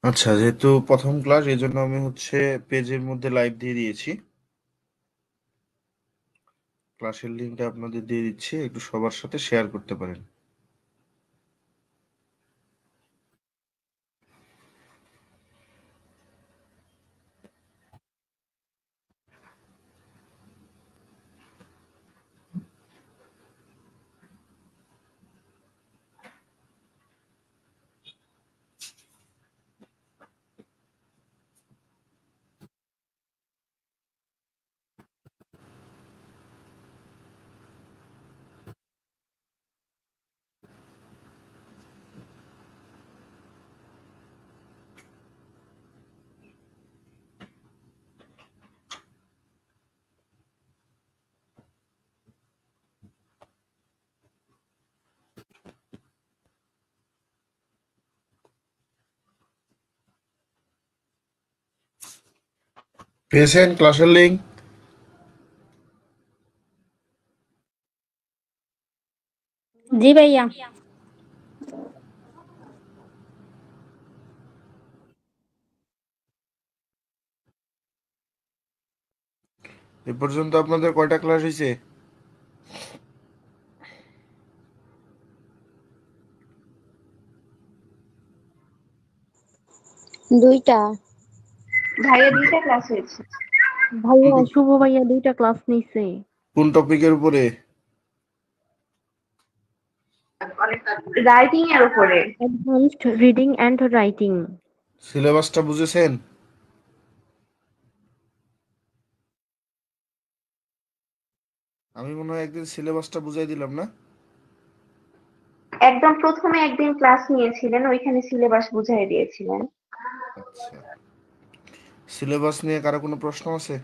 আচ্ছা, যেহেতু প্রথম ক্লাস এই জন্য আমি হচ্ছে পেজের মধ্যে লাইভ দিয়ে দিয়েছি। ক্লাসের লিঙ্কটা আপনাদের দিয়ে দিচ্ছি, একটু সবার সাথে শেয়ার করতে পারেন। পেয়েছেন ক্লাসের লিঙ্ক? জি ভাইয়া। এ পর্যন্ত আপনাদের কয়টা ক্লাস হয়েছে? দুইটা। ভাইয়া 2টা ক্লাস হয়েছে। ভাইয়া শুভ ভাইয়া 2টা ক্লাস নিছে। কোন টপিকের উপরে? রাইটিং এর উপরে। Advanced reading and writing. সিলেবাসটা বুঝেছেন? আমি মনে হয় একদিন সিলেবাসটা বুঝাই দিলাম না? একদম প্রথমে একদিন ক্লাস নিয়েছিলেন, ওইখানে সিলেবাস বুঝাই দিয়েছিলেন। আচ্ছা, সিলেবাস নিয়ে কারো কোনো প্রশ্ন আছে?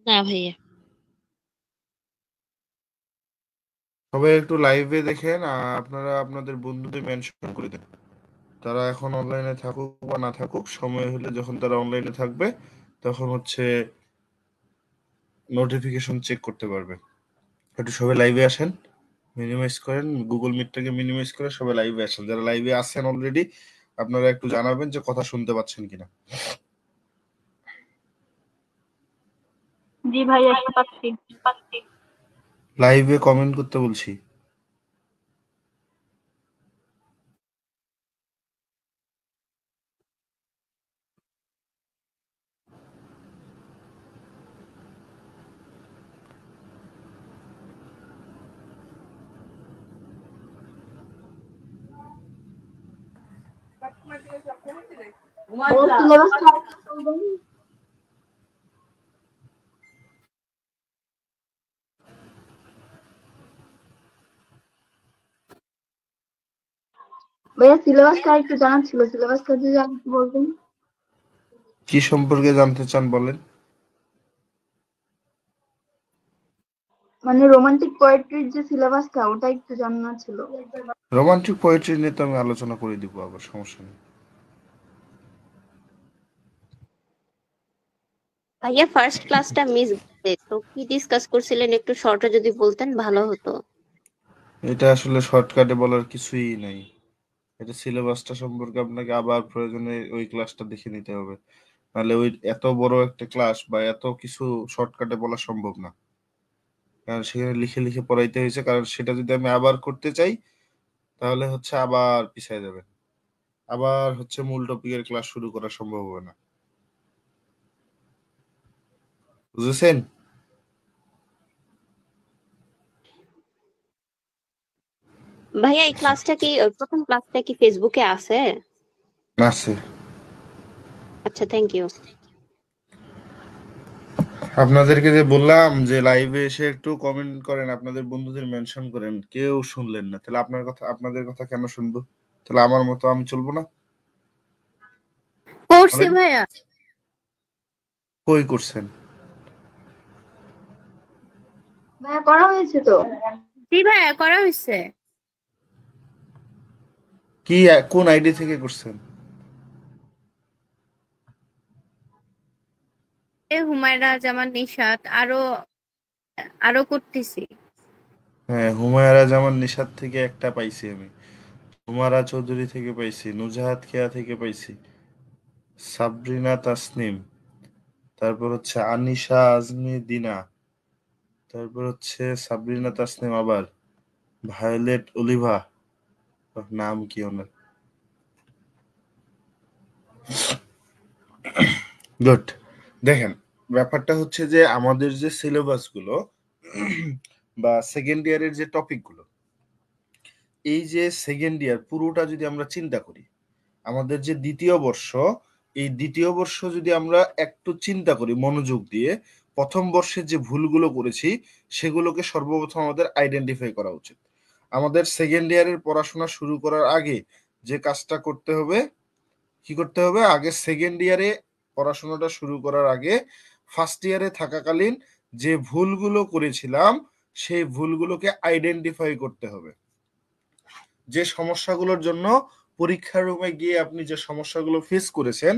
না ভাইয়া। সবাই একটু লাইভে দেখেন, আর আপনারা আপনাদের বন্ধুদের মেনশন করে দেন। তারা এখন অনলাইনে থাকুক বা না থাকুক, সময় হলে যখন তারা অনলাইনে থাকবে তখন হচ্ছে নোটিফিকেশন চেক করতে পারবে। একটু সবাই লাইভে আসেন, মিনিমাইজ করেন, গুগল মিটটাকে মিনিমাইজ করে সবাই লাইভে আসেন। যারা লাইভে আছেন অলরেডি, আপনারা একটু জানাবেন যে কথা শুনতে পাচ্ছেন কিনা। জি ভাইয়া পাচ্ছি। লাইভে কমেন্ট করতে বলছি। ভাইয়া সিলেবাসটা একটু জানার ছিল, সিলেবাসটা যদি আপনি বলবেন। কি সম্পর্কে জানতে চান বলেন? মানে রোমান্টিক পোয়েট্রির যে সিলেবাসটা, ওটা একটু জানার ছিল। রোমান্টিক পোয়েট্রি নিয়ে তো আমি আলোচনা করে দিব, আবার সমস্যা নেই। ভাইয়া ফার্স্ট ক্লাসটা মিস গেছে, তো কি ডিসকাস করছিলেন একটু শর্টে যদি বলতেন ভালো হতো। এটা আসলে শর্টকাটে বলার কিছুই নাই। এটা সিলেবাসটা সম্পর্কে আপনাকে আবার প্রয়োজনে ওই ক্লাসটা দেখে নিতে হবে। নাহলে ওই এত বড় একটা ক্লাস বা এত কিছু শর্টকাটে বলা সম্ভব না। কারণ সেখানে লিখে লিখে পড়াইতে হয়েছে, কারণ সেটা যদি আমি আবার করতে চাই তাহলে হচ্ছে আবার পিছায় যাবে, আবার হচ্ছে মূল টপিকের ক্লাস শুরু করা সম্ভব হবে না। বুঝেছেন? ভাইয়া এই ক্লাসটা কি প্রথম ক্লাসটা কি ফেসবুকে আছে? আছে। আচ্ছা, থ্যাংক ইউ। আপনাদেরকে যে বললাম যে লাইভে এসে একটু কমেন্ট করেন, আপনাদের বন্ধুদের মেনশন করেন, কেউ শুনলেন না। তাহলে আপনার কথা, আপনাদের কথা কেন শুনবো? তাহলে আমার মতো আমি চলবো না? করছি বলেন। ভাইয়া। কই করছেন? ভাইয়া করা হয়েছে তো। জি ভাইয়া করা হয়েছে। কি, কোন আইডি থেকে করছেন? হুমায়রা জামান নিশাত আরো আরো করতেছি। হ্যাঁ, হুমায়রা জামান নিশাত থেকে একটা পাইছি আমি। হুমারা চৌধুরী থেকে পাইছি, নুজাহাত খেয়া থেকে পাইছি, সাবরিনা তাসনিম, তারপর হচ্ছে আনিশা আজমি দিনা, তারপর হচ্ছে সাবরিনা তাসনিম, আবার ভায়োলেট অলিভা, নাম কি ওনার, গুড। দেখেন, ব্যাপারটা হচ্ছে যে আমাদের যে সিলেবাস গুলো বা সেকেন্ড ইয়ারের যে টপিক গুলো, এই যে সেকেন্ড ইয়ার পুরোটা যদি আমরা চিন্তা করি, আমাদের যে দ্বিতীয় বর্ষ, এই দ্বিতীয় বর্ষ যদি আমরা একটু চিন্তা করি মনোযোগ দিয়ে, প্রথম বর্ষে যে ভুলগুলো করেছি সেগুলোকে সর্বপ্রথম আমাদের আইডেন্টিফাই করা উচিত। আমাদের সেকেন্ড ইয়ারের পড়াশোনা শুরু করার আগে যে কাজটা করতে হবে, কি করতে হবে, আগে সেকেন্ড ইয়ারে পড়াশোনাটা শুরু করার আগে ফার্স্ট ইয়ারে থাকাকালীন যে ভুলগুলো করেছিলাম সেই ভুলগুলোকে আইডেন্টিফাই করতে হবে। যে সমস্যাগুলোর জন্য পরীক্ষার রুমে গিয়ে আপনি যে সমস্যাগুলো ফেস করেছেন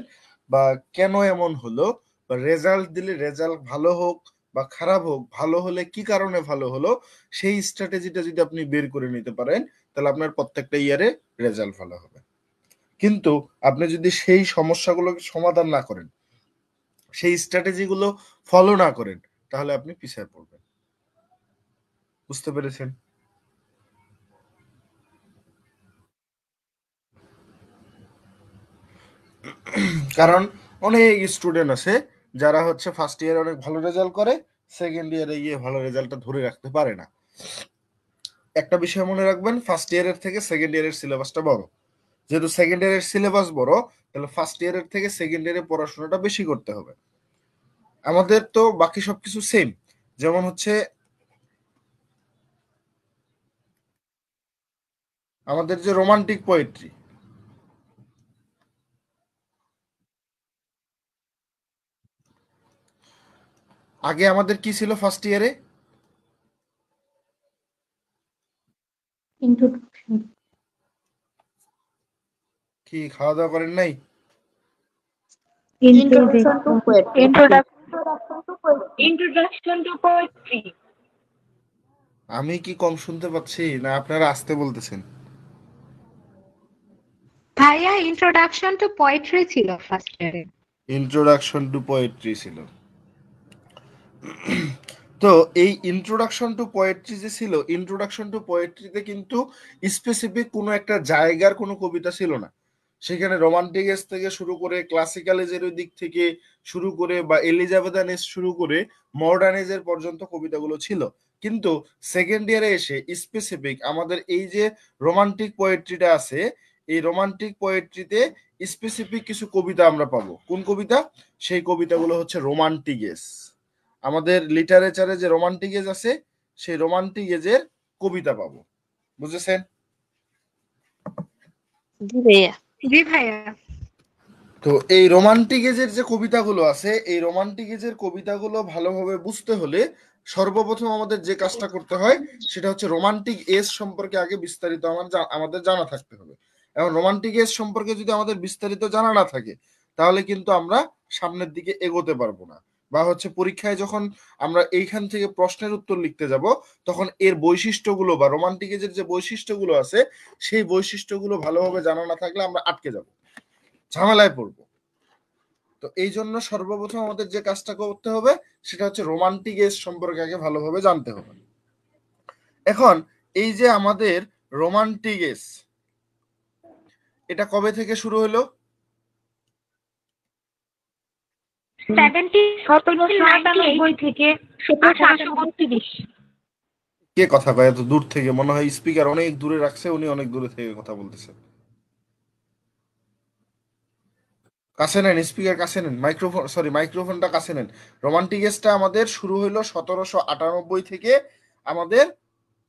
বা কেন এমন হলো, বা রেজাল্ট দিলে রেজাল্ট ভালো হোক বা খারাপ হোক, ভালো হলে কি কারণে ভালো হলো, সেই স্ট্র্যাটেজিটা যদি আপনি বের করে নিতে পারেন তাহলে আপনার প্রত্যেকটা ইয়ারে রেজাল্ট ভালো হবে। কিন্তু আপনি যদি সেই সমস্যাগুলোকে সমাধান না করেন, সেই স্ট্র্যাটেজিগুলো ফলো না করেন, তাহলে আপনি পিছিয়ে পড়বেন। বুঝতে পেরেছেন? কারণ অনেক স্টুডেন্ট আছে যারা হচ্ছে ফার্স্ট ইয়ারে অনেক ভালো রেজাল্ট করে, সেকেন্ড ইয়ারে গিয়ে ভালো রেজাল্টটা ধরে রাখতে পারে না। একটা বিষয় মনে রাখবেন, ফার্স্ট ইয়ারের থেকে সেকেন্ড ইয়ারের সিলেবাসটা বড়। যেহেতু সেকেন্ড ইয়ারের সিলেবাস বড়, তাহলে ফার্স্ট ইয়ারের থেকে সেকেন্ড ইয়ারে পড়াশোনাটা বেশি করতে হবে। আমাদের তো বাকি সবকিছু সেম, যেমন হচ্ছে আমাদের যে রোমান্টিক পোয়েট্রি, আগে আমাদের কি ছিল ফার্স্ট ইয়ারে? ইন্ট্রোডাকশন কি খাওয়া দাওয়া করেন নাই? Introduction to poetry. Introduction to poetry. আমি কি কম শুনতে পাচ্ছি না আপনারা আসতে বলতেছেন? ভাইয়া ইন্ট্রোডাকশন টু পোয়েট্রি ছিল ফার্স্ট ইয়ারে। ইন্ট্রোডাকশন টু পোয়েট্রি ছিল। তো এই ইন্ট্রোডাকশন টু পোয়েট্রি যে ছিল, ইন্ট্রোডাকশন টু পোয়েট্রিতে কিন্তু স্পেসিফিক কোনো একটা জায়গার কোনো কবিতা ছিল না। সেখানে রোমান্টিক এজ থেকে শুরু করে ক্লাসিক্যাল এজের ওই দিক থেকে শুরু করে বা এলিজাবেথান এজ শুরু করে মডার্ন এজের পর্যন্ত কবিতাগুলো ছিল। কিন্তু সেকেন্ড ইয়ারে এসে স্পেসিফিক আমাদের এই যে রোমান্টিক পোয়েট্রিটা আছে, এই রোমান্টিক পোয়েট্রিতে স্পেসিফিক কিছু কবিতা আমরা পাবো। কোন কবিতা? সেই কবিতাগুলো হচ্ছে রোমান্টিক এজ। আমাদের লিটারেচারে যে রোমান্টিক এজ আছে, সেই রোমান্টিক এজের কবিতা পাবো। বুঝেছেন? জি ভাইয়া। জি ভাইয়া। তো এই রোমান্টিক এজের যে কবিতাগুলো আছে, এই রোমান্টিক এজের কবিতাগুলো ভালোভাবে বুঝতে হলে সর্বপ্রথম আমাদের যে কাজটা করতে হয় সেটা হচ্ছে রোমান্টিক এজ সম্পর্কে আগে বিস্তারিত আমাদের জানা থাকতে হবে। এখন রোমান্টিক এজ সম্পর্কে যদি আমাদের বিস্তারিত জানা না থাকে, তাহলে কিন্তু আমরা সামনের দিকে এগোতে পারবো না। বা হচ্ছে পরীক্ষায় যখন আমরা এইখান থেকে প্রশ্নের উত্তর লিখতে যাব, তখন এর বৈশিষ্ট্যগুলো বা রোমান্টিক এজের যে বৈশিষ্ট্যগুলো আছে, সেই বৈশিষ্ট্যগুলো ভালোভাবে জানা না থাকলে আমরা আটকে যাব, ঝামেলায় পড়বো। তো এই জন্য সর্বপ্রথম আমাদের যে কাজটা করতে হবে সেটা হচ্ছে রোমান্টিক এজ সম্পর্কে আগে ভালোভাবে জানতে হবে। এখন এই যে আমাদের রোমান্টিক এজ, এটা কবে থেকে শুরু হলো? 1798 থেকে 1832। কে কথা কয় এত দূর থেকে? মনে হয় স্পিকার অনেক দূরে রাখছে, উনি অনেক দূরে থেকে কথা বলতেছেন। কাছে নেন, স্পিকার কাছে নেন, মাইক্রোফোনটা কাছে নেন। রোমান্টিক এজটা আমাদের শুরু হইলো 1798 থেকে আমাদের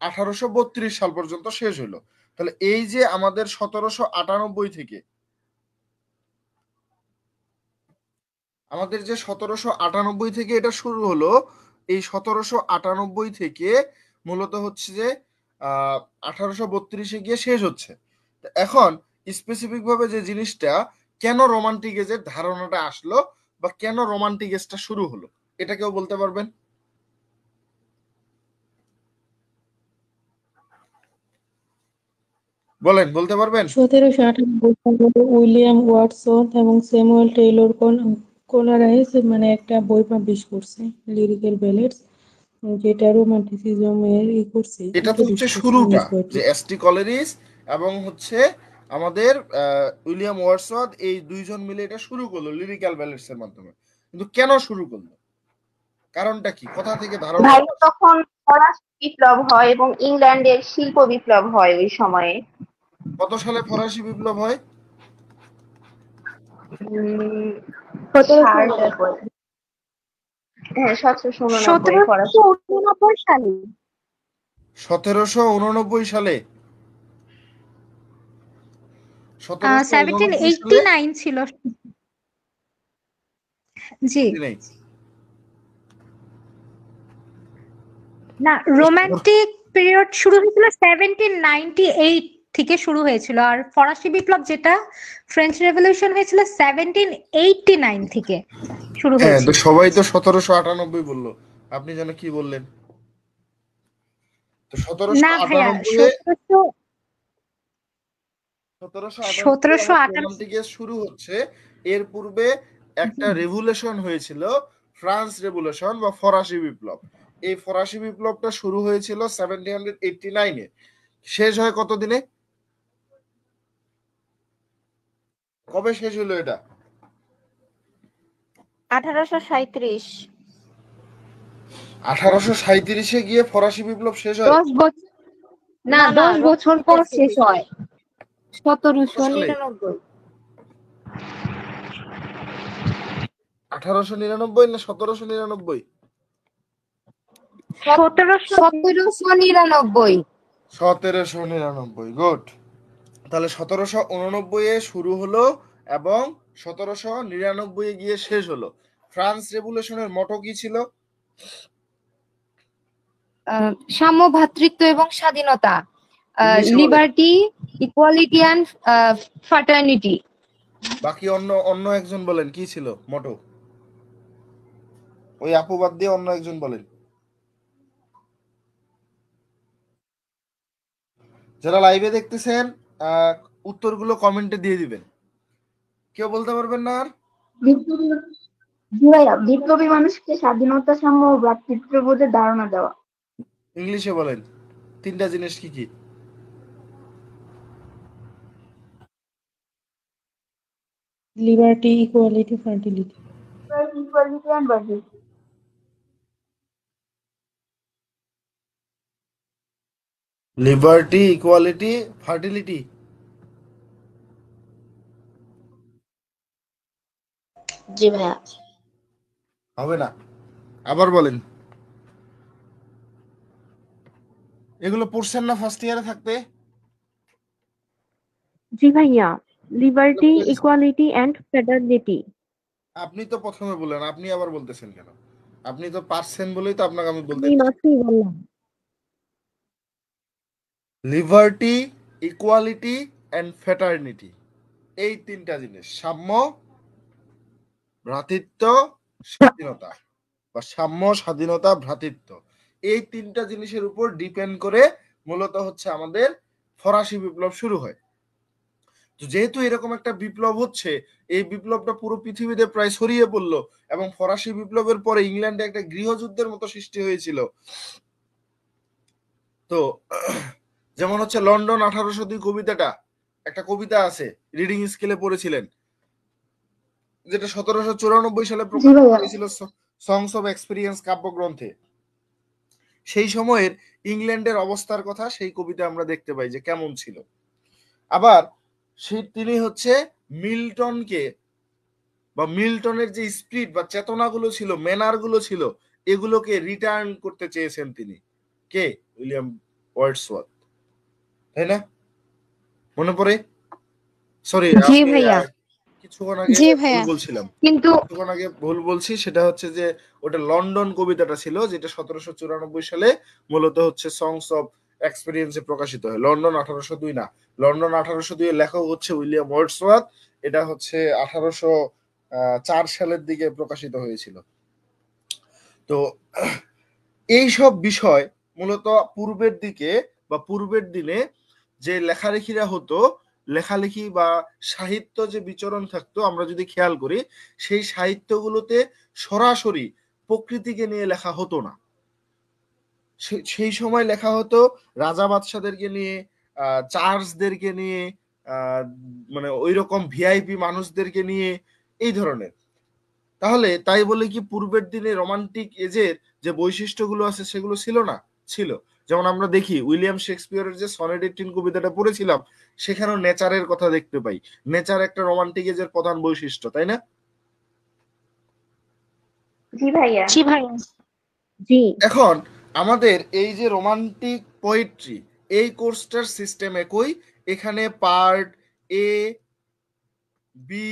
1832 সাল পর্যন্ত শেষ হইলো। তাহলে এই যে আমাদের 1798 থেকে এটা শুরু হলো, এই 1798 থেকে মূলত হচ্ছে যে 1832-এ গিয়ে শেষ হচ্ছে। এখন স্পেসিফিক ভাবে যে জিনিসটা, কেন রোমান্টিক এজের ধারণাটা আসলো বা কেন রোমান্টিক এজটা শুরু হলো, এটা কেউ বলতে পারবেন? বলেন, বলতে পারবেন? 1798 সালে উইলিয়াম ওয়ার্ডসওয়ার্থ এবং স্যামুয়েল টেইলর কোলারাইস মানে একটা বই পাবলিশ করছে, লিরিক্যাল ব্যালেডস, যেটা রোমান্টিসিজম এর করছে, এটা তো ইন্ট্রোডিউস হচ্ছে করছে শুরুটা, ইংলিশ যে পোয়েট্রি। এসটি কলেরিস এবং হচ্ছে আমাদের উইলিয়াম ওয়ার্ডসওয়ার্থ, এই দুইজন মিলে এটা শুরু করলো লিরিক্যাল ব্যালেডস এর মাধ্যমে। কিন্তু কেন শুরু করলো, কারণটা কি, কোথা থেকে ধারণা? ভাই তখন ফরাসি বিপ্লব হয় এবং ইংল্যান্ডের শিল্প বিপ্লব হয় ওই সময়ে। কত সালে ফরাসি বিপ্লব হয়? উম, 1799। হ্যাঁ 1789 ফরাসি। 1789 সালে 1789 সালে। 1789 সালে 1789 ছিল। জি, নেই। না, রোমান্টিক পিরিয়ড শুরু হয়েছিল 1798 থেকে শুরু হয়েছিল, আর ফরাসি বিপ্লব যেটা ফ্রেঞ্চ রেভলিউশন হয়েছিল 1789 থেকে শুরু হ্যাঁ, তো হয়েছিল। সবাই তো 1798 বললো, আপনি যেন কি বললেন? তো না ভাইয়া, 1798 1798 রোমান্টিকের শুরু হচ্ছে। এর পূর্বে একটা রেভুলেশন হয়েছিল, ফ্রান্স রেভুলেশন বা ফরাসি বিপ্লব। এই ফরাসি বিপ্লবটা শুরু হয়েছিল 1789-এ, শেষ হয় কত দিনে, কবে শেষ হলো এটা? 1837। 1837-এ গিয়ে ফরাসি বিপ্লব শেষ হয়। 10 বছর, না, 10 বছর পর শেষ হয়। 1799। 1899 না 1799? 1799। 1799, গুড। তাহলে 1789-এ শুরু হলো এবং 1799-এ গিয়ে শেষ হলো। ফ্রান্স রেভুলেশনের মটো কি ছিল? সাম্য, ভ্রাতৃত্ব এবং স্বাধীনতা, ইংলিশে বলেন। Liberty, equality and ফ্রাটার্নিটি। বাকি অন্য একজন বলেন কি ছিল মটো, ওই আপু বাদ দিয়ে অন্য একজন বলেন। যারা লাইভে দেখতেছেন উত্তরগুলো কমেন্টে দিয়ে দিবেন। কেউ বলতে পারবেন না আর? বিপ্লবী, জি ভাইয়া, বিপ্লবী মানুষকে স্বাধীনতা, সাম্য ও ভ্রাতৃত্ববোধের ধারণা দেওয়া। ইংলিশে বলেন তিনটা জিনিস কি কি? Liberty, equality, fertility. Equality and varsity. Liberty, equality, fertility. জি ভাইয়া। হবে না, আবার বলেন। এগুলো পড়ছেন না ফার্স্ট ইয়ারে থাকতে? জি ভাইয়া, লিবার্টি, ইকুয়ালিটি অ্যান্ড ফ্রেটার্নিটি। আপনি তো প্রথমে বললেন, আপনি আবার বলতেছেন কেন? আপনি তো পারছেন বলেই তো আপনাকে আমি বলতে আমি মাত্রই বললাম। লিবার্টি, ইকুয়ালিটি এন্ড ফ্রেটার্নিটি, এই তিনটা জিনিস, সাম্য, ভ্রাতৃত্ব, স্বাধীনতা, বা সাম্য, স্বাধীনতা, ভ্রাতৃত্ব, এই তিনটা জিনিসের উপর ডিপেন্ড করে মূলত হচ্ছে আমাদের ফরাসি বিপ্লব শুরু হয়। তো যেহেতু এরকম একটা বিপ্লব হচ্ছে, এই বিপ্লবটা পুরো পৃথিবীতে প্রায় ছড়িয়ে পড়লো এবং ফরাসি বিপ্লবের পরে ইংল্যান্ডে একটা গৃহযুদ্ধের মতো সৃষ্টি হয়েছিল। তো যেমন হচ্ছে লন্ডন 1802 কবিতাটা, একটা কবিতা আছে, রিডিং স্কেলে পড়েছিলেন, যেটা 1794 সালে জি প্রকাশিত ভাইয়া। হয়েছিল সংস অফ এক্সপেরিয়েন্স কাব্যগ্রন্থে। সেই সময়ের ইংল্যান্ডের অবস্থার কথা সেই কবিতা আমরা দেখতে পাই যে কেমন ছিল। আবার তিনি হচ্ছে মিল্টনকে, বা মিল্টনের যে স্পিরিট বা চেতনাগুলো ছিল, ম্যানার গুলো ছিল, এগুলোকে রিটার্ন করতে চেয়েছেন তিনি। কে? উইলিয়াম ওয়ার্ডসওয়ার্থ, তাই না? মনে পড়ে? সরি, জি ভাইয়া, কিছুক্ষণ আগে জি ভুল ভাইয়া, বলছিলাম, কিন্তু কিছুক্ষণ আগে ভুল বলছি। সেটা হচ্ছে যে ওটা লন্ডন কবিতাটা ছিল, যেটা 1794 সালে মূলত হচ্ছে সংস অফ এক্সপেরিয়েন্সে প্রকাশিত হয়। লন্ডন 1802 না, লন্ডন 1802 এর লেখক হচ্ছে উইলিয়াম ওয়ার্ডসওয়ার্থ। এটা হচ্ছে 1804 সালের দিকে প্রকাশিত হয়েছিল। তো এই সব বিষয় মূলত পূর্বের দিকে বা পূর্বের দিনে যে লেখালেখিরা হতো, লেখালেখি বা সাহিত্য যে বিচরণ থাকতো, আমরা যদি খেয়াল করি সেই সাহিত্যগুলোতে সরাসরি প্রকৃতিকে নিয়ে লেখা হতো না। সেই সময় লেখা হতো রাজা বাদশাদেরকে নিয়ে, চার্লসদেরকে নিয়ে, মানে ওই রকম ভিআইপি মানুষদেরকে নিয়ে, এই ধরনের। তাহলে তাই বলে কি পূর্বের দিনে রোমান্টিক এজের যে বৈশিষ্ট্যগুলো আছে সেগুলো ছিল না? ছিল। যেমন আমরা দেখি উইলিয়াম শেক্সপিয়রের যে সনেট 18 কবিতাটা পড়েছিলাম, সেখানেও নেচারের কথা দেখতে পাই। নেচার একটা রোমান্টিক এজের প্রধান বৈশিষ্ট্য, তাই না? জি ভাইয়া। জি ভাইয়া। জি। এখন আমাদের এই যে রোমান্টিক পোয়েট্রি, এই কোর্সটার সিস্টেম একই। এখানে পার্ট এ, বি,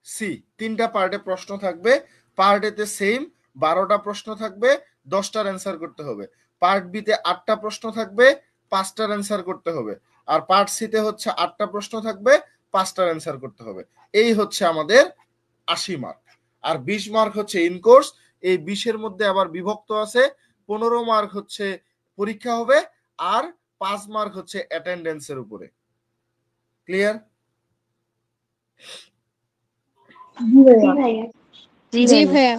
সি, 3টা পার্টে প্রশ্ন থাকবে। পার্ট এতে সেম 12টা প্রশ্ন থাকবে, 10টার অ্যান্সার করতে হবে। পার্ট বিতে 8টা প্রশ্ন থাকবে, 5টার অ্যান্সার করতে হবে। আর পার্ট সিতে হচ্ছে 8টা প্রশ্ন থাকবে, 5টার অ্যান্সার করতে হবে। এই হচ্ছে আমাদের 80 মার্ক। আর 20 মার্ক হচ্ছে ইন কোর্স। এই 20-এর মধ্যে আবার বিভক্ত আছে, 15 মার্ক হচ্ছে পরীক্ষা হবে, আর 5 মার্ক হচ্ছে অ্যাটেন্ডেন্সের উপরে। ক্লিয়ার? জি জি ভাইয়া। ভাইয়া। জি ভাইয়া।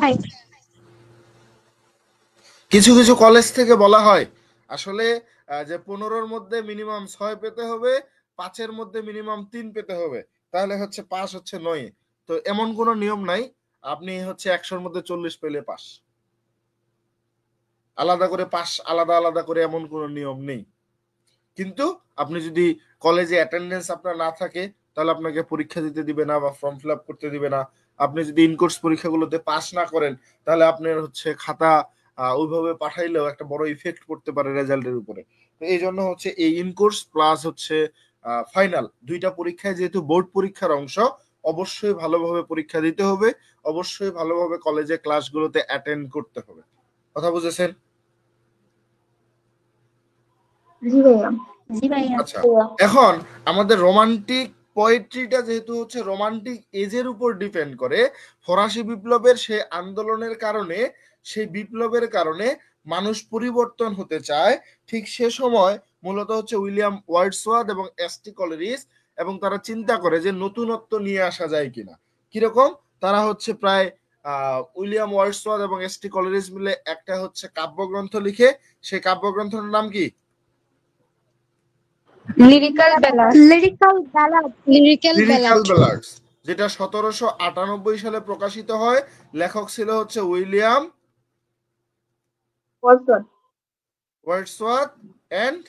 কিছু কিছু কলেজ থেকে বলা হয় আসলে যে 15-র মধ্যে মিনিমাম 6 পেতে হবে, 5-এর মধ্যে মিনিমাম 3 পেতে হবে, তাহলে হচ্ছে পাস হচ্ছে 9। তো এমন কোনো নিয়ম নাই, আপনি হচ্ছে 100-র মধ্যে 40 পেলে পাস। আলাদা করে পাস, আলাদা আলাদা করে এমন কোনো নিয়ম নেই। কিন্তু আপনি যদি কলেজে অ্যাটেন্ডেন্স আপনার না থাকে, তাহলে আপনাকে পরীক্ষা দিতে দিবে না বা ফর্ম ফিল আপ করতে দিবে না। আপনি যদি ইনকোর্স পরীক্ষাগুলোতে পাস না করেন, তাহলে আপনার হচ্ছে খাতা ওইভাবে পাঠাইলেও একটা বড় ইফেক্ট পড়তে পারে রেজাল্টের উপরে। তো এই জন্য হচ্ছে এই ইনকোর্স প্লাস হচ্ছে ফাইনাল 2টা পরীক্ষায়, যেহেতু বোর্ড পরীক্ষার অংশ, অবশ্যই ভালোভাবে পরীক্ষা দিতে হবে, অবশ্যই ভালোভাবে কলেজে ক্লাসগুলোতে অ্যাটেন্ড করতে হবে। কথা বুঝেছেন? জি ভাইয়া। জি ভাইয়া। আচ্ছা, এখন আমাদের রোমান্টিক পোয়েট্রিটা যেহেতু হচ্ছে রোমান্টিক এজের উপর ডিপেন্ড করে, ফরাসি বিপ্লবের সেই আন্দোলনের কারণে, সেই বিপ্লবের কারণে মানুষ পরিবর্তন হতে চায়। ঠিক সে সময় মূলত হচ্ছে উইলিয়াম ওয়ার্ডসওয়ার্থ এবং এসটি কলেরিজ, এবং তারা চিন্তা করে যে নতুনত্ব নিয়ে আসা যায় কিনা। কিরকম? তারা হচ্ছে প্রায় উইলিয়াম ওয়ার্ডসওয়ার্থ এবং এসটি কলেরিজ মিলে একটা হচ্ছে কাব্যগ্রন্থ লিখে। সেই কাব্যগ্রন্থের নাম কি? Lyrical ballad. Lyrical ballad. Lyrical lyrical ballad. Ballads, যেটা 1798 সালে প্রকাশিত হয়। লেখক ছিল হচ্ছে William Wordsworth and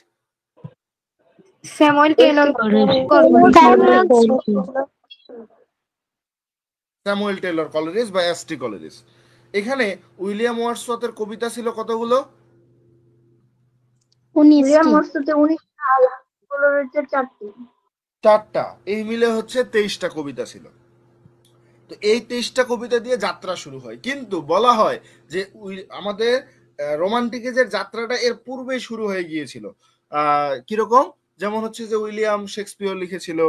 Samuel Taylor Samuel Taylor Coleridge বা এসটি কলেরিজ। এখানে উইলিয়াম ওয়ার্ডসওয়ার্থের কবিতা ছিল কতগুলো? 4টা। এই মিলে হচ্ছে 23টা কবিতা ছিল। তো এই 23টা কবিতা দিয়ে যাত্রা শুরু হয়। কিন্তু বলা হয় যে আমাদের রোমান্টিকেজের যাত্রাটা এর পূর্বেই শুরু হয়ে গিয়েছিল। কিরকম? যেমন হচ্ছে যে উইলিয়াম শেক্সপিয়র লিখেছিল,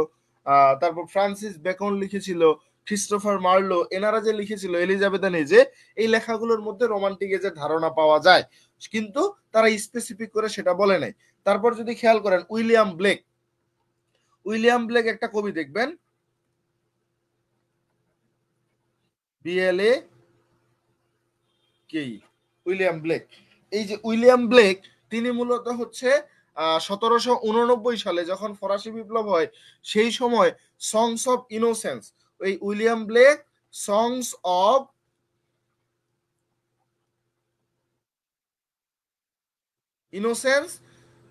তারপর ফ্রান্সিস বেকন লিখেছিল, ক্রিস্টোফার মার্লো, এনারা যে লিখেছিল এলিজাবেথান এজে, এই লেখাগুলোর মধ্যে রোমান্টিক এজের ধারণা পাওয়া যায়, কিন্তু তারা স্পেসিফিক করে সেটা বলে নাই। তারপর যদি খেয়াল করেন উইলিয়াম ব্লেক একটা কবি দেখবেন, BLA উইলিয়াম ব্লেক। এই যে উইলিয়াম ব্লেক, তিনি মূলত হচ্ছে 1789 সালে যখন ফরাসি বিপ্লব হয়, সেই সময় সংস অফ ইনোসেন্স, ওই William Blake songs of innocence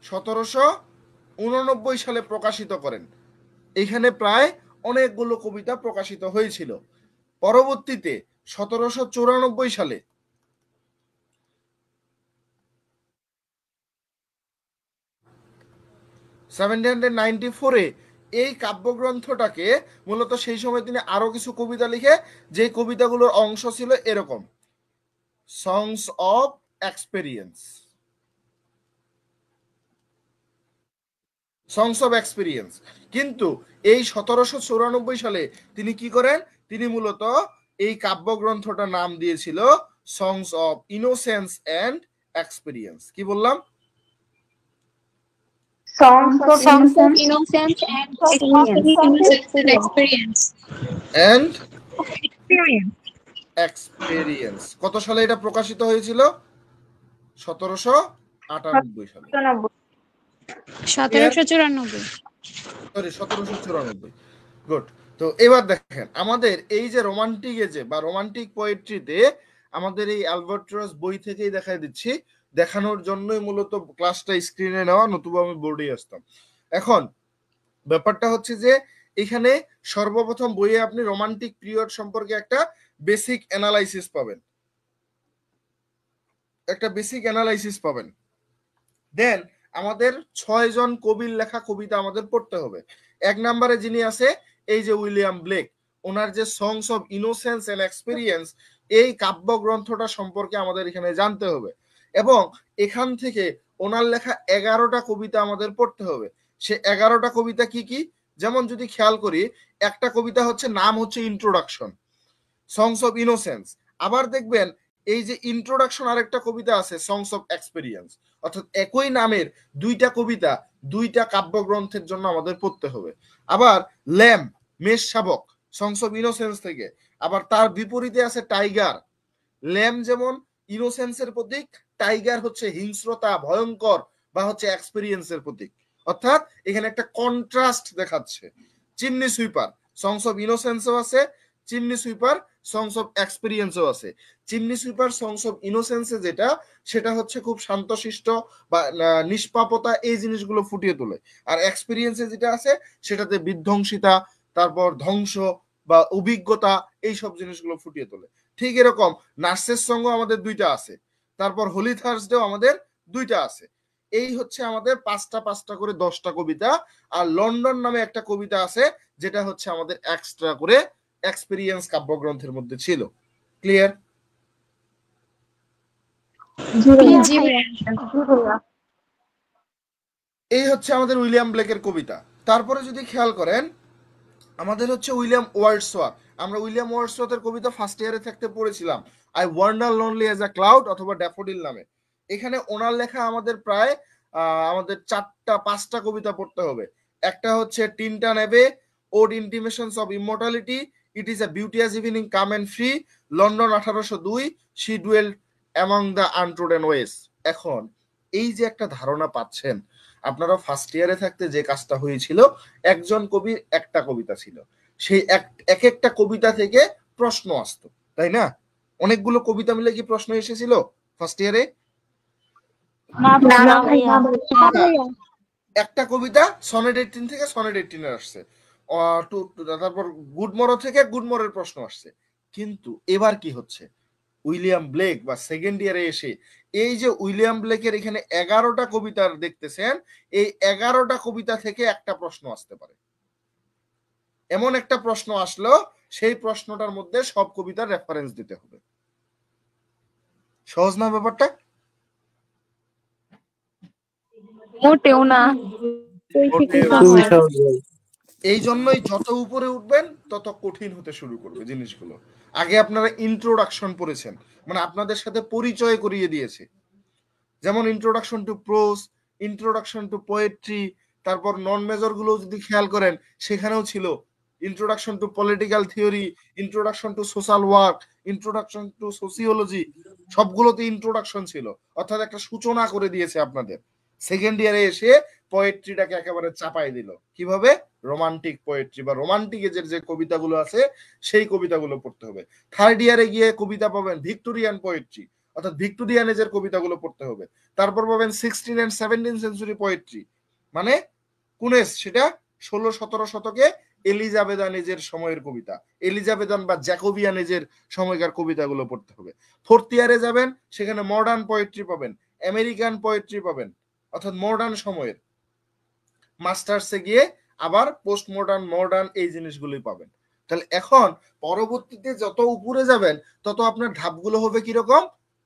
1789 সালে প্রকাশিত করেন। এখানে প্রায় অনেকগুলো কবিতা প্রকাশিত হয়েছিল। পরবর্তীতে 1794 সালে 1794-এ এই কাব্যগ্রন্থটাকে মূলত সেই সময় তিনি আরো কিছু কবিতা লিখে, যে কবিতাগুলোর অংশ ছিল এরকম: সংস অফ এক্সপেরিয়েন্স, কিন্তু এই 1794 সালে তিনি কি করেন? তিনি মূলত এই কাব্যগ্রন্থটার নাম দিয়েছিল songs of innocence and experience. কি বললাম? songs of Songs of innocence and experience. And Experience. Experience. কত সালে এটা প্রকাশিত হয়েছিল? 1798 সালে। 1794। সরি 1794। গুড। তো এবার দেখেন আমাদের এই যে রোমান্টিক এজে বা রোমান্টিক পোয়েট্রিতে আমাদের এই অ্যালবার্টরস বই থেকেই দেখাই দিচ্ছি, দেখানোর জন্যই মূলত ক্লাসটা স্ক্রিনে নেওয়া, নতুবা আমি বোর্ডে আসতাম। এখন ব্যাপারটা হচ্ছে যে এখানে সর্বপ্রথম বইয়ে আপনি রোমান্টিক পিরিয়ড সম্পর্কে একটা বেসিক অ্যানালাইসিস পাবেন। দেন আমাদের 6 জন কবির লেখা কবিতা আমাদের পড়তে হবে। 1 নম্বরে যিনি আছে এই যে উইলিয়াম ব্লেক, ওনার যে songs of innocence and experience, এই কাব্যগ্রন্থটা সম্পর্কে আমাদের এখানে জানতে হবে এবং এখান থেকে ওনার লেখা 11টা কবিতা আমাদের পড়তে হবে। সে 11টা কবিতা কি কি? যেমন যদি খেয়াল করি, একটা কবিতা হচ্ছে নাম হচ্ছে ইন্ট্রোডাকশন, সংস অফ ইনোসেন্স। আবার দেখবেন এই যে ইন্ট্রোডাকশন আরেকটা কবিতা আছে সংস অফ এক্সপেরিয়েন্স। অর্থাৎ একই নামের দুইটা কবিতা দুইটা কাব্যগ্রন্থের জন্য আমাদের পড়তে হবে। আবার ল্যাম, মেষ শাবক, সংস অফ ইনোসেন্স থেকে। আবার তার বিপরীতে আছে টাইগার। ল্যাম যেমন ইনোসেন্সের প্রতীক, টাইগার হচ্ছে হিংস্রতা, ভয়ঙ্কর বা হচ্ছে এক্সপেরিয়েন্সের প্রতীক। অর্থাৎ এখানে একটা কন্ট্রাস্ট দেখাচ্ছে। চিমনি সুইপার, সংস অফ ইনোসেন্সও আছে, চিমনি সুইপার সংস অফ এক্সপেরিয়েন্সও আছে। চিমনি সুইপার সংস অফ ইনোসেন্সে যেটা, সেটা হচ্ছে খুব শান্তশিষ্ট বা নিষ্পাপতা, এই জিনিসগুলো ফুটিয়ে তোলে। আর এক্সপেরিয়েন্সে যেটা আছে সেটাতে বিধ্বংসিতা, তারপর ধ্বংস বা অভিজ্ঞতা, এই সব জিনিসগুলো ফুটিয়ে তোলে। ঠিক এরকম নার্সেস সঙ্গ আমাদের 2টা আছে, তারপর হোলি থার্সডেও আমাদের 2টা আছে। এই হচ্ছে আমাদের 5টা করে 10টা কবিতা। আর লন্ডন নামে একটা কবিতা আছে যেটা হচ্ছে আমাদের এক্সট্রা করে এক্সপেরিয়েন্স কাব্যগ্রন্থের মধ্যে ছিল। ক্লিয়ার? এই হচ্ছে আমাদের উইলিয়াম ব্লেকের কবিতা। তারপরে যদি খেয়াল করেন আমাদের হচ্ছে উইলিয়াম ওয়ার্ডসওয়ার্থ। আমরা উইলিয়াম ওয়ার্ডসওয়ার্থের কবিতা ফার্স্ট ইয়ারে থাকতে পড়েছিলাম, I wonder lonely as a cloud অথবা ড্যাফোডিল নামে। এখানে ওনার লেখা আমাদের প্রায় আমাদের 5টা কবিতা পড়তে হবে। একটা হচ্ছে টিনটা নেবে, ode intimations of immortality, it is a beauteous evening calm and free, London 1802, she dwelt among the untrodden ways. এখন এই যে একটা ধারণা পাচ্ছেন, আপনারা ফার্স্ট ইয়ারে থাকতে যে কাজটা হয়েছিল, একজন কবির একটা কবিতা ছিল, সেই এক একটা কবিতা থেকে প্রশ্ন আসতো, তাই না? অনেকগুলো কবিতা মিলে কি প্রশ্ন এসেছিল ফার্স্ট ইয়ারে? একটা কবিতা সনেট 18 থেকে সনেট 18 আসছে, তারপর গুডমোর থেকে গুডমোরের প্রশ্ন আসছে। কিন্তু এবার কি হচ্ছে, উইলিয়াম ব্লেক বা সেকেন্ড ইয়ারে এসে এই যে উইলিয়াম ব্লেকের এখানে 11টা কবিতা দেখতেছেন, এই 11টা কবিতা থেকে একটা প্রশ্ন আসতে পারে। এমন একটা প্রশ্ন আসলো, সেই প্রশ্নটার মধ্যে সব কবিতার রেফারেন্স দিতে হবে। সহজ না ব্যাপারটা? মোটেও না। এই জন্যই যত উপরে উঠবেন তত কঠিন হতে শুরু করবে জিনিসগুলো। আগে আপনারা ইন্ট্রোডাকশন পড়েছেন, মানে আপনাদের সাথে পরিচয় করিয়ে দিয়েছে। যেমন introduction to pros, introduction to poetry, তারপর নন মেজর গুলো যদি খেয়াল করেন সেখানেও ছিল introduction to political theory, introduction to social work, introduction to sociology, সবগুলোতে ইন্ট্রোডাকশন ছিল। অর্থাৎ একটা সূচনা করে দিয়েছে আপনাদের। সেকেন্ড ইয়ারে এসে পোয়েট্রিটাকে একেবারে চাপাই দিল। কিভাবে? রোমান্টিক পোয়েট্রি বা রোমান্টিক এজের যে কবিতাগুলো আছে সেই কবিতাগুলো পড়তে হবে। থার্ড ইয়ারে গিয়ে কবিতা পাবেন ভিক্টোরিয়ান পোয়েট্রি, অর্থাৎ ভিক্টোরিয়ান এজের কবিতাগুলো পড়তে হবে। তারপর পাবেন 16 এন্ড 17 সেঞ্চুরি পোয়েট্রি, মানে কোন এজ? সেটা 16-17 শতকে এলিজাবেথান এজের সময়ের কবিতা, এলিজাবেথান বা জ্যাকোবিয়ান এজের সময়কার কবিতাগুলো পড়তে হবে। ফোর্থ ইয়ারে যাবেন, সেখানে মডার্ন পোয়েট্রি পাবেন, আমেরিকান পোয়েট্রি পাবেন, অর্থাৎ মডার্ন সময়ের। মাস্টার্সে গিয়ে আবার পোস্ট মডার্ন, মডার্ন, এই জিনিসগুলোই পাবেন। তাহলে এখন পরবর্তীতে যত উপরে যাবেন তত আপনার ধাপগুলো হবে কিরকম?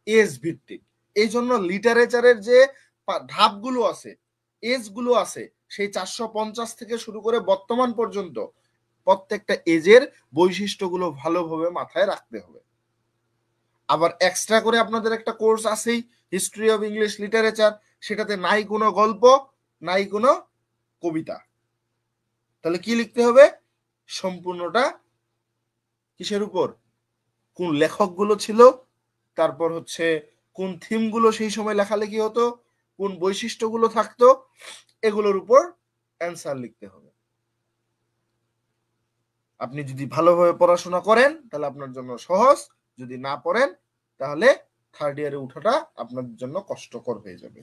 এজ ভিত্তিক। এই জন্য লিটারেচারের যে ধাপগুলো আছে, এজগুলো আছে, সেই 450 থেকে শুরু করে বর্তমান পর্যন্ত প্রত্যেকটা এজের বৈশিষ্ট্যগুলো ভালোভাবে মাথায় রাখতে হবে। আবার এক্সট্রা করে আপনাদের একটা কোর্স আছেই, হিস্ট্রি অফ ইংলিশ লিটারেচার। সেটাতে নাই কোনো গল্প, নাই কোনো কবিতা। তাহলে কি লিখতে হবে? সম্পূর্ণটা কিসের উপর? কোন লেখকগুলো ছিল, তারপর হচ্ছে কোন থিমগুলো সেই সময় লেখালেখি হতো, কোন বৈশিষ্ট্যগুলো থাকতো, এগুলোর উপর অ্যান্সার লিখতে হবে। আপনি যদি ভালোভাবে পড়াশোনা করেন তাহলে আপনার জন্য সহজ, যদি না পড়েন তাহলে থার্ড ইয়ারে উঠাটা আপনার জন্য কষ্টকর হয়ে যাবে।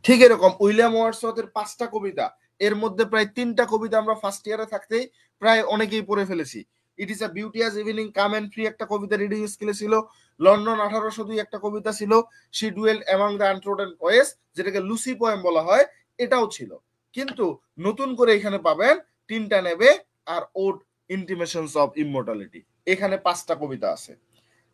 ঠিক এরকম উইলিয়াম ওয়ার্ডসওয়ার্থের 5টা কবিতা, এর মধ্যে প্রায় 3টা কবিতা আমরা ফার্স্ট ইয়ারে থাকতেই প্রায় অনেকেই পড়ে ফেলেছি। It is a beauteous evening calm and free একটা কবিতা রিডিং স্কিলে ছিল, লন্ডন 1802 একটা কবিতা ছিল, she dwelt among the untrodden ওয়েস যেটাকে লুসি পোয়েম বলা হয়, এটাও ছিল। কিন্তু নতুন করে এখানে পাবেন তিনটা নেবে আর ওড ইন্টিমেশনস অফ ইমমর্টালিটি, এখানে 5টা কবিতা আছে।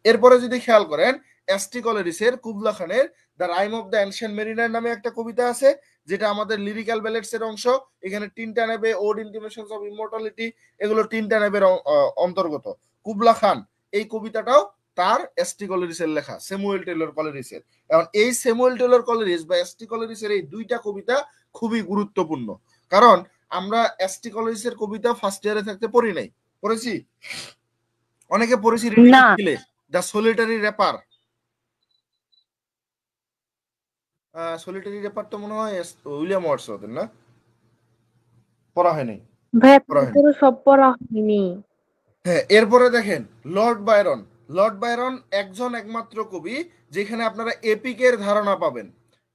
এরপরে যদি খেয়াল করেন এসটি কলেরিসের কুবলা খানের the rime of the ancient mariner নামে একটা কবিতা আছে, যেটা আমাদের লিরিক্যাল ব্যালেটস এর অংশ। এখানে 3টা নেবে ওড ইন্টিমেশনস অফ ইমমর্টালিটি, এগুলো 3টা নেবের অন্তর্গত। কুবলা খান এই কবিতাটাও তার এসটি কলেরিসের লেখা, স্যামুয়েল টেলর কলেরিসের। এখন এই স্যামুয়েল টেলর কলেরিস বা এসটি কলেরিসের এই 2টা কবিতা খুবই গুরুত্বপূর্ণ, কারণ আমরা এসটি কলেরিসের কবিতা ফার্স্ট ইয়ারে থাকতে পড়ি নাই, পড়েছি অনেকে পড়েছি রিডিং না। স্কিলে, the solitary reaper. Solitary reaper তো মনে হয় উইলিয়াম ওয়ার্ডসওয়ার্থের, না? পড়া হয়নি, ভাইয়া পড়া হয়নি। তারপরে সব পড়া হয়নি। হ্যাঁ, এরপরে দেখেন লর্ড বায়রন। লর্ড বায়রন একজন একমাত্র কবি যেখানে আপনারা এপিকের ধারণা পাবেন।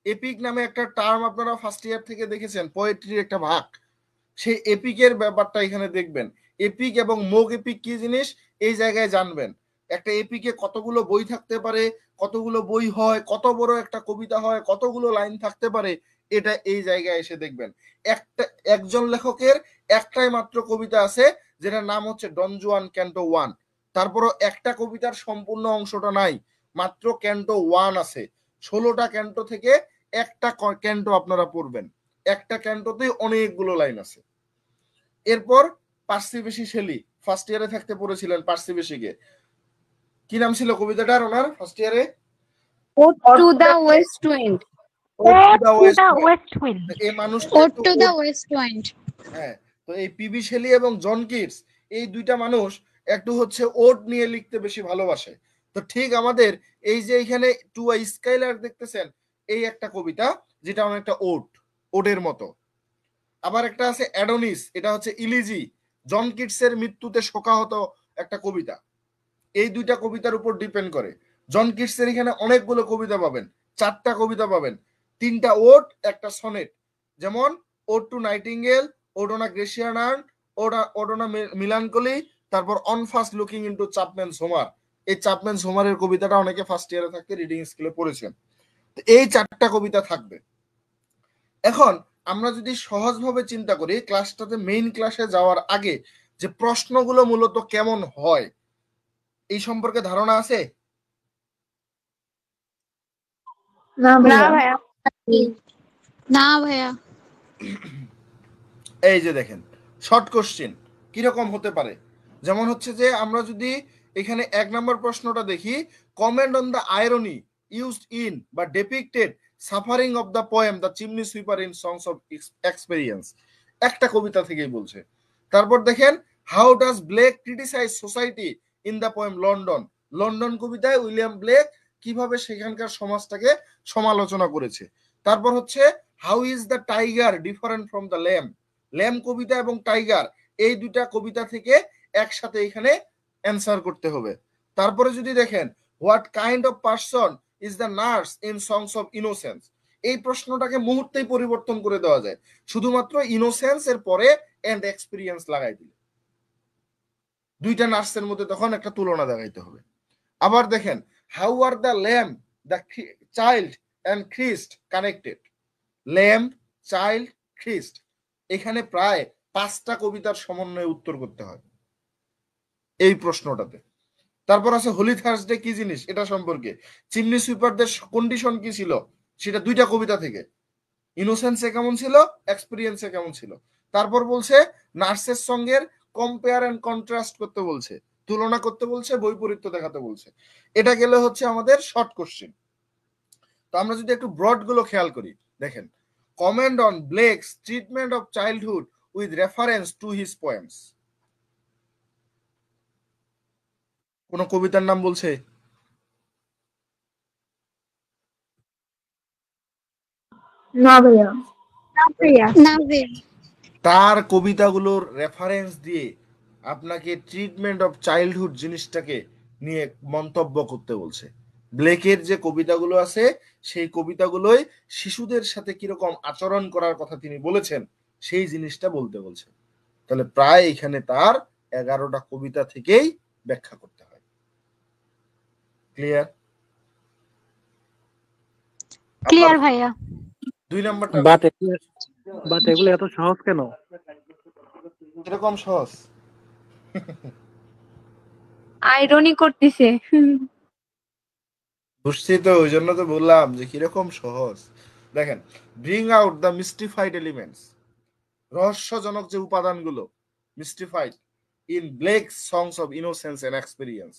এপিক নামে একটা টার্ম আপনারা ফার্স্ট ইয়ার থেকে দেখেছেন, পোয়েট্রির একটা ভাগ, সেই এপিকের ব্যাপারটা এখানে দেখবেন। এপিক এবং মোগ এপিক কি জিনিস এই জায়গায় জানবেন। একটা এপিকে কতগুলো বই থাকতে পারে, কতগুলো বই হয়, কত বড় একটা কবিতা হয়, কতগুলো লাইন থাকতে পারে, এটা এই জায়গায় এসে দেখবেন। একজন লেখকের একটাই মাত্র কবিতা আছে যেটার নাম হচ্ছে ডন জুয়ান ক্যান্টো 1। তারপরও একটা কবিতার সম্পূর্ণ অংশটা নাই, মাত্র ক্যান্টো 1 আছে। 16টা ক্যান্টো থেকে একটা ক্যান্টো আপনারা পড়বেন, একটা ক্যান্টোতেই অনেকগুলো লাইন আছে। এরপর পার্সি বেশি শেলি ফার্স্ট ইয়ারে থাকতে পড়েছিলেন। পার্সি বেশিকে কি নাম ছিল কবিতাটার ওনার ফার্স্ট ইয়ারে? Ode to the west wind. এই মানুষটা ode to the west wind. হ্যাঁ, তো এই পিবি শেলি এবং জন কিটস এই 2টা মানুষ একটু হচ্ছে ওড নিয়ে লিখতে বেশি ভালোবাসে। তো ঠিক আমাদের এই যে এখানে টু আ স্কাইলার দেখতেছেন, এই একটা কবিতা যেটা অনেকটা ওডের মতো। আবার একটা আছে অ্যাডোনিস, এটা হচ্ছে ইলিজি, জন কিটসের মৃত্যুতে শোকাহত একটা কবিতা। এই 2টা কবিতার উপর ডিপেন্ড করে। জন কিটসের এখানে অনেকগুলো কবিতা পাবেন, 4টা কবিতা পাবেন, 3টা ওড, একটা সনেট, যেমন ode to nightingale, ode on a Grecian urn, ode on a melancholy, তারপর on first looking into Chapman's Homer. এই চ্যাপম্যানস হোমারের কবিতাটা অনেকে ফার্স্ট ইয়ারে থাকতে রিডিং স্কিলে পড়েছেন। এই 4টা কবিতা থাকবে। এখন আমরা যদি সহজভাবে চিন্তা করি ক্লাসটাতে মেইন ক্লাসে যাওয়ার আগে যে প্রশ্নগুলো মূলত কেমন হয় এই সম্পর্কে ধারণা আছে? না না ভাইয়া। ভাইয়া। না ভাইয়া। এই যে দেখেন শর্ট কোশ্চেন কিরকম হতে পারে, যেমন হচ্ছে যে আমরা যদি এখানে 1 নম্বর প্রশ্নটা দেখি, comment on the irony used in বা depicted suffering of the poem the chimney sweeper in songs of experience, একটা কবিতা থেকেই বলছে। তারপর দেখেন how does Blake criticise society in the poem London, London কবিতায় উইলিয়াম ব্লেক কিভাবে সেখানকার সমাজটাকে সমালোচনা করেছে। তারপর হচ্ছে how is the tiger different from the lamb, lamb কবিতা এবং টাইগার এই 2টা কবিতা থেকে একসাথে এখানে অ্যান্সার করতে হবে। তারপরে যদি দেখেন what kind of person is the nurse in songs of innocence, এই প্রশ্নটাকে মুহূর্তেই পরিবর্তন করে দেওয়া যায়, শুধুমাত্র ইনোসেন্স এর পরে এন্ড এক্সপিরিয়েন্স লাগাই দিলে 2টা নার্সের মধ্যে তখন একটা তুলনা দেখাইতে হবে। আবার দেখেন how are the lamb the child and Christ connected, lamb, child, Christ, এখানে প্রায় 5টা কবিতার সমন্বয়ে উত্তর করতে হয় এই প্রশ্নটাতে। তারপর আছে হোলি থার্সডে কি জিনিস এটা সম্পর্কে, চিমনি সুইপারদের কন্ডিশন কি ছিল সেটা 2টা কবিতা থেকে, ইনোসেন্সে কেমন ছিল, এক্সপেরিয়েন্সে কেমন ছিল। তারপর বলছে নার্সের সঙ্গে কম্পেয়ার এন্ড কন্ট্রাস্ট করতে বলছে, তুলনা করতে বলছে, বৈপরীত্য দেখাতে বলছে। এটা গেলে হচ্ছে আমাদের শর্ট কোশ্চেন। তো আমরা যদি একটু ব্রড গুলো খেয়াল করি, দেখেন comment on Blake's treatment of childhood with reference to his poems. কোন কবিতার নাম বলছে? না ভাইয়া। না ভাইয়া। তার কবিতাগুলোর রেফারেন্স দিয়ে আপনাকে ট্রিটমেন্ট অফ চাইল্ডহুড জিনিসটাকে নিয়ে মন্তব্য করতে বলছে। ব্লেকের যে কবিতাগুলো আছে সেই কবিতাগুলোই শিশুদের সাথে কিরকম আচরণ করার কথা তিনি বলেছেন সেই জিনিসটা বলতে বলছে। তাহলে প্রায় এখানে তার 11টা কবিতা থেকেই ব্যাখ্যা করতে হয়। ক্লিয়ার? ক্লিয়ার ভাইয়া। 2 নাম্বারটা বাট এগুলো এত সহজ কেন? এরকম সহজ? আইরনি করতেছে। বুঝছি তো, ওই জন্য তো বললাম যে কিরকম সহজ। দেখেন, bring out the mystified elements, রহস্যজনক যে উপাদানগুলো mystified in Blake songs of innocence and experience.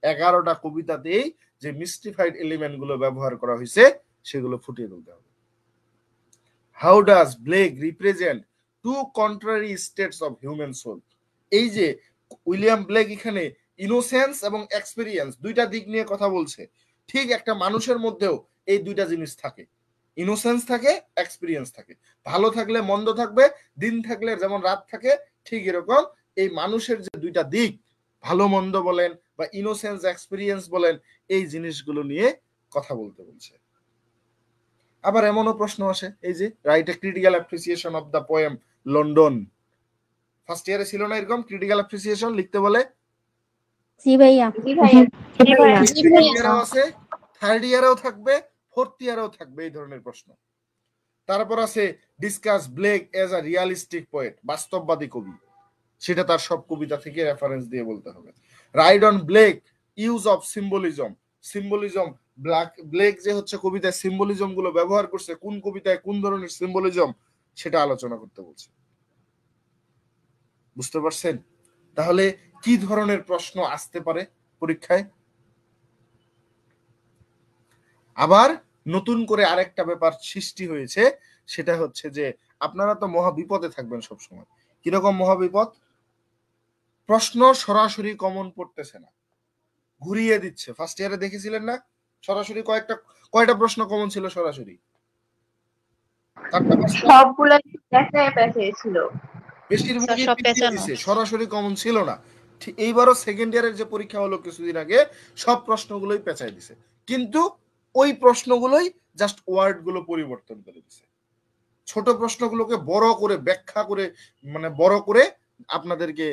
11টা কবিতাতেই যে মিস্টিফাইড এলিমেন্ট গুলো ব্যবহার করা হয়েছে সেগুলো ফুটিয়ে তুলতে হবে। How does Blake represent to contrary states of human soul? এই যে উইলিয়াম ব্লেক এখানে ইনোসেন্স এবং এক্সপেরিয়েন্স দুইটা দিক নিয়ে কথা বলছে। ঠিক একটা মানুষের মধ্যেও এই দুইটা জিনিস থাকে, ইনোসেন্স থাকে, এক্সপেরিয়েন্স থাকে। ভালো থাকলে মন্দ থাকবে, দিন থাকলে যেমন রাত থাকে, ঠিক এরকম এই মানুষের যে দুইটা দিক, ভালো মন্দ বলেন বা ইনোসেন্স এক্সপেরিয়েন্স বলেন, এই জিনিসগুলো নিয়ে কথা বলতে বলছে। আবার এমনও প্রশ্ন আসে, এই যে write a critical appreciation of the poem London. First ইয়ারে ছিল না এরকম ক্রিটিক্যাল অ্যাপ্রিসিয়েশন লিখতে বলে? জি ভাইয়া। জি ভাইয়া। সেকেন্ড ইয়ারেও আছে, থার্ড ইয়ারেও থাকবে, ফোর্থ ইয়ারেও থাকবে এই ধরনের প্রশ্ন। তারপর আছে discuss Blake as a realistic poet, বাস্তববাদী কবি, সেটা তার সব কবিতা থেকে রেফারেন্স দিয়ে বলতে হবে। Right on Blake use of symbolism, symbolism Blake যে হচ্ছে কবিতায় সিম্বলিজম গুলো ব্যবহার করছে, কোন কবিতায় কোন ধরনের সিম্বলিজম সেটা আলোচনা করতে বলছে। বুঝতে পারছেন? তাহলে কি ধরনের প্রশ্ন আসতে পারে পরীক্ষায়? আবার নতুন করে আরেকটা ব্যাপার সৃষ্টি হয়েছে, সেটা হচ্ছে যে আপনারা তো মহা বিপদে থাকবেন সবসময়। কিরকম মহাবিপদ? প্রশ্ন সরাসরি কমন পড়তেছে না, ঘুরিয়ে দিচ্ছে। ফার্স্ট ইয়ারে দেখেছিলেন না সরাসরি কয়টা প্রশ্ন কমন ছিল সরাসরি? সবগুলো প্যাঁচায় প্যাঁচায় ছিল, বেশিরভাগই সব পিছিয়ে পেঁচানো। দিছে, সরাসরি কমন ছিল না। ঠিক এইবারও সেকেন্ড ইয়ারের যে পরীক্ষা হলো কিছুদিন আগে, সব প্রশ্নগুলোই পেঁচায় দিছে, কিন্তু ওই প্রশ্নগুলোই জাস্ট ওয়ার্ড গুলো পরিবর্তন করে দিছে। ছোট প্রশ্নগুলোকে বড় করে ব্যাখ্যা করে, মানে বড় করে আপনাদেরকে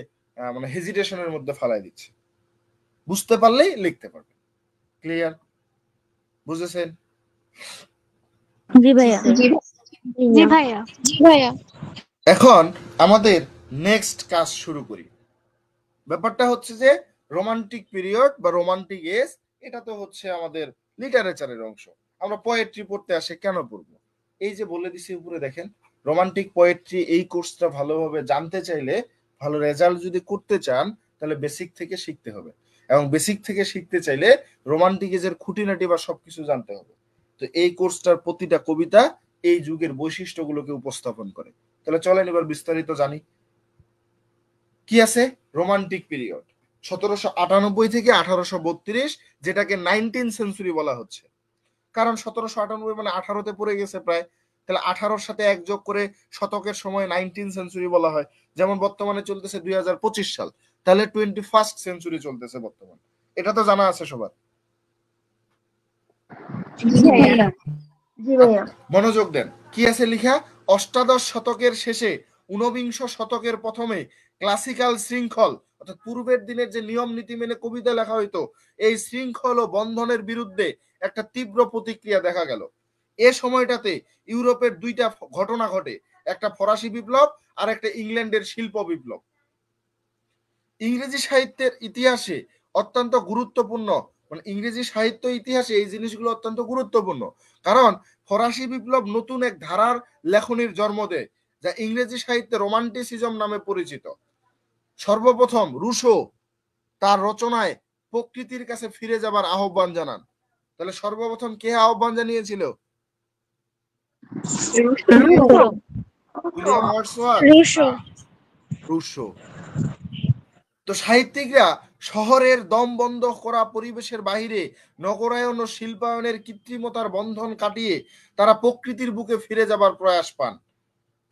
মানে হেজিটেশনের মধ্যে ফালাই দিচ্ছে। বুঝতে পারলেই লিখতে পারবেন। ক্লিয়ার? বুঝেছেন? জি ভাইয়া। জি ভাইয়া। এখন আমাদের নেক্সট কাজ শুরু করি। ব্যাপারটা হচ্ছে যে রোমান্টিক পিরিয়ড বা রোমান্টিক এজ, এটা তো হচ্ছে আমাদের লিটারেচারের অংশ। আমরা পোয়েট্রি পড়তে আসে কেন পড়বো? এই যে বলে দিছি উপরে দেখেন, রোমান্টিক পোয়েট্রি এই কোর্সটা ভালোভাবে জানতে চাইলে, ভালো রেজাল্ট যদি করতে চান, তাহলে বেসিক থেকে শিখতে হবে। এবং বেসিক থেকে শিখতে চাইলে রোমান্টিক এজের খুঁটিনাটি বা সবকিছু জানতে হবে। তো এই কোর্সটার প্রতিটা কবিতা এই যুগের বৈশিষ্ট্যগুলোকে উপস্থাপন করে। তাহলে চলেন এবার বিস্তারিত জানি। কি আছে? রোমান্টিক পিরিয়ড 1798 থেকে 1832, যেটাকে 19th সেঞ্চুরি বলা হচ্ছে। কারণ 1798 মানে 18তে পড়ে গেছে প্রায়, তাহলে 18-র সাথে এক যোগ করে শতকের সময় 19th সেঞ্চুরি বলা হয়। যেমন বর্তমানে চলতেছে 2025 সাল, তাহলে 21st সেঞ্চুরি চলতেছে বর্তমানে। এটা তো জানা আছে সবার। জি ভাইয়া। মনোযোগ দেন, কি আছে লিখা? অষ্টাদশ শতকের শেষে, ঊনবিংশ শতকের প্রথমে ক্লাসিক্যাল শৃঙ্খল, অর্থাৎ পূর্বের দিনের যে নিয়ম নীতি মেনে কবিতা লেখা হইতো, এই শৃঙ্খল ও বন্ধনের বিরুদ্ধে একটা তীব্র প্রতিক্রিয়া দেখা গেল। এ সময়টাতে ইউরোপের দুইটা ঘটনা ঘটে, একটা ফরাসি বিপ্লব আর একটা ইংল্যান্ডের শিল্প বিপ্লব। ইংরেজি সাহিত্যের ইতিহাসে অত্যন্ত গুরুত্বপূর্ণ, মানে ইংরেজি সাহিত্য ইতিহাসে এই জিনিসগুলো অত্যন্ত গুরুত্বপূর্ণ। কারণ ফরাসি বিপ্লব নতুন এক ধারার লেখনির জন্ম দেয়, যা ইংরেজি সাহিত্যে রোমান্টিসিজম নামে পরিচিত। সর্বপ্রথম রুশো তার রচনায় প্রকৃতির কাছে ফিরে যাবার আহ্বান জানান। তাহলে সর্বপ্রথম কে আহ্বান জানিয়েছিল? William Wordsworth, Rousseau. রুশো। তো সাহিত্যিকরা শহরের দম বন্ধ করা পরিবেশের বাইরে নগরায়ন ও শিল্পায়নের কৃত্রিমতার বন্ধন কাটিয়ে তারা প্রকৃতির বুকে ফিরে যাবার প্রয়াস পান।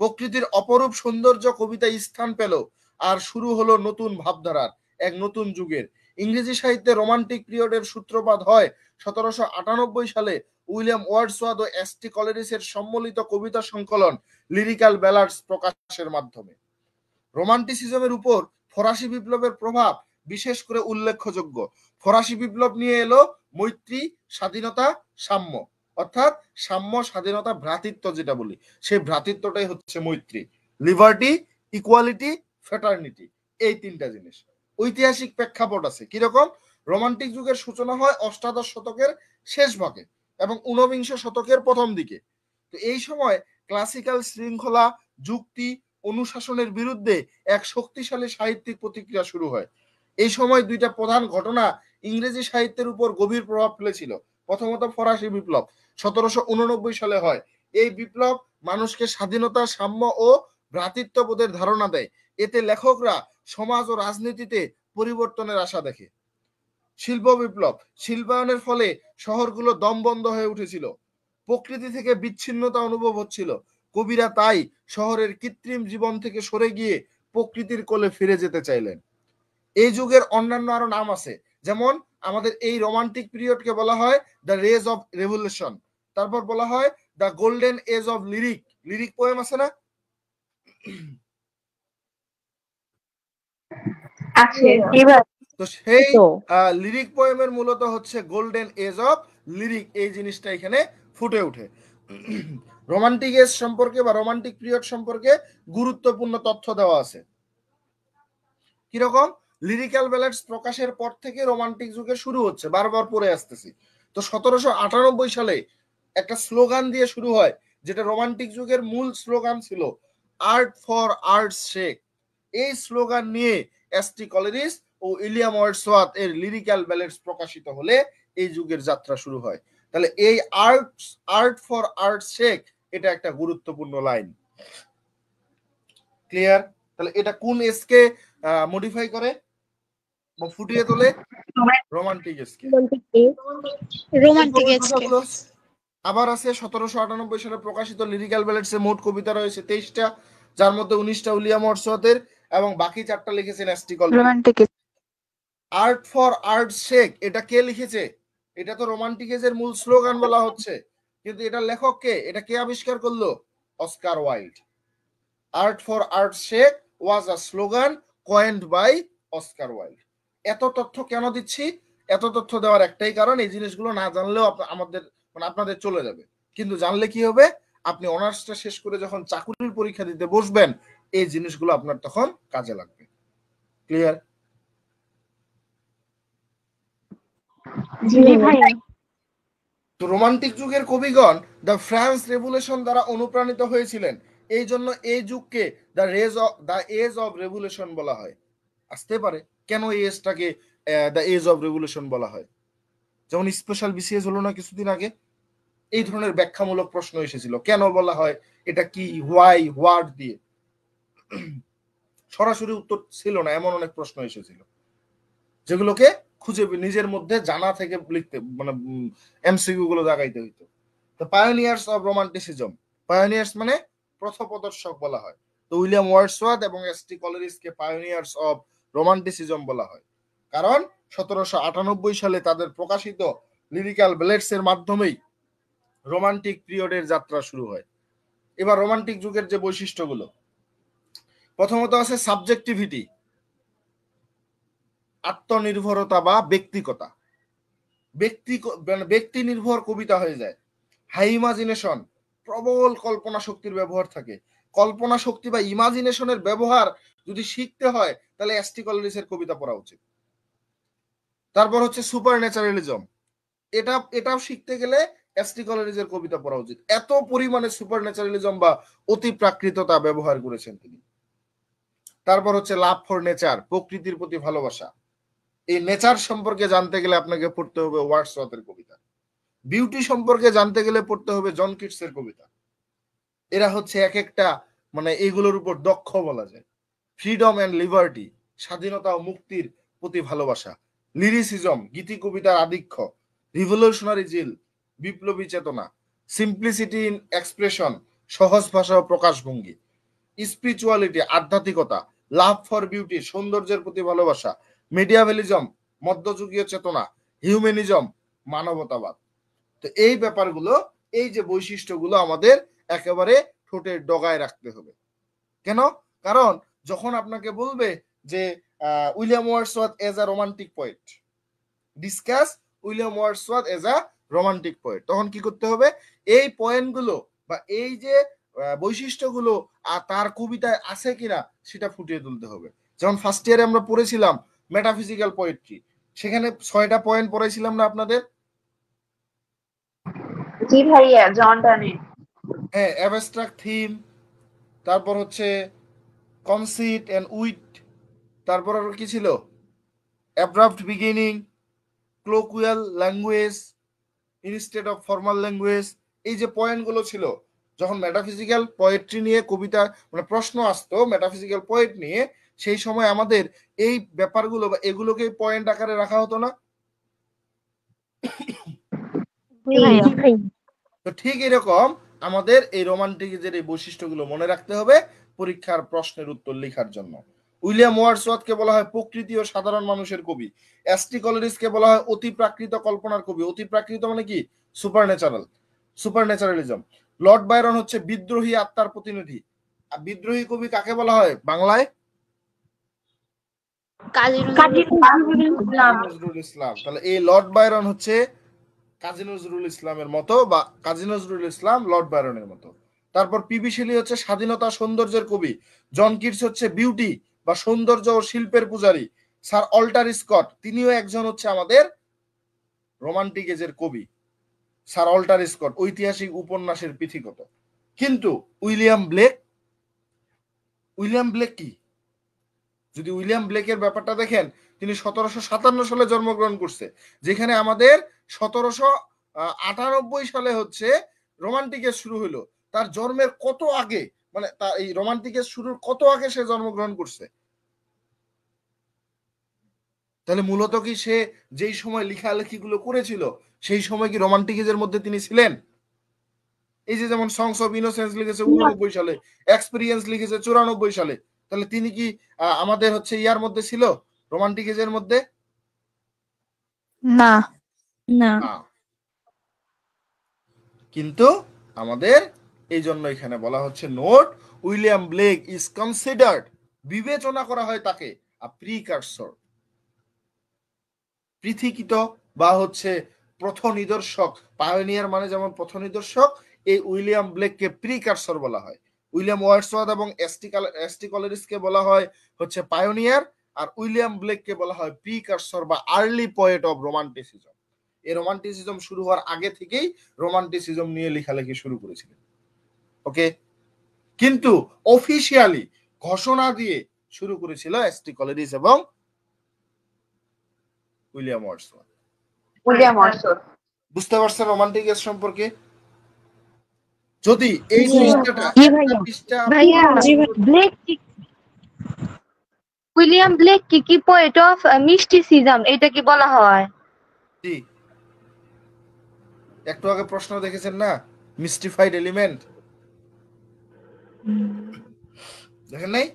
প্রকৃতির অপরূপ সৌন্দর্য কবিতায় স্থান পেল, আর শুরু হলো নতুন ভাবধারার এক নতুন যুগের। ইংরেজি সাহিত্যে রোমান্টিক পিরিয়ডের সূত্রপাত হয় 1798 সালে উইলিয়াম ওয়ার্ডসওয়ার্থ ও এস.টি. কলেরিসের সম্মিলিত কবিতা সংকলন লিরিক্যাল ব্যালাডস প্রকাশের মাধ্যমে। রোমান্টিসিজমের উপর ফরাসি বিপ্লবের প্রভাব বিশেষ করে উল্লেখযোগ্য। ফরাসি বিপ্লব নিয়ে এলো মৈত্রী, স্বাধীনতা, সাম্য, অর্থাৎ সাম্য, স্বাধীনতা, ভ্রাতৃত্ব যেটা বলি, সেই ভ্রাতৃত্বটাই হচ্ছে মৈত্রী। লিবার্টি, ইকুয়ালিটি, ফ্র্যাটার্নিটি, এই তিনটা জিনিস। ঐতিহাসিক প্রেক্ষাপট আছে কিরকম? রোমান্টিক যুগের সূচনা হয় অষ্টাদশ শতকের শেষ ভাগে এবং ঊনবিংশ শতকের প্রথম দিকে। তো এই সময় ক্লাসিক্যাল শৃঙ্খলা, যুক্তি, অনুশাসনের বিরুদ্ধে এক শক্তিশালী সাহিত্যিক প্রতিক্রিয়া শুরু হয়। এই সময় দুইটা প্রধান ঘটনা ইংরেজি সাহিত্যের উপর গভীর প্রভাব ফেলেছিল। প্রথমত ফরাসি বিপ্লব 1789 সালে হয়। এই বিপ্লব মানুষকে স্বাধীনতা, সাম্য ও ভ্রাতৃত্ববোধের ধারণা দেয়। এতে লেখকরা সমাজ ও রাজনীতিতে পরিবর্তনের আশা দেখে। শিল্প বিপ্লব, শিল্পায়নের ফলে শহরগুলো দমবন্ধ হয়ে উঠেছিল, প্রকৃতি থেকে বিচ্ছিন্নতা অনুভব হচ্ছিল। কবিরা তাই শহরের কৃত্রিম জীবন থেকে সরে গিয়ে প্রকৃতির কোলে ফিরে যেতে চাইলেন। এই যুগের অন্যান্য আরো নাম আছে, যেমন আমাদের এই রোমান্টিক পিরিয়ডকে বলা হয় দ্য রেজ অফ রেভলিউশন, তারপর বলা হয় the golden age of lyric. Lyric poem আছে না? আছে। তো সেই লিরিক পোয়েমের মূলত হচ্ছে গোল্ডেন এজ অফ লিরিক, এই জিনিসটা এখানে ফুটে ওঠে। রোমান্টিক এজ সম্পর্কে বা রোমান্টিক পিরিয়ড সম্পর্কে গুরুত্বপূর্ণ তথ্য দেওয়া আছে। কিরকম? লিরিক্যাল ব্যালাডস প্রকাশের পর থেকে রোমান্টিক যুগে শুরু হচ্ছে, বারবার পড়ে আসতেছি। তো 1798 সালে একটা স্লোগান দিয়ে শুরু হয়, যেটা রোমান্টিক যুগের মূল স্লোগান ছিল, আর্ট ফর আর্টস সেক। এই স্লোগান নিয়ে এস.টি. কলেরিস ও উইলিয়াম ওয়ার্ডসওয়ার্থ এর লিরিক্যাল ব্যালাডস প্রকাশিত হলে এই যুগের যাত্রা শুরু হয়। তাহলে এই আর্ট ফর আর্টস সেক এটা একটা গুরুত্বপূর্ণ লাইন। ক্লিয়ার? তাহলে এটা কোন এসকে মডিফাই করে বা ফুটিয়ে তোলে? Romantic SK. রোমান্টিক এজকে। আবার আছে 1798 সালে প্রকাশিত লিরিক্যাল ব্যালাডস এ মোট কবিতা রয়েছে 23টা, যার মধ্যে 19টা উইলিয়াম ওয়ার্ডসওয়ার্থের এবং বাকি 4টা লিখেছেন এস.টি. কলেরিস। আর্ট ফর আর্টস সেক এটা কে লিখেছে? এটা তো রোমান্টিক এজের মূল স্লোগান বলা হচ্ছে, কিন্তু এটা লেখক কে? এটা কে আবিষ্কার করলো? Oscar Wilde. Art for art's sake was a slogan coined by Oscar Wilde. এত তথ্য কেন দিচ্ছি? এত তথ্য দেওয়ার একটাই কারণ, এই জিনিসগুলো না জানলেও আমাদের আপনাদের চলে যাবে, কিন্তু জানলে কি হবে? আপনি অনার্সটা শেষ করে যখন চাকরির পরীক্ষা দিতে বসবেন, এই জিনিসগুলো আপনার তখন কাজে লাগবে। ক্লিয়ার? তো রোমান্টিক যুগের কবিগণ দ্য ফ্রান্স রেভলিউশন দ্বারা অনুপ্রাণিত হয়েছিলেন, এই জন্য এই যুগকে দ্য এজ অফ রেভলিউশন বলা হয়। আসতে পারে কেন এই এজটাকে দ্য এজ অফ রেভলিউশন বলা হয়? যেমন স্পেশাল বিসিএস হলো না কিছুদিন আগে, এই ধরনের ব্যাখ্যামূলক প্রশ্ন এসেছিল, কেন বলা হয়, এটা কি, হোয়াই, হোয়াট দিয়ে। সরাসরি উত্তর ছিল না, এমন অনেক প্রশ্ন এসেছিল যেগুলোকে খুঁজে নিজের মধ্যে জানা থেকে লিখতে, মানে এমসিকিউ গুলো জাগাইতে হইতো। তো পায়োনিয়ার্স অফ রোমান্টিসিজম, পায়োনিয়ার্স মানে পথপ্রদর্শক বলা হয়। তো উইলিয়াম ওয়ার্ডসওয়ার্থ এবং এস.টি. কলেরিসকে পায়োনিয়ার্স অফ রোমান্টিসিজম বলা হয়, কারণ 1798 সালে তাদের প্রকাশিত লিরিক্যাল ব্যালাডস এর মাধ্যমেই রোমান্টিক পিরিয়ডের যাত্রা শুরু হয়। এবার রোমান্টিক যুগের যে বৈশিষ্ট্যগুলো, প্রথমত আছে সাবজেক্টিভিটি, আত্মনির্ভরতা বা ব্যক্তিকতা, ব্যক্তি নির্ভর কবিতা হয়ে যায়। হাই ইমাজিনেশন, প্রবল কল্পনা শক্তির ব্যবহার থাকে। কল্পনা শক্তি বা ইমাজিনেশনের ব্যবহার যদি শিখতে হয়, তাহলে এস.টি. কলেরিসের কবিতা পড়া উচিত। তারপর হচ্ছে সুপার ন্যাচারালিজম, এটাও শিখতে গেলে এস.টি. কলেরিসের কবিতা পড়া উচিত। এত পরিমাণে সুপার ন্যাচারালিজম বা অতি প্রাকৃততা ব্যবহার করেছেন তিনি। তারপর হচ্ছে লাভ ফর নেচার, প্রকৃতির প্রতি ভালোবাসা। এই নেচার সম্পর্কে জানতে গেলে আপনাকে পড়তে হবে ওয়ার্ডসওয়ার্থের কবিতা। বিউটি সম্পর্কে জানতে গেলে পড়তে হবে জন কিটসের কবিতা। এরা হচ্ছে এক একটা মানে এগুলোর উপর দক্ষ বলা যায়। ফ্রিডম অ্যান্ড লিবার্টি, স্বাধীনতা ও মুক্তির প্রতি ভালোবাসা, লিরিসিজম, গীতি কবিতার আধিক্য, রিভলিউশনারি জিল, বিপ্লবী চেতনা, সিম্পলিসিটি ইন এক্সপ্রেশন, সহজ ভাষা ও প্রকাশভঙ্গি, স্পিরিচুয়ালিটি, আধ্যাত্মিকতা, লাভ ফর বিউটি, সৌন্দর্যের প্রতি ভালোবাসা, মিডিয়াভেলিজম, মধ্যযুগীয় চেতনা, হিউম্যানিজম, মানবতাবাদ। তো এই ব্যাপারগুলো, এই যে বৈশিষ্ট্যগুলো আমাদের একেবারে ঠোঁটের ডগায় রাখতে হবে। কেন? কারণ যখন আপনাকে বলবে যে William Wordsworth as a romantic poet, discuss William Wordsworth as a romantic poet, তখন কি করতে হবে? এই পয়েন্টগুলো বা এই যে বৈশিষ্ট্যগুলো তার কবিতায় আছে কিনা সেটা ফুটিয়ে তুলতে হবে। যেমন ফার্স্ট ইয়ারে আমরা পড়েছিলাম মেটাফিজিক্যাল পোয়েট্রি, সেখানে 6টা পয়েন্ট পড়েছিলাম না আপনাদের? জি ভাইয়া, জন ডানে। হ্যাঁ, অ্যাবস্ট্রাক্ট থিম, তারপর হচ্ছে কনসিট এন্ড উইট, তারপর আর কি ছিল? Abrupt beginning, colloquial language instead of formal language. এই যে পয়েন্টগুলো ছিল, যখন মেটাফিজিক্যাল পোয়েট্রি নিয়ে কবিতা মানে প্রশ্ন আসতো মেটাফিজিক্যাল পোয়েট নিয়ে, সেই সময় আমাদের এই ব্যাপারগুলো বা এগুলোকে পয়েন্ট আকারে রাখা হতো না? তো ঠিক এরকম আমাদের এই রোমান্টিকের এই বৈশিষ্ট্যগুলো মনে রাখতে হবে পরীক্ষার প্রশ্নের উত্তর লেখার জন্য। উইলিয়াম ওয়ার্ডসওয়ার্থকে বলা হয় প্রকৃতি ও সাধারণ মানুষের কবি। এস.টি. কলেরিজকে বলা হয় অতি প্রাকৃত কল্পনার কবি। অতি প্রাকৃত মানে কি? সুপারন্যাচারালিজম। লর্ড বায়রন হচ্ছে বিদ্রোহী আত্মার প্রতিনিধি। আর বিদ্রোহী কবি কাকে বলা হয় বাংলায়? কাজী নজরুল ইসলাম। তাহলে এই লর্ড বায়রন হচ্ছে কাজী নজরুল ইসলামের মতো, বা কাজী নজরুল ইসলাম লর্ড বায়রনের মতো। তারপর পিবি শেলি হচ্ছে স্বাধীনতা সৌন্দর্যের কবি। জন কিটস হচ্ছে বিউটি বা সৌন্দর্য ও শিল্পের পূজারী। স্যার অল্টার স্কট তিনিও একজন হচ্ছে আমাদের রোমান্টিক এজের কবি। স্যার অল্টার স্কট ঐতিহাসিক উপন্যাসের পথিকৃৎ। কিন্তু উইলিয়াম ব্লেক কি? যদি উইলিয়াম ব্লেকের ব্যাপারটা দেখেন, তিনি 1757 সালে জন্মগ্রহণ করছে, যেখানে আমাদের 1798 সালে হচ্ছে রোমান্টিকের শুরু হলো। তার জন্মের কত আগে, মানে তার এই রোমান্টিকের শুরুর কত আগে সে জন্মগ্রহণ করছে। তাহলে মূলত কি সে যেই সময় লেখালেখিগুলো করেছিল সেই সময় কি রোমান্টিকের মধ্যে তিনি ছিলেন? এই যে যেমন সংস অফ ইনোসেন্স লিখেছে 89 সালে, এক্সপেরিয়েন্স লিখেছে 94 সালে, তাহলে তিনি কি আমাদের হচ্ছে ইয়ার মধ্যে ছিল, রোমান্টিক এজের মধ্যে? না না। কিন্তু আমাদের এই জন্য এখানে বলা হচ্ছে note, William Blake is considered, বিবেচনা করা হয় তাকে প্রিকারসর, পৃথিকৃত বা হচ্ছে প্রথ নিদর্শক। পায়োনিয়ার মানে যেমন প্রথ নিদর্শক, এই উইলিয়াম ব্লেককে প্রিকারসর বলা হয়। উইলিয়াম ওয়ার্ডসওয়ার্থ এবং এস.টি. কলেরিজকে বলা হয় হচ্ছে পায়োনিয়ার, আর উইলিয়াম ব্লেককে বলা হয় প্রিকারসর বা আর্লি পোয়েট অফ রোমান্টিসিজম। এই রোমান্টিসিজম শুরু হওয়ার আগে থেকেই রোমান্টিসিজম নিয়ে লেখালেখি শুরু করেছিলেন। ওকে, কিন্তু অফিসিয়ালি ঘোষণা দিয়ে শুরু করেছিল এস.টি. কলেরিজ এবং উইলিয়াম ওয়ার্ডসওয়ার্থ। বুঝতে পারছেন রোমান্টিক এজ সম্পর্কে? যদি এই পৃষ্ঠাটা ভাইয়া উইলিয়াম ব্লেক কি পোয়েট অফ মিস্টিসিজম এটা কি বলা হয়? জি, একটু আগে প্রশ্ন দেখেছেন না, মিস্টিফাইড এলিমেন্ট দেখেন নাই?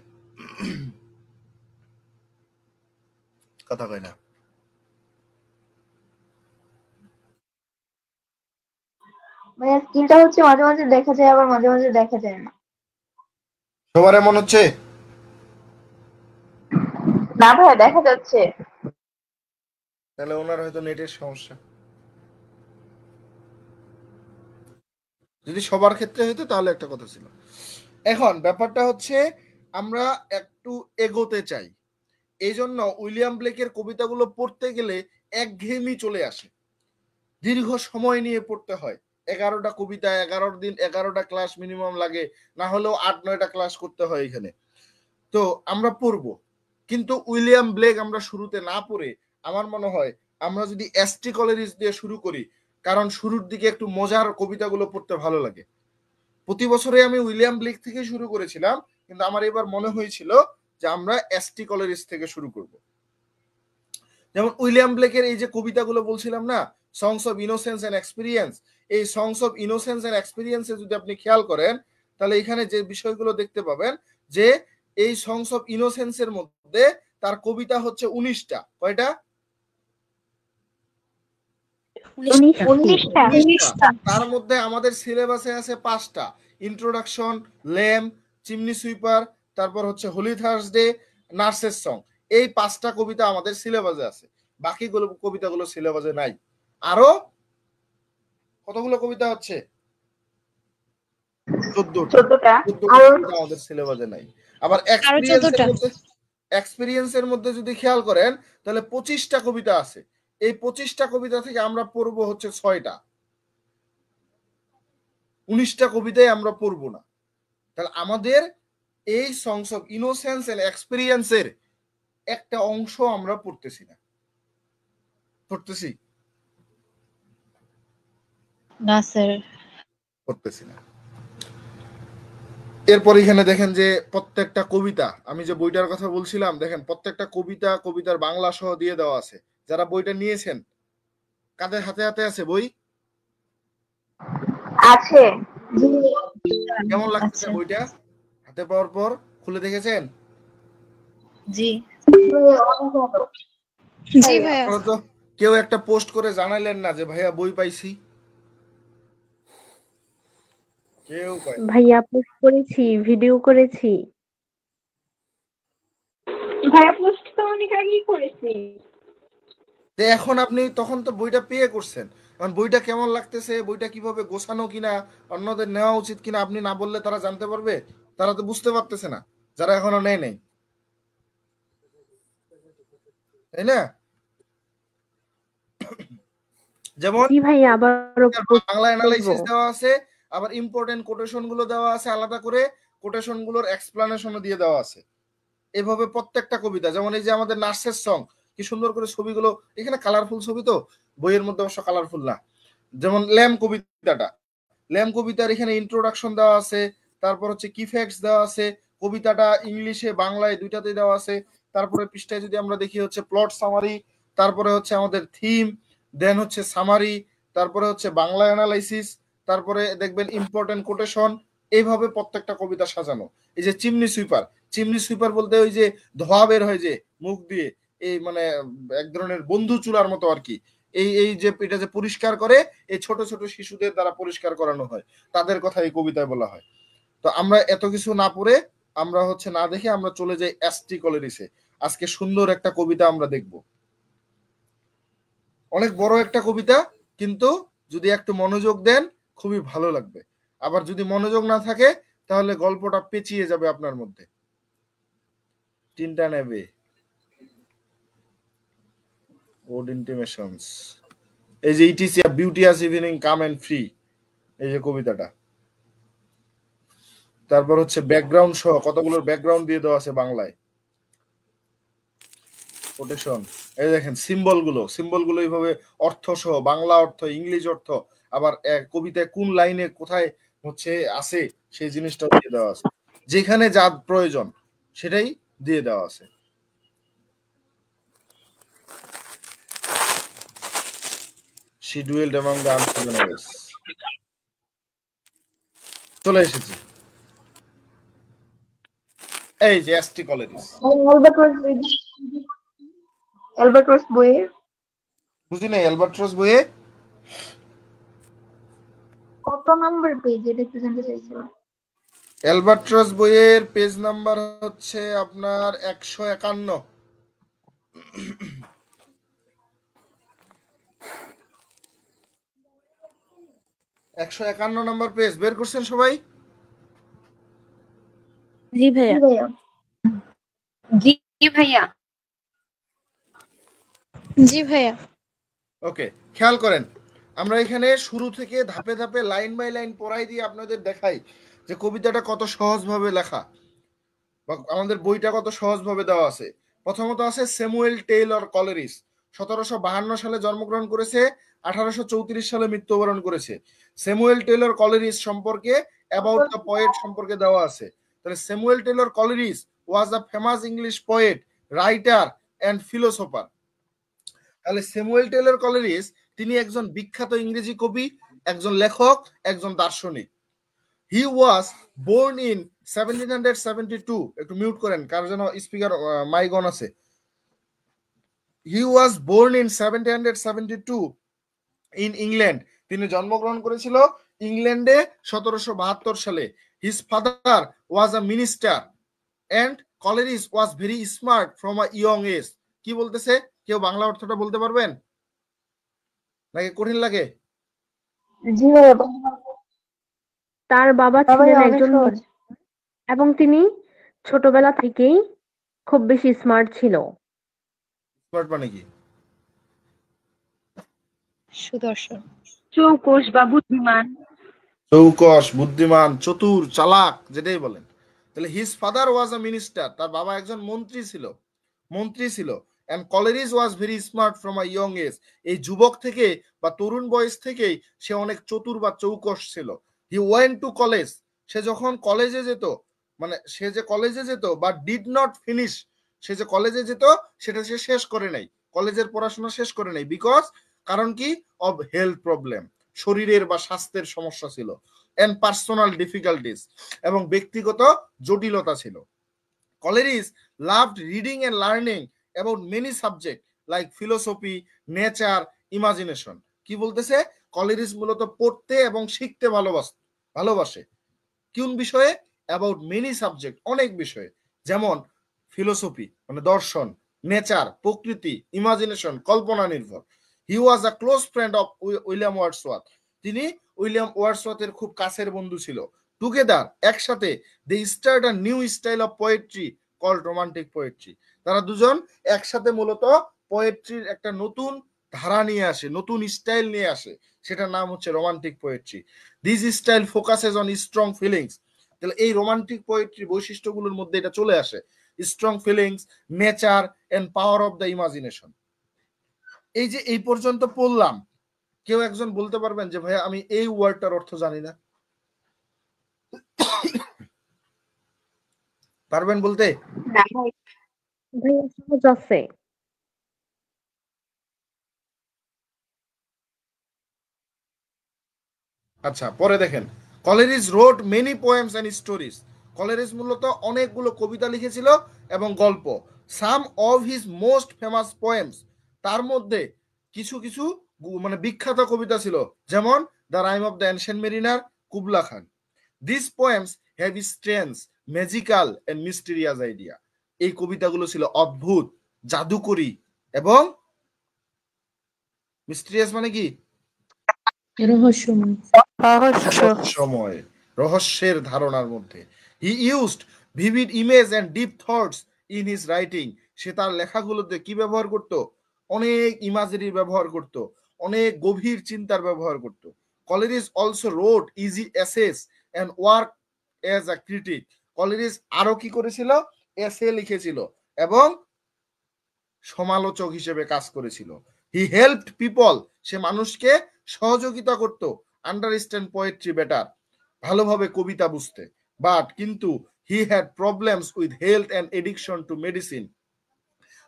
কথা কয় না। ভাইয়া স্ক্রিনটা হচ্ছে মাঝে মাঝে দেখা যায়, আবার মাঝে মাঝে দেখা যায় না। সবার এমন হচ্ছে? না ভাইয়া, দেখা যাচ্ছে। তাহলে ওনার হয়তো নেটের সমস্যা। যদি সবার ক্ষেত্রে হইতো তাহলে একটা কথা ছিল। এখন ব্যাপারটা হচ্ছে আমরা একটু এগোতে চাই, এই জন্য উইলিয়াম ব্লেকের কবিতাগুলো পড়তে গেলে একঘেয়েমি চলে আসে, দীর্ঘ সময় নিয়ে পড়তে হয়। 11টা কবিতা, 11 দিন, 11টা ক্লাস মিনিমাম লাগে, না হলেও 8-9টা ক্লাস করতে হয় এখানে। তো আমরা পড়বো, কিন্তু উইলিয়াম ব্লেক আমরা শুরুতে না পড়ে আমার মনে হয় আমরা যদি এস.টি. কলেরিজ দিয়ে শুরু করি, কারণ শুরুর দিকে একটু মজার কবিতাগুলো পড়তে ভালো লাগে। প্রতি বছরে আমি উইলিয়াম ব্লেক থেকে শুরু করেছিলাম, কিন্তু আমার এবার মনে হয়েছিল যে আমরা এসটি কলেরিস থেকে শুরু করব। যেমন উইলিয়াম ব্লেকের এই যে কবিতাগুলো বলছিলাম না, songs of innocence and experience, এই সংস অফ ইনোসেন্স এন্ড এক্সপিরিয়েন্সে যদি আপনি খেয়াল করেন তাহলে এখানে যে বিষয়গুলো দেখতে পাবেন যে এই সংস অফ ইনোসেন্সের মধ্যে তার কবিতা হচ্ছে 19টা। কয়টা? 19টা। তার মধ্যে আমাদের সিলেবাসে আছে 5টা, ইন্ট্রোডাকশন, ল্যাম্প, চিমনি সুইপার, তারপর হচ্ছে হোলি থার্সডে, নার্সেস সং। এই 5টা কবিতা আমাদের সিলেবাসে আছে, বাকিগুলো কবিতাগুলো সিলেবাসে নাই। আরো কতগুলো কবিতা হচ্ছে? 14টা কবিতা আমাদের সিলেবাসে নাই। আবার এক্সপেরিয়েন্সের মধ্যে যদি খেয়াল করেন তাহলে 25টা কবিতা আছে। এই 25টা কবিতা থেকে আমরা পড়বো হচ্ছে 6টা, 19টা কবিতায় আমরা পড়বো না। তাহলে আমাদের এই সংস অফ ইনোসেন্স এন্ড এক্সপেরিয়েন্সের একটা অংশ আমরা পড়তেছি না। পড়তেছি না স্যার, পড়তেছি না। এরপর এখানে দেখেন যে প্রত্যেকটা কবিতা, আমি যে বইটার কথা বলছিলাম, দেখেন প্রত্যেকটা কবিতা কবিতার বাংলা সহ দিয়ে দেওয়া আছে। যারা বইটা নিয়েছেন কাদের হাতে হাতে আছে বই? আছে। কেমন লাগছে বইটা হাতে পাওয়ার পর? খুলে দেখেছেন? জি জি ভাইয়া। তো কেউ একটা পোস্ট করে জানাইলেন না যে ভাইয়া বই পাইছি? কেউ কয় না। ভাইয়া পোস্ট করেছি, ভিডিও করেছি। ভাইয়া পোস্ট তো অনেক আগেই করেছি। যে এখন আপনি তখন তো বইটা পেয়ে করছেন, এখন বইটা কেমন লাগতেছে, বইটা কিভাবে গোছানো কিনা, অন্যদের নেওয়া উচিত কিনা আপনি না বললে তারা জানতে পারবে? তারা তো বুঝতে পারতেছে না যারা এখনো নেয় নাই, তাই না? যেমন জি ভাইয়া, আবারও বাংলা অ্যানালাইসিস দেওয়া আছে, আবার ইম্পর্টেন্ট কোটেশন গুলো দেওয়া আছে, আলাদা করে কোটেশন গুলোর এক্সপ্লানেশনও দিয়ে দেওয়া আছে। এভাবে প্রত্যেকটা কবিতা, যেমন এই যে আমাদের নার্সের সং, কি সুন্দর করে ছবিগুলো, এখানে কালারফুল ছবি, তো বইয়ের মধ্যে অবশ্য কালারফুল না। যেমন ল্যাম্প কবিতাটা, ল্যাম্প কবিতার এখানে ইন্ট্রোডাকশন দেওয়া আছে, তারপর হচ্ছে কি ফ্যাক্টস দেওয়া আছে, কবিতাটা ইংলিশে বাংলায় দুইটাতেই দেওয়া আছে। তারপরে পৃষ্ঠায় যদি আমরা দেখি হচ্ছে প্লট সামারি, তারপরে হচ্ছে আমাদের থিম, দেন হচ্ছে সামারি, তারপরে হচ্ছে বাংলা অ্যানালাইসিস, তারপরে দেখবেন ইম্পর্টেন্ট কোটেশন। এইভাবে প্রত্যেকটা কবিতা সাজানো। এই যে চিমনি সুইপার, চিমনি সুইপার বলতে ওই যে ধোয়া বের হয় যে মুখ দিয়ে, এই মানে এক ধরনের বন্ধু চুলার মতো আর কি, এই এই যে এটা যে পরিষ্কার করে, এই ছোট ছোট শিশুদের দ্বারা পরিষ্কার করানো হয়, তাদের কথা এই কবিতায় বলা হয়। তো আমরা এত কিছু না পড়ে, আমরা হচ্ছে না দেখে আমরা চলে যাই এসটি কলেরিসে। আজকে সুন্দর একটা কবিতা আমরা দেখব, অনেক বড় একটা কবিতা, কিন্তু যদি একটু মনোযোগ দেন খুবই ভালো লাগবে। আবার যদি মনোযোগ না থাকে তাহলে গল্পটা পেঁচিয়ে যাবে আপনার মধ্যে। তিনটা নেবে ওড ইন্টিমেশনস, এই যে it is a beauteous evening calm and free, এই যে কবিতাটা। তারপর হচ্ছে ব্যাকগ্রাউন্ড সহ কতগুলো ব্যাকগ্রাউন্ড দিয়ে দেওয়া আছে বাংলায়, কোটেশন। এই দেখেন সিম্বল গুলো এইভাবে অর্থ সহ, বাংলা অর্থ, ইংলিশ অর্থ, আবার কবিতায় কোন লাইনে কোথায় হচ্ছে আছে সেই জিনিসটা দিয়ে দেওয়া আছে, যেখানে যা প্রয়োজন সেটাই দিয়ে দেওয়া আছে। She dwelled among the unforgettables. চলে এসেছি এই যে এসটি কলেরিস। অ্যালবার্টস বইয়ে বুঝি নাই, অ্যালবার্টস বইয়ে কত নাম্বার পেজ এটা একটু জানতে চাইছিলাম। অ্যালবার্টস বইয়ের পেজ নাম্বার হচ্ছে আপনার 151। 151 নম্বর পেজ বের করছেন সবাই? জি ভাইয়া। জি ভাইয়া। জি ভাইয়া। ওকে, খেয়াল করেন, আমরা এখানে শুরু থেকে ধাপে ধাপে লাইন বাই লাইন পড়াই দিয়ে আপনাদের দেখাই যে কবিতাটা কত সহজভাবে লেখা, বা আমাদের বইটা কত সহজভাবে দেওয়া আছে। প্রথমত আছে স্যামুয়েল টেইলর কলেরিস, 1752 সালে জন্মগ্রহণ করেছে, 1834 সালে মৃত্যুবরণ করেছে। স্যামুয়েল টেইলর কলেরিস সম্পর্কে অ্যাবাউট দ্য পোয়েট সম্পর্কে দেওয়া আছে। তাহলে Samuel Taylor Coleridge was a famous English poet, writer and philosopher. তাহলে স্যামুয়েল টেলর কলেরিজ তিনি একজন বিখ্যাত ইংরেজি কবি, একজন লেখক, একজন দার্শনিক। He was born in 1772। একটু মিউট করেন, কার যেন স্পিকার মাইক অন আছে। He was born in 1772 in England. তিনি জন্মগ্রহণ করেছিল ইংল্যান্ডে 1772 সালে। His father was a minister and Coleridge was very smart from a young age. কি বলতেছে, কেউ বাংলা অর্থটা বলতে পারবেন নাকি কঠিন লাগে? জি ভাইয়া, তার বাবা বাবা ছিলেন অনেক একজন সহজ। এবং তিনি ছোটবেলা থেকেই খুব বেশি স্মার্ট ছিল। স্মার্ট মানে কি? সুদর্শন। চৌকস বা বুদ্ধিমান। চৌকস, বুদ্ধিমান, চতুর, চালাক, যেটাই বলেন। তাহলে his father was a minister, তার বাবা একজন মন্ত্রী ছিল। And Coleridge was very smart from a young age. এই যুবক থেকে বা তরুণ বয়স থেকেই সে অনেক চতুর বা চৌকস ছিল। হি ওয়েন্ট টু কলেজ, সে যখন কলেজে যেত, মানে সে যে কলেজে যেত বা ডিড নট ফিনিশ, সে যে কলেজে যেত সেটা সে শেষ করে নাই, কলেজের পড়াশোনা শেষ করে নাই। বিকজ, কারণ কি, অব হেলথ প্রবলেম, শরীরের বা স্বাস্থ্যের সমস্যা ছিল। এন্ড পার্সোনাল ডিফিকাল্টিস, এবং ব্যক্তিগত জটিলতা ছিল। Coleridge loved reading and learning about many subject like philosophy, nature, imagination. কি বলতেছে, কলেরিজ মূলত পড়তে এবং শিখতে ভালোবাসে। কোন বিষয়ে? অ্যাবাউট মেনি সাবজেক্ট, অনেক বিষয়ে, যেমন ফিলোসফি মানে দর্শন, নেচার প্রকৃতি, ইমাজিনেশন কল্পনা নির্ভর। He was a close friend of William Wordsworth, তিনি উইলিয়াম ওয়ার্ডসওয়ার্থের খুব কাছের বন্ধু ছিল। টুগেদার, একসাথে, they start a new style of poetry called romantic poetry. তারা দুজন একসাথে মূলত পোয়েট্রির একটা নতুন ধারা নিয়ে আসে, নতুন স্টাইল নিয়ে আসে, সেটার নাম হচ্ছে romantic poetry. This style focuses on strong feelings. তাহলে এই রোমান্টিক পোয়েট্রি বৈশিষ্ট্যগুলোর মধ্যে এটা চলে আসে, strong feelings, nature and power of the imagination. এই যে এই পর্যন্ত পড়লাম, কেউ একজন বলতে পারবেন যে ভাইয়া আমি এই ওয়ার্ডটার অর্থ জানি না? পারবেন বলতে? না ভাই, ভাইয়া সহজ আছে। আচ্ছা, পরে দেখেন, Coleridge wrote many poems and stories. Coleridge মূলত অনেকগুলো কবিতা লিখেছিল এবং গল্প। Some of his most famous poems, তার মধ্যে কিছু কিছু মানে বিখ্যাত কবিতা ছিল, যেমন the rime of the ancient mariner, Kubla Khan. This poems have strange, magical and mysterious idea. এই কবিতাগুলো ছিল অদ্ভুত, জাদুকরী এবং মিস্টেরিয়াস মানে কি? রহস্যময়। রহস্যময়, রহস্যের ধারণার মধ্যে। He used vivid image and deep thoughts in his writing. সে তার লেখাগুলোতে কি ব্যবহার করত? অনেক ইমাজিরি ব্যবহার করত, অনেক গভীর চিন্তার ব্যবহার করত। Coleridge also wrote easy essays and work as a critic. Coleridge আরো কি করেছিল? এসে লিখেছিল এবং সমালোচক হিসেবে কাজ করেছিল। হি হেল্পড পিপল, সে মানুষকে সহযোগিতা করত আন্ডারস্ট্যান্ড পোয়েট্রি বেটার, ভালোভাবে কবিতা বুঝতে। বাট কিন্তু he had problems with health and addiction to medicine.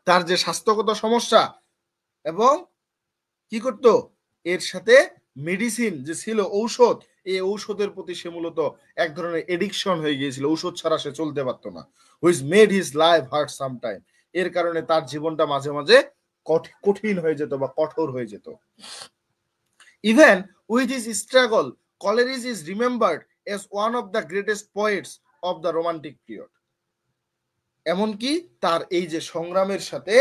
তার যে স্বাস্থ্যগত সমস্যা এবং কি করত, এর সাথে মেডিসিন যে ছিল, ঔষধ, এই ঔষধের প্রতি সে মূলত এক ধরনের এডিকশন হয়ে গিয়েছিল, ঔষধ ছাড়া সে চলতে পারতো না। Which made his life hard sometime. এর কারণে তার জীবনটা মাঝে মাঝে কঠিন হয়ে যেত বা কঠোর হয়ে যেত। Even with his struggle, Coleridge is remembered as one of the greatest poets of the romantic period. এমনকি তার এই যে সংগ্রামের সাথে,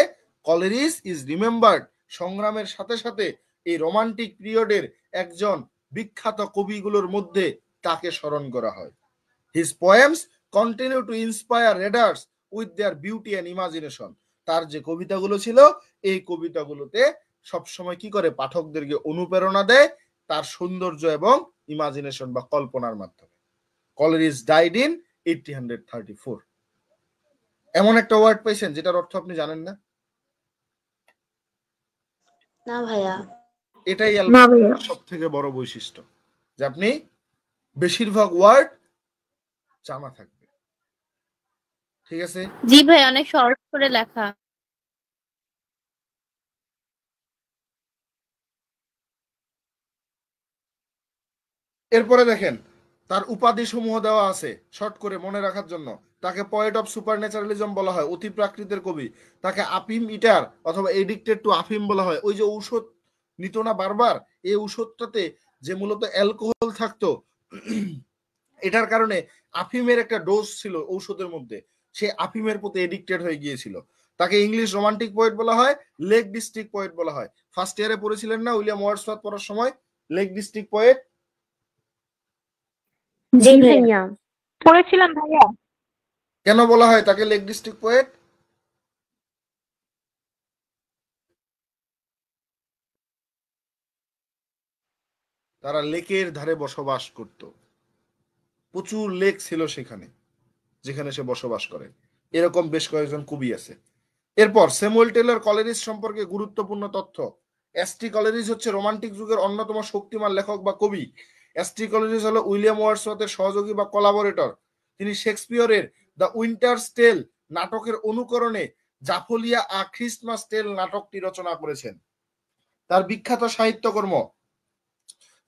কলেরিজ ইজ রিমেম্বার্ড, সংগ্রামের সাথে সাথে এই রোমান্টিক পিরিয়ডের একজন বিখ্যাত কবিগুলোর মধ্যে তাকে স্মরণ করা হয়। His poems continue to inspire readers with their beauty and imagination. তার যে কবিতাগুলো ছিল, এই কবিতাগুলোতে সবসময় কি করে, পাঠকদেরকে অনুপ্রেরণা দেয় তার সৌন্দর্য এবং ইমাজিনেশন বা কল্পনার মাধ্যমে। কলেরিজ ডাইড ইন 1834। এমন একটা ওয়ার্ড পাইছেন যেটার অর্থ আপনি জানেন না? না ভাইয়া। এটাই না ভাইয়া। সব থেকে বড় বৈশিষ্ট্য, যে আপনি বেশিরভাগ ওয়ার্ড জানা থাকবে। ঠিক আছে? জি ভাই, অনেক সহজ করে লেখা। এরপরে দেখেন তার উপাধি সমূহ দেওয়া আছে শর্ট করে মনে রাখার জন্য। তাকে পয়েট অফ সুপারন্যাচারালিজম বলা হয়, অতি প্রাকৃতের কবি। তাকে আফিম ইটার অথবা এডিক্টেড টু আফিম বলা হয়। ওই যে ঔষধ নিত না বারবার, এই ঔষধটাতে যে মূলত অ্যালকোহল থাকতো, এটার কারণে আফিমের একটা ডোজ ছিল ঔষধের মধ্যে, সে আফিমের প্রতি এডিক্টেড হয়ে গিয়েছিল। তাকে ইংলিশ রোমান্টিক পোয়েট বলা হয়, লেক ডিস্ট্রিক্ট পোয়েট বলা হয়। ফার্স্ট ইয়ারে পড়েছিলেন না উইলিয়াম ওয়ার্ডসওয়ার্থ পড়ার সময়, লেক ডিস্ট্রিক্ট পোয়েট? জি ভাইয়া পড়েছিলাম ভাইয়া। কেন বলা হয় তাকে লেক ডিস্ট্রিক্ট পোয়েট? তারা লেকের ধারে বসবাস করত, প্রচুর লেক ছিল সেখানে যেখানে সে বসবাস করে। এরকম বেশ কয়েকজন কবি আছে। এরপর স্যামুয়েল টেলর কলেরিজ সম্পর্কে গুরুত্বপূর্ণ তথ্য। এসটি কলেরিজ হচ্ছে রোমান্টিক যুগের অন্যতম শক্তিমান লেখক বা কবি। এসটি কলেরিজ হলো উইলিয়াম ওয়ার্ডসওয়ার্থের সহযোগী বা কোলাবোরেটর। তিনি শেক্সপিয়রের দ্য উইন্টারস টেল নাটকের অনুকরণে জাফলিয়া আ খ্রিস্টমাস টেল নাটকটি রচনা করেছেন। তার বিখ্যাত সাহিত্যকর্ম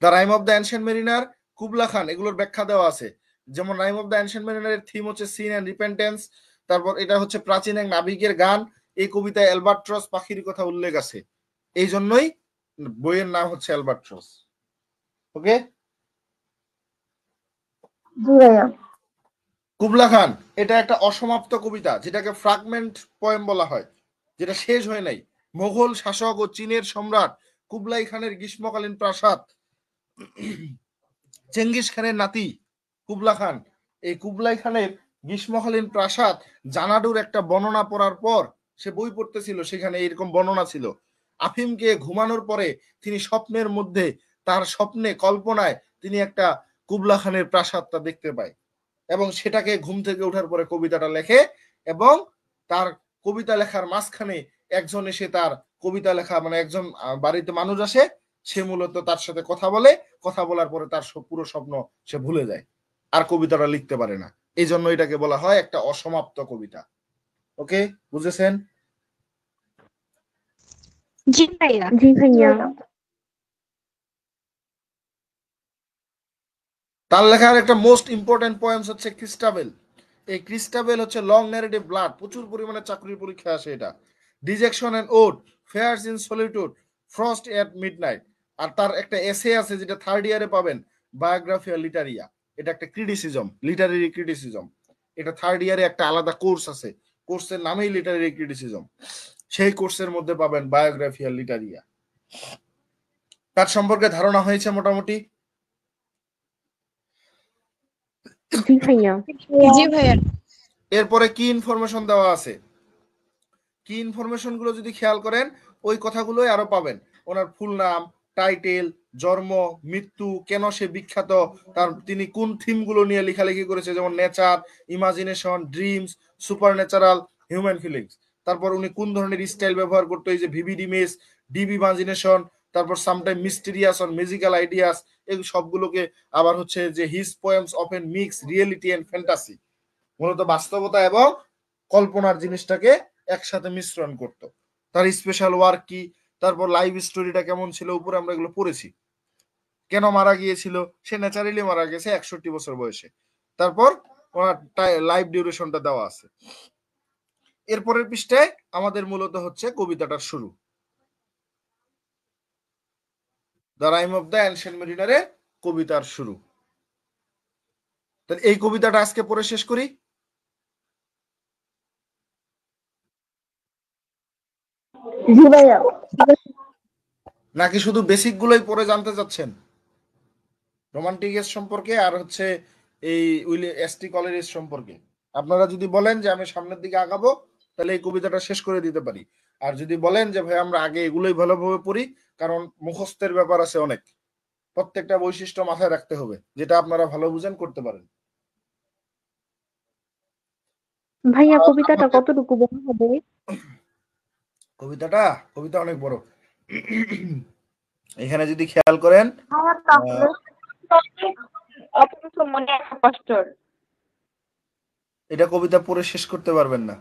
the rime of the ancient mariner, Kubla Khan, এগুলোর ব্যাখ্যা দেওয়া আছে। যেমন রাইম অফ দ্য অ্যানশিয়েন্ট মেরিনারের থিম হচ্ছে সিন অ্যান্ড রিপেন্টেন্স। তারপর এটা হচ্ছে প্রাচীন এক নাবিকের গান। এই কবিতায় অ্যালবাট্রস পাখির কথা উল্লেখ আছে, এই জন্যই বইয়ের নাম হচ্ছে অ্যালবাট্রস। ওকে? জি ভাইয়া। কুবলা খান এটা একটা অসমাপ্ত কবিতা, যেটাকে ফ্রাগমেন্ট পোয়েম বলা হয়, যেটা শেষ হয় নাই। মোগল শাসক ও চীনের সম্রাট কুবলাই খানের গ্রীষ্মকালীন প্রাসাদ, চেঙ্গিস খানের নাতি কুবলা খান, এই কুবলাই খানের গ্রীষ্মকালীন প্রাসাদ জানাডুর একটা বর্ণনা পড়ার পর সে বই পড়তেছিল, সেখানে এরকম বর্ণনা ছিল। আফিমকে ঘুমানোর পরে তিনি স্বপ্নের মধ্যে, তার স্বপ্নে কল্পনায় তিনি একটা কুবলা খানের প্রাসাদটা দেখতে পায়, এবং সেটাকে ঘুম থেকে ওঠার পরে কবিতাটা লেখে। এবং তার কবিতা লেখার মাঝখানে একজন এসে তার কবিতা লেখা, মানে একজন বাড়িতে মানুষ আসে, সে মূলত তার সাথে কথা বলে, কথা বলার পরে তার পুরো স্বপ্ন সে ভুলে যায়, আর কবিতাটা লিখতে পারে না। এই জন্য এটাকে বলা হয় একটা অসমাপ্ত কবিতা। ওকে, বুঝেছেন? জি ভাইয়া। জি ভাইয়া। তার লেখার একটা মোস্ট ইম্পর্টেন্ট পোয়েমস হচ্ছে ক্রিস্টাবেল। এই ক্রিস্টাবেল হচ্ছে লং ন্যারেটিভ ব্লাড, প্রচুর পরিমাণে চাকরির পরীক্ষা আসে এটা। Dejection and ode, fears in solitude, frost at midnight. আর তার একটা এসে আছে যেটা থার্ড ইয়ারে পাবেন, বায়োগ্রাফিয়া লিটারিয়া। এটা একটা ক্রিটিসিজম, লিটারেরি ক্রিটিসিজম। এটা থার্ড ইয়ারে একটা আলাদা কোর্স আছে, কোর্সের নামেই লিটারেরি ক্রিটিসিজম। সেই কোর্সের মধ্যে পাবেন বায়োগ্রাফিয়া লিটারিয়া। তার সম্পর্কে ধারণা হয়েছে মোটামুটি? জি ভাইয়া। জি ভাইয়া। এরপরে কি ইনফরমেশন দেওয়া আছে, কি ইনফরমেশন গুলো যদি খেয়াল করেন ওই কথাগুলোই আরো পাবেন। ওনার ফুল নাম, টাইটেল, জন্ম, মৃত্যু, কেন সে বিখ্যাত, তার তিনি কোন থিম গুলো নিয়ে লেখালেখি করেছে, যেমন nature, imagination, dreams, supernatural, human feelings. তারপর উনি কোন ধরনের স্টাইল ব্যবহার করতো, এই যে ভিভিড ইমেজ, ডিপ ইমাজিনেশন, তারপর sometime mysterious on musical ideas, এই সবগুলোকে আবার হচ্ছে যে his poems often mix reality and fantasy, মূলত বাস্তবতা এবং কল্পনার জিনিসটাকে একসাথে মিশ্রণ করত। তার স্পেশাল ওয়ার্ক কি, তারপর লাইভ স্টোরিটা কেমন ছিল, উপরে আমরা এগুলো পড়েছি। কেন মারা গিয়েছিল, সে ন্যাচারালি মারা গেছে 61 বছর বয়সে। তারপর ওনার লাইফ ডিউরেশনটা দেওয়া আছে। এরপরের পৃষ্ঠায় আমাদের মূলত হচ্ছে কবিতাটার শুরু, the rime of the ancient মেরিনারে কবিতার শুরু। তাহলে এই কবিতাটা আজকে পড়ে শেষ করি। জি ভাইয়া। নাকি শুধু বেসিক গুলোই পড়ে জানতে চাচ্ছেন রোমান্টিক এজ সম্পর্কে আর হচ্ছে এই এসটি কলেরিজ সম্পর্কে? আপনারা যদি বলেন যে আমি সামনের দিকে আগাবো, তাহলে এই কবিতাটা শেষ করে দিতে পারি। আর যদি বলেন যে ভাই আমরা আগে এগুলোই ভালোভাবে পড়ি, কারণ মুখস্থের ব্যাপার আছে অনেক, প্রত্যেকটা বৈশিষ্ট্য মাথায় রাখতে হবে, যেটা আপনারা ভালো বুঝেন করতে পারেন। ভাইয়া কবিতাটা কতটুকু বড় হবে? কবিতা অনেক বড়। এখানে যদি খেয়াল করেন, অথচ মনে কষ্টর। এটা কবিতা পড়ে শেষ করতে পারবেন না।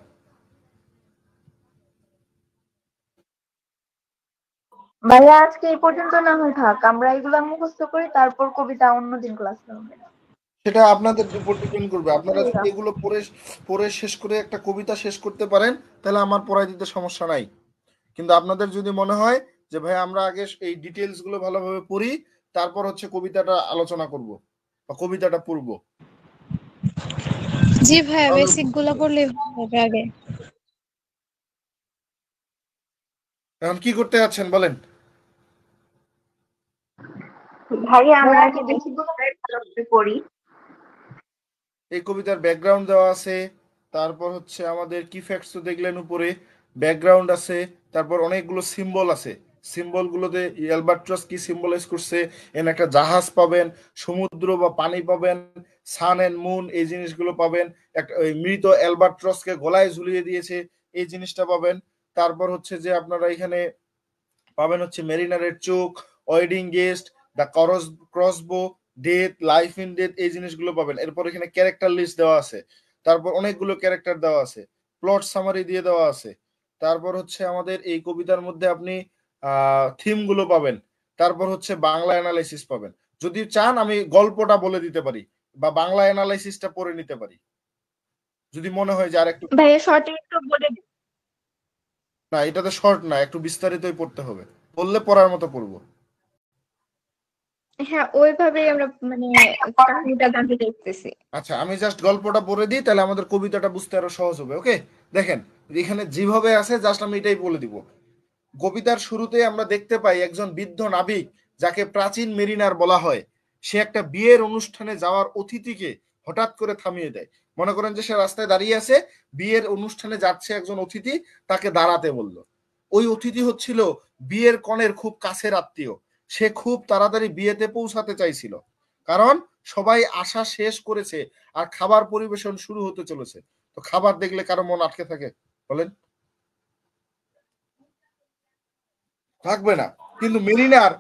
ভাইয়া আজকে এই পর্যন্ত না হয় থাক, আমরা এগুলা মুখস্থ করি, তারপর কবিতা অন্যদিন ক্লাস হবে। সেটা আপনাদের উপর ডিপেন্ড করবে। আপনারা যদি এগুলো পড়ে পড়ে শেষ করে একটা কবিতা শেষ করতে পারেন তাহলে আমার পড়াই দিতে সমস্যা নাই। কিন্তু আপনাদের যদি মনে হয় যে ভাই আমরা আগে এই ডিটেলস গুলো ভালোভাবে পড়ি, তারপর হচ্ছে কবিতাটা আলোচনা করব বা কবিতাটা পড়ব, জি ভাইয়া, তাহলে বেসিক গুলো পড়লে ভালো হবে আগে। এখন কি করতে যাচ্ছেন বলেন? ভাইয়া আমরা আগে বেশি ভালোভাবে পড়ি। এই কবিতার ব্যাকগ্রাউন্ড দেওয়া আছে, তারপর হচ্ছে আমাদের কি ফ্যাক্টস তো দেখলেন, উপরে ব্যাকগ্রাউন্ড আছে, তারপর অনেকগুলো সিম্বল আছে। সিম্বল গুলোতে অ্যালবাট্রস কি সিম্বলাইজ করছে, এন একটা জাহাজ পাবেন, সমুদ্র বা পানি পাবেন, সান এন্ড মুন এই জিনিসগুলো পাবেন, একটা ওই মৃত অ্যালবাট্রসকে গলায় ঝুলিয়ে দিয়েছে এই জিনিসটা পাবেন। তারপর হচ্ছে যে আপনারা এখানে পাবেন হচ্ছে মেরিনারের চোখ, wedding guest, the crossbow, death, life in death এই জিনিসগুলো পাবেন। এরপর এখানে ক্যারেক্টার লিস্ট দেওয়া আছে, তারপর অনেকগুলো ক্যারেক্টার দেওয়া আছে, প্লট সামারি দিয়ে দেওয়া আছে। তারপর হচ্ছে আমাদের এই কবিতার মধ্যে আপনি থিম গুলো পাবেন, তারপর হচ্ছে বাংলা অ্যানালাইসিস পাবেন। যদি চান আমি গল্পটা বলে দিতে পারি বা বাংলা অ্যানালাইসিসটা পড়ে নিতে পারি যদি মনে হয় যে আর একটু। ভাইয়া শর্টে একটু বলে দিন। না, এটাতে শর্ট না, একটু বিস্তারিতই পড়তে হবে, বললে পড়ার মতো পড়বো। হ্যাঁ, ওইভাবেই আমরা মানে কাহিনীটা জানতে চাইতেছি। আচ্ছা, আমি জাস্ট গল্পটা পড়ে দিই, তাহলে আমাদের কবিতাটা বুঝতে আরো সহজ হবে। ওকে, দেখেন এখানে যেভাবে আছে জাস্ট আমি এটাই বলে দিব। কবিতার শুরুতে আমরা দেখতে পাই একজন বৃদ্ধ নাবিক, যাকে প্রাচীন মেরিনার বলা হয়, সে একটা বিয়ের অনুষ্ঠানে যাওয়ার অতিথিকে হঠাৎ করে থামিয়ে দেয়। মনে করেন যে সে রাস্তায় দাঁড়িয়ে আছে, বিয়ের অনুষ্ঠানে যাচ্ছে একজন অতিথি, তাকে দাঁড়াতে বলল। ওই অতিথি হচ্ছিল বিয়ের কনের খুব কাছের আত্মীয়। সে খুব তাড়াতাড়ি বিয়েতে পৌঁছাতে চাইছিল, কারণ সবাই আশা শেষ করেছে আর খাবার পরিবেশন শুরু হতে চলেছে। তো খাবার দেখলে কারো মন আটকে থাকে বলেন? থাকবে না। কিন্তু মেরিনার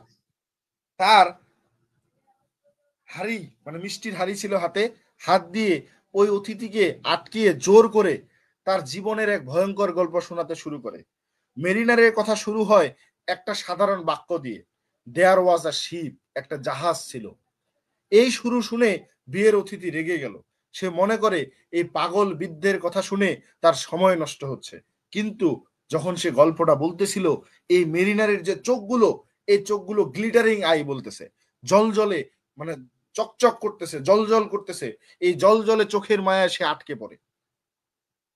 তার হাড়ি মানে মিষ্টির হাড়ি ছিল হাতে, হাত দিয়ে ওই অতিথিকে আটকিয়ে জোর করে তার জীবনের এক ভয়ঙ্কর গল্প শোনাতে শুরু করে। মেরিনারের কথা শুরু হয় একটা সাধারণ বাক্য দিয়ে, দেয়ার ওয়াজ আ শিপ, একটা জাহাজ ছিল। এই শুরু শুনে বিয়ের অতিথি রেগে গেল। সে মনে করে এই পাগল বৃদ্ধের কথা শুনে তার সময় নষ্ট হচ্ছে। কিন্তু যখন সে গল্পটা বলতেছিল, এই মেরিনারের যে চোখগুলো, এই চোখগুলো গ্লিটারিং আই বলতেছে, জল জলে মানে চকচক করতেছে, জল জল করতেছে। এই জল জলে চোখের মায়ায় সে আটকে পড়ে।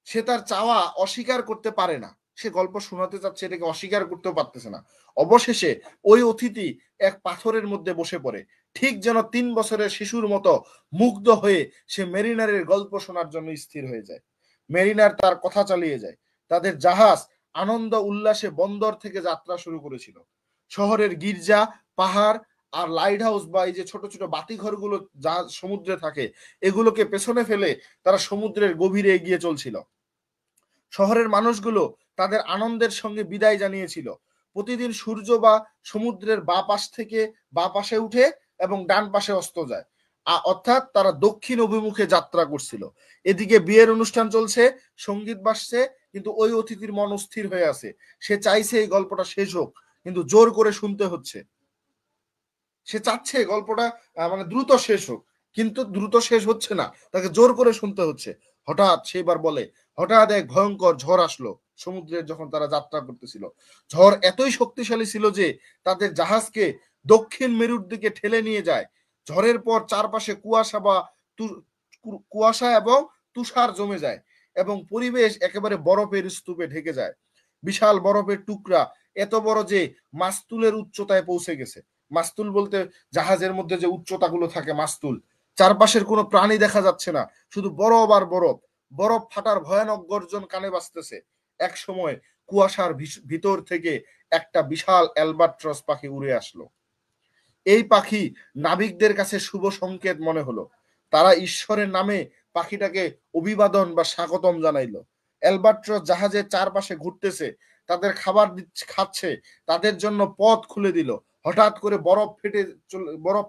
সে তার চাওয়া অস্বীকার করতে পারে না। সে গল্প শোনাতে চাচ্ছে, এটাকে অস্বীকার করতেও পারতেছে না। অবশেষে ওই অতিথি এক পাথরের মধ্যে বসে পড়ে, ঠিক যেন 3 বছরের শিশুর মতো মুগ্ধ হয়ে সে মেরিনারের গল্প শোনার জন্য স্থির হয়ে যায়। মেরিনার তার কথা চালিয়ে যায়। তাদের জাহাজ আনন্দ উল্লাসে বন্দর থেকে যাত্রা শুরু করেছিল। শহরের গির্জা, পাহাড় আর লাইট হাউস বা এই যে ছোট ছোট বাতি ঘরগুলো যা সমুদ্রে থাকে, এগুলোকে পেছনে ফেলে তারা সমুদ্রের গভীরে এগিয়ে চলছিল। শহরের মানুষগুলো তাদের আনন্দের সঙ্গে বিদায় জানিয়েছিল। প্রতিদিন সূর্য বা সমুদ্রের বা পাশে উঠে এবং ডান পাশে অস্ত যায়, অর্থাৎ তারা দক্ষিণ অভিমুখে যাত্রা করছিল। এদিকে বিয়ের অনুষ্ঠান চলছে, সঙ্গীত বাজছে, কিন্তু ওই অতিথির মন অস্থির হয়ে আছে। সে চাইছে এই গল্পটা শেষ হোক, কিন্তু জোর করে শুনতে হচ্ছে। সে চাচ্ছে গল্পটা মানে দ্রুত শেষ হোক, কিন্তু দ্রুত শেষ হচ্ছে না, তাকে জোর করে শুনতে হচ্ছে। হঠাৎ সেবার বলে, হঠাৎ এক ভয়ঙ্কর ঝড় আসলো সমুদ্রের যখন তারা যাত্রা করতেছিল। ঝড় এতই শক্তিশালী ছিল যে তাদের জাহাজকে দক্ষিণ মেরুর দিকে ঠেলে নিয়ে যায়। ঝড়ের পর চারপাশে কুয়াশা এবং তুষার জমে যায় এবং পরিবেশ একেবারে বরফের স্তূপে ঢেকে যায়। বিশাল বরফের টুকরা, এত বড় যে মাস্তুলের উচ্চতায় পৌঁছে গেছে। মাস্তুল বলতে জাহাজের মধ্যে যে উচ্চতাগুলো থাকে, মাস্তুল। চারপাশের কোনো প্রাণী দেখা যাচ্ছে না, শুধু বরফ আর বরফ। বরফ ফাটার ভয়ানক গর্জন কানে বাজতেছে। এক সময় কুয়াশার ভিতর থেকে একটা বিশাল অ্যালবাট্রস পাখি উড়ে আসলো। এই পাখি নাবিকদের কাছে শুভ সংকেত মনে হলো। তারা ঈশ্বরের নামে পাখিটাকে অভিবাদন বা স্বাগতম জানাইলো। অ্যালবাট্রস জাহাজের চারপাশে ঘুরতেছে, তাদের খাবার খাচ্ছে, তাদের জন্য পথ খুলে দিল। হঠাৎ করে বরফ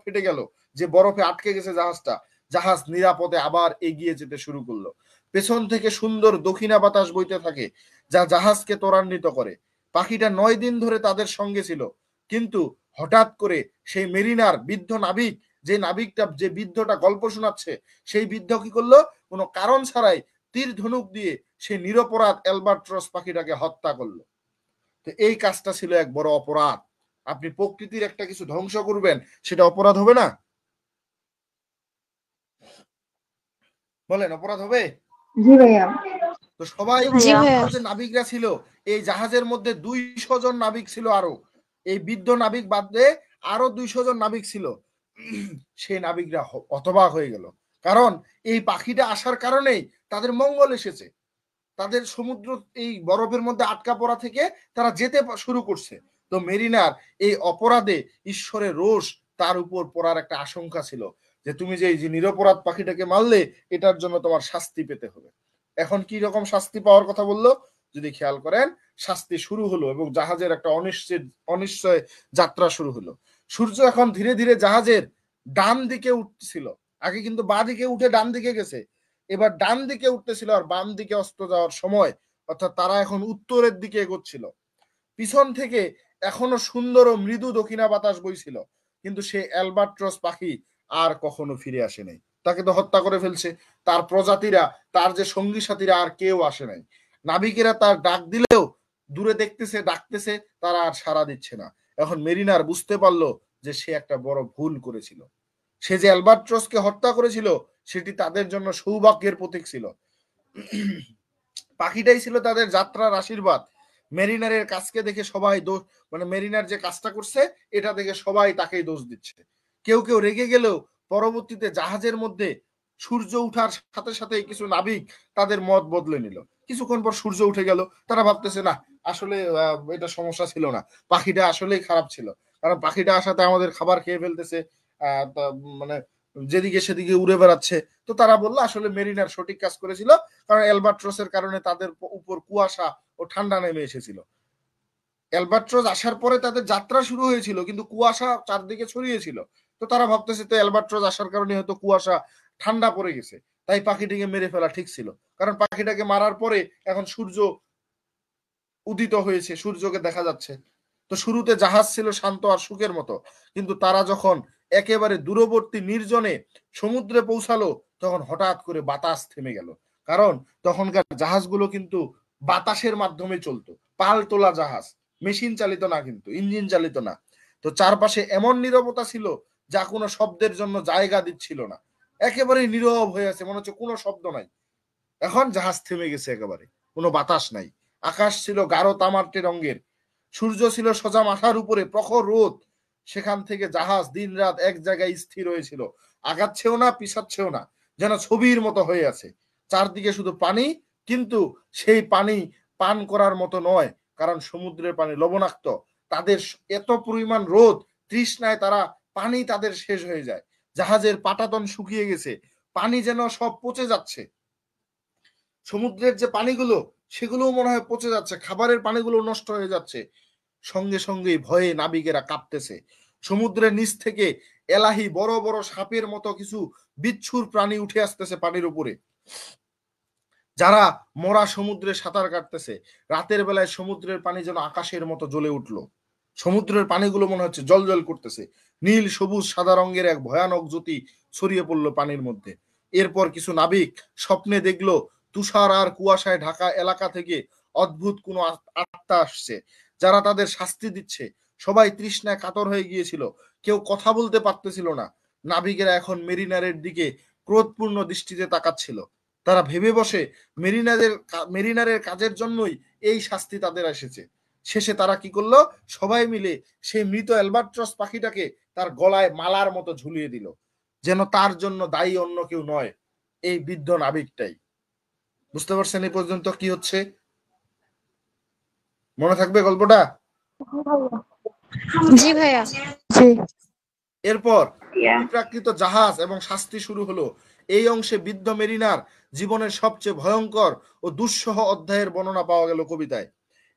ফেটে গেল, যে বরফে আটকে গেছে জাহাজটা, জাহাজ নিরাপদে আবার এগিয়ে যেতে শুরু করলো। পেছন থেকে সুন্দর দক্ষিণা বাতাস বইতে থাকে, যা জাহাজকে ত্বরান্বিত করে। পাখিটা 9 দিন ধরে তাদের সঙ্গে ছিল, কিন্তু হঠাৎ করে সেই মেরিনার বৃদ্ধ নাবিক, যে বৃদ্ধটা গল্প শোনাচ্ছে, সেই বৃদ্ধ কি করলো, কোনো কারণ ছাড়াই তীর ধনুক দিয়ে সেই নিরপরাধ অ্যালবাট্রস পাখিটাকে হত্যা করলো। তো এই কাজটা ছিল এক বড় অপরাধ। আপনি প্রকৃতির একটা কিছু ধ্বংস করবেন, সেটা অপরাধ হবে না? বলেন, অপরাধ হবে? জি ভাইয়া। তো সবাই জি ভাইয়া। যে নাবিকরা ছিল, এই জাহাজের মধ্যে 200 জন নাবিক ছিল, আরো এই বৃদ্ধ নাবিক বাদ দিয়ে আরো 200 জন নাবিক ছিল। সেই নাবিকরা হতবাক হয়ে গেল, কারণ এই পাখিটা আসার কারণেই তাদের মঙ্গল এসেছে। তাদের সমুদ্র এই বরফের মধ্যে আটকা পড়া থেকে তারা যেতে শুরু করছে। তো মেরিনার এই অপরাধে ঈশ্বরের রোষ তার উপর পড়ার একটা আশঙ্কা ছিল, যে তুমি যে নিরপরাধ পাখিটাকে মারলে, এটার জন্য তোমার শাস্তি পেতে হবে। এখন কি রকম শাস্তি পাওয়ার কথা বললো, যদি খেয়াল করেন, শাস্তি শুরু হলো এবং জাহাজের একটা অনিশ্চয় যাত্রা শুরু হলো। সূর্য এখন ধীরে ধীরে জাহাজের ডান দিকে উঠছিল। আগে কিন্তু বাঁ দিকে উঠে ডান দিকে গেছে, এবার ডান দিকে উঠতেছিল, আর বাম দিকে অস্ত যাওয়ার সময়, অর্থাৎ তারা এখন উত্তরের দিকে এগোচ্ছিল। পিছন থেকে এখনো সুন্দর ও মৃদু দক্ষিণা বাতাস বইছিল, কিন্তু সে অ্যালবাট্রস পাখি আর কখনো ফিরে আসে নাই। তাকে তো হত্যা করে ফেলছে, তার প্রজাতিরা, তার যে সঙ্গী সাথীরা আর কেউ আসে নাই। নাবিকেরা তার ডাক দিলেও দূরে দেখতেছে, ডাকতেছে, তারা আর সাড়া দিচ্ছে না। এখন মেরিনার বুঝতে পারলো যে সে একটা বড় ভুল করেছিল। সে যে অ্যালবাট্রসকে হত্যা করেছিল, সেটি তাদের জন্য সৌভাগ্যের প্রতীক ছিল। পাখিটাই ছিল তাদের যাত্রার আশীর্বাদ। মেরিনারের কাজকে দেখে সবাই দোষ, মানে মেরিনার যে কাজটা করছে, এটা দেখে সবাই তাকেই দোষ দিচ্ছে। কেউ কেউ রেগে গেলেও পরবর্তীতে জাহাজের মধ্যে সূর্য উঠার সাথে সাথে কিছু নাবিক তাদের মত বদলে নিল। কিছুক্ষণ পর সূর্য উঠে গেল, তারা ভাবতেছে না, আসলে এটা সমস্যা ছিল না, পাখিটা আসলেই খারাপ ছিল, কারণ পাখিটা আসাতে আমাদের খাবার খেয়ে ফেলতেছে, মানে যেদিকে সেদিকে উড়ে বেড়াচ্ছে। তো তারা বললো আসলে মেরিনার সঠিক কাজ করেছিল, কারণ অ্যালবাট্রসের কারণে তাদের উপর কুয়াশা ও ঠান্ডা নেমে এসেছিল। অ্যালবাট্রস আসার পরে তাদের যাত্রা শুরু হয়েছিল, কিন্তু কুয়াশা চারদিকে ছড়িয়েছিল। তো তারা ভাবতেছে তো অ্যালবাট্রস আসার কারণে হয়তো কুয়াশা ঠান্ডা পড়ে গেছে, তাই পাখিটিকে মেরে ফেলা ঠিক ছিল, কারণ পাখিটাকে মারার পরে এখন সূর্য উদিত হয়েছে, সূর্যকে দেখা যাচ্ছে। তো শুরুতে জাহাজ ছিল শান্ত আর সুখের মতো, কিন্তু তারা যখন একেবারে দূরবর্তী নির্জনে সমুদ্রে পৌঁছালো, তখন হঠাৎ করে বাতাস থেমে গেল। কারণ তখনকার জাহাজগুলো কিন্তু বাতাসের মাধ্যমে চলতো, পাল তোলা জাহাজ, মেশিন চালিত না, কিন্তু ইঞ্জিন চালিত না। তো চারপাশে এমন নীরবতা ছিল, যা কোনো শব্দের জন্য জায়গা দিচ্ছিল না। একেবারে নীরব হয়ে আছে, মনে হচ্ছে কোনো শব্দ নাই। এখন জাহাজ থেমে গেছে, একেবারে কোনো বাতাস নাই। আকাশ ছিল গাঢ় তামাটে রঙের, সূর্য ছিল সোজা মাথার উপরে, প্রখর রোদ। সেখান থেকে জাহাজ দিন রাত এক জায়গায় স্থির হয়েছিল, আগাচ্ছেও না, পিছাচ্ছেও না, যেন ছবির মতো হয়ে আছে। চারদিকে শুধু পানি, কিন্তু সেই পানি পান করার মতো নয়, কারণ সমুদ্রের পানি লবণাক্ত। তাদের এত পরিমাণ রোদ, তৃষ্ণায় তারা পানি তাদের শেষ হয়ে যায়। জাহাজের পাটাতন শুকিয়ে গেছে, পানি যেন সব পচে যাচ্ছে। সমুদ্রের যে পানিগুলো, সেগুলোও মনে হয় পচে যাচ্ছে, খাবারের পানিগুলো নষ্ট হয়ে যাচ্ছে। সঙ্গে সঙ্গে ভয়ে নাবিকেরা কাঁপতেছে। সমুদ্রের নিচ থেকে এলাহি বড় বড় সাপের মতো কিছু বিচ্ছুর প্রাণী উঠে আসতেছে পানির উপরে, যারা মরা সমুদ্রে সাঁতার কাটতেছে। রাতের বেলায় সমুদ্রের পানি যেন আকাশের মতো জ্বলে উঠলো। সমুদ্রের পানিগুলো মনে হচ্ছে জল জল করতেছে, নীল সবুজ সাদা রঙের এক ভয়ানক জ্যোতি ছড়িয়ে পড়লো পানির মধ্যে। এরপর কিছু নাবিক স্বপ্নে দেখলো তুষার আর কুয়াশায় ঢাকা এলাকা থেকে অদ্ভুত কোনো আত্মা আসছে, যারা তাদের শাস্তি দিচ্ছে। সবাই তৃষ্ণায় কাতর হয়ে গিয়েছিল, কেউ কথা বলতে পারতেছিল না। নাবিকেরা এখন মেরিনারের দিকে ক্রোধপূর্ণ দৃষ্টিতে তাকাচ্ছিল। তারা ভেবে বসে মেরিনারের কাজের জন্যই এই শাস্তি তাদের এসেছে। শেষে তারা কি করলো, সবাই মিলে সেই মৃত অ্যালবাট্রস পাখিটাকে তার গলায় মালার মতো ঝুলিয়ে দিল, যেন তার জন্য দায়ী অন্য কেউ নয়, এই বৃদ্ধ নাবিকটাই। বুঝতে পারছেন এই পর্যন্ত কি হচ্ছে? মনে থাকবে গল্পটা? জি ভাইয়া। এরপর প্রাকৃত জাহাজ এবং শাস্তি শুরু হলো। এই অংশে বৃদ্ধ মেরিনার জীবনের সবচেয়ে ভয়ঙ্কর ও দুঃসহ অধ্যায়ের বর্ণনা পাওয়া গেল কবিতায়।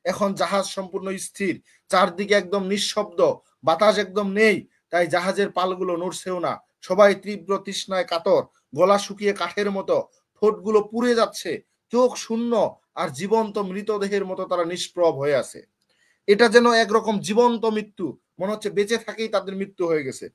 এখন জাহাজ সম্পূর্ণ স্থির, চারদিকে একদম নিঃশব্দ, বাতাস একদম নেই, তাই জাহাজের পালগুলো নড়ছেও না, সবাই তীব্র তৃষ্ণায় কাতর, গলা শুকিয়ে কাঠের মতো, ঠোঁটগুলো পুড়ে যাচ্ছে, চোখ শূন্য আর জীবন্ত মৃতদেহের মতো তারা নিষ্প্রভ হয়ে আছে। এটা যেন একরকম জীবন্ত মৃত্যু, মনে হচ্ছে বেঁচে থাকেই তাদের মৃত্যু হয়ে গেছে।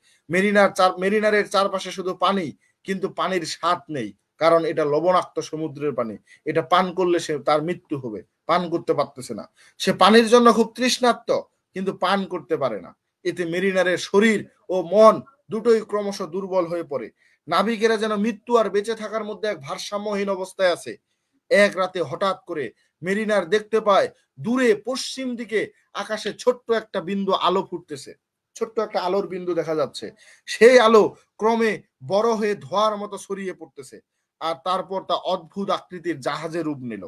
মেরিনারের চারপাশে শুধু পানি, কিন্তু পানির স্বাদ নেই, কারণ এটা লবণাক্ত সমুদ্রের পানি। এটা পান করলে সে তার মৃত্যু হবে, পান করতে পারতেছে না। সে পানির জন্য খুব তৃষ্ণার্ত, কিন্তু পান করতে পারে না। এতে মেরিনারের শরীর ও মন দুটোই ক্রমশ দুর্বল হয়ে পড়ে। নাবিকেরা যেন মৃত্যু আর বেঁচে থাকার মধ্যে এক ভারসাম্যহীন অবস্থায় আছে। এক রাতে হঠাৎ করে মেরিনার দেখতে পায় দূরে পশ্চিম দিকে আকাশে ছোট্ট একটা বিন্দু আলো ফুটতেছে, ছোট্ট একটা আলোর বিন্দু দেখা যাচ্ছে। সেই আলো ক্রমে বড় হয়ে ধোঁয়ার মতো ছড়িয়ে পড়তেছে, আর তারপর তা অদ্ভুত আকৃতির জাহাজের রূপ নিল।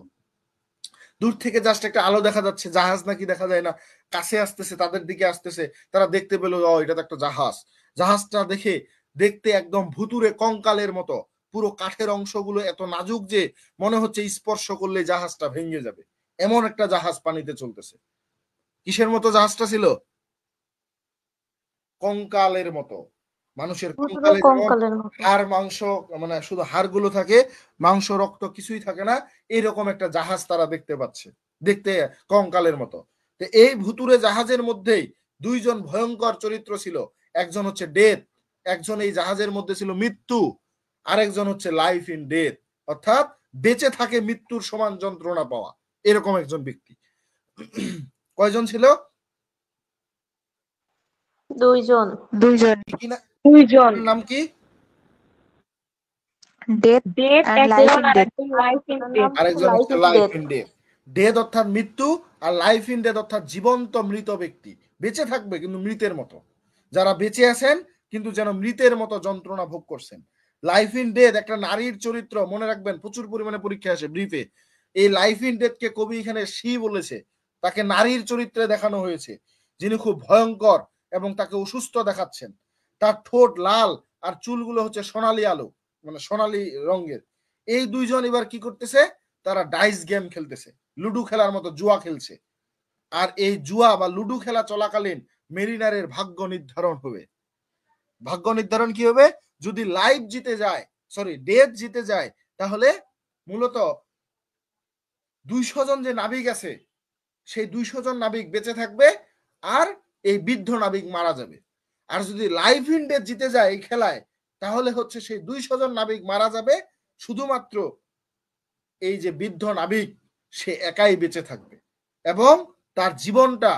দূর থেকে জাস্ট একটা আলো দেখা যাচ্ছে, জাহাজ নাকি দেখা যায় না, কাছে আসতেছে, তাদের দিকে আসতেছে। তারা দেখতে পেল এটা তো একটা জাহাজ। জাহাজটা দেখতে একদম ভুতুরে কঙ্কালের মতো, পুরো কাঠের অংশগুলো এত নাজুক যে মনে হচ্ছে স্পর্শ করলে জাহাজটা ভেঙে যাবে, এমন একটা জাহাজ পানিতে চলতেছে। কিসের মতো জাহাজটা ছিল? কঙ্কালের মতো, মানুষের কঙ্কালের হাড় মাংস, মানে শুধু হাড়গুলো থাকে, মাংস রক্ত কিছুই থাকে না, এইরকম একটা জাহাজ তারা দেখতে পাচ্ছে, দেখতে কঙ্কালের মতো। তো এই ভুতুরে জাহাজের মধ্যেই দুইজন ভয়ঙ্কর চরিত্র ছিল। একজন হচ্ছে ডেথ, একজন এই জাহাজের মধ্যে ছিল মৃত্যু, আরেকজন হচ্ছে লাইফ ইন ডেথ, অর্থাৎ বেঁচে থাকে মৃত্যুর সমান যন্ত্রণা পাওয়া, এরকম একজন ব্যক্তি। কয়জন ছিল? দুইজন। নাম কি? আরেকজন হচ্ছে লাইফ ইন ডেথ। ডেথ অর্থাৎ মৃত্যু, আর লাইফ ইন ডেথ অর্থাৎ জীবন্ত মৃত ব্যক্তি। বেঁচে থাকবে কিন্তু মৃতের মতো, যারা বেঁচে আছেন কিন্তু যেন মৃতের মতো যন্ত্রণা ভোগ করছেন। লাইফ ইন ডেথ একটা নারীর চরিত্র, মনে রাখবেন, প্রচুর পরিমাণে পরীক্ষা আসে ব্রিফে। এই লাইফ ইন ডেথ কে কবি এখানে সি বলেছে, তাকে নারীর চরিত্রে দেখানো হয়েছে, যিনি খুব ভয়ঙ্কর এবং তাকে অসুস্থ দেখাচ্ছেন। তার ঠোঁট লাল আর চুলগুলো হচ্ছে সোনালী আলো, মানে সোনালী রঙের। এই দুইজন এবার কি করতেছে? তারা ডাইস গেম খেলতেছে, লুডু খেলার মতো জুয়া খেলছে। আর এই জুয়া বা লুডু খেলা চলাকালীন মেরিনারের ভাগ্য নির্ধারণ হবে। ভাগ্য নির্ধারণ কি হবে? যদি ডেথ জিতে যায়, তাহলে মূলত 200 জন যে নাবিক আছে, সেই 200 জন নাবিক বেঁচে থাকবে, আর এই বৃদ্ধ নাবিক মারা যাবে। আর যদি লাইফ ইন ডেথ জিতে যায় এই খেলায়, তাহলে হচ্ছে সেই 200 জন নাবিক মারা যাবে, শুধুমাত্র এই যে বৃদ্ধ নাবিক সে একাই বেঁচে থাকবে, এবং তার জীবনটা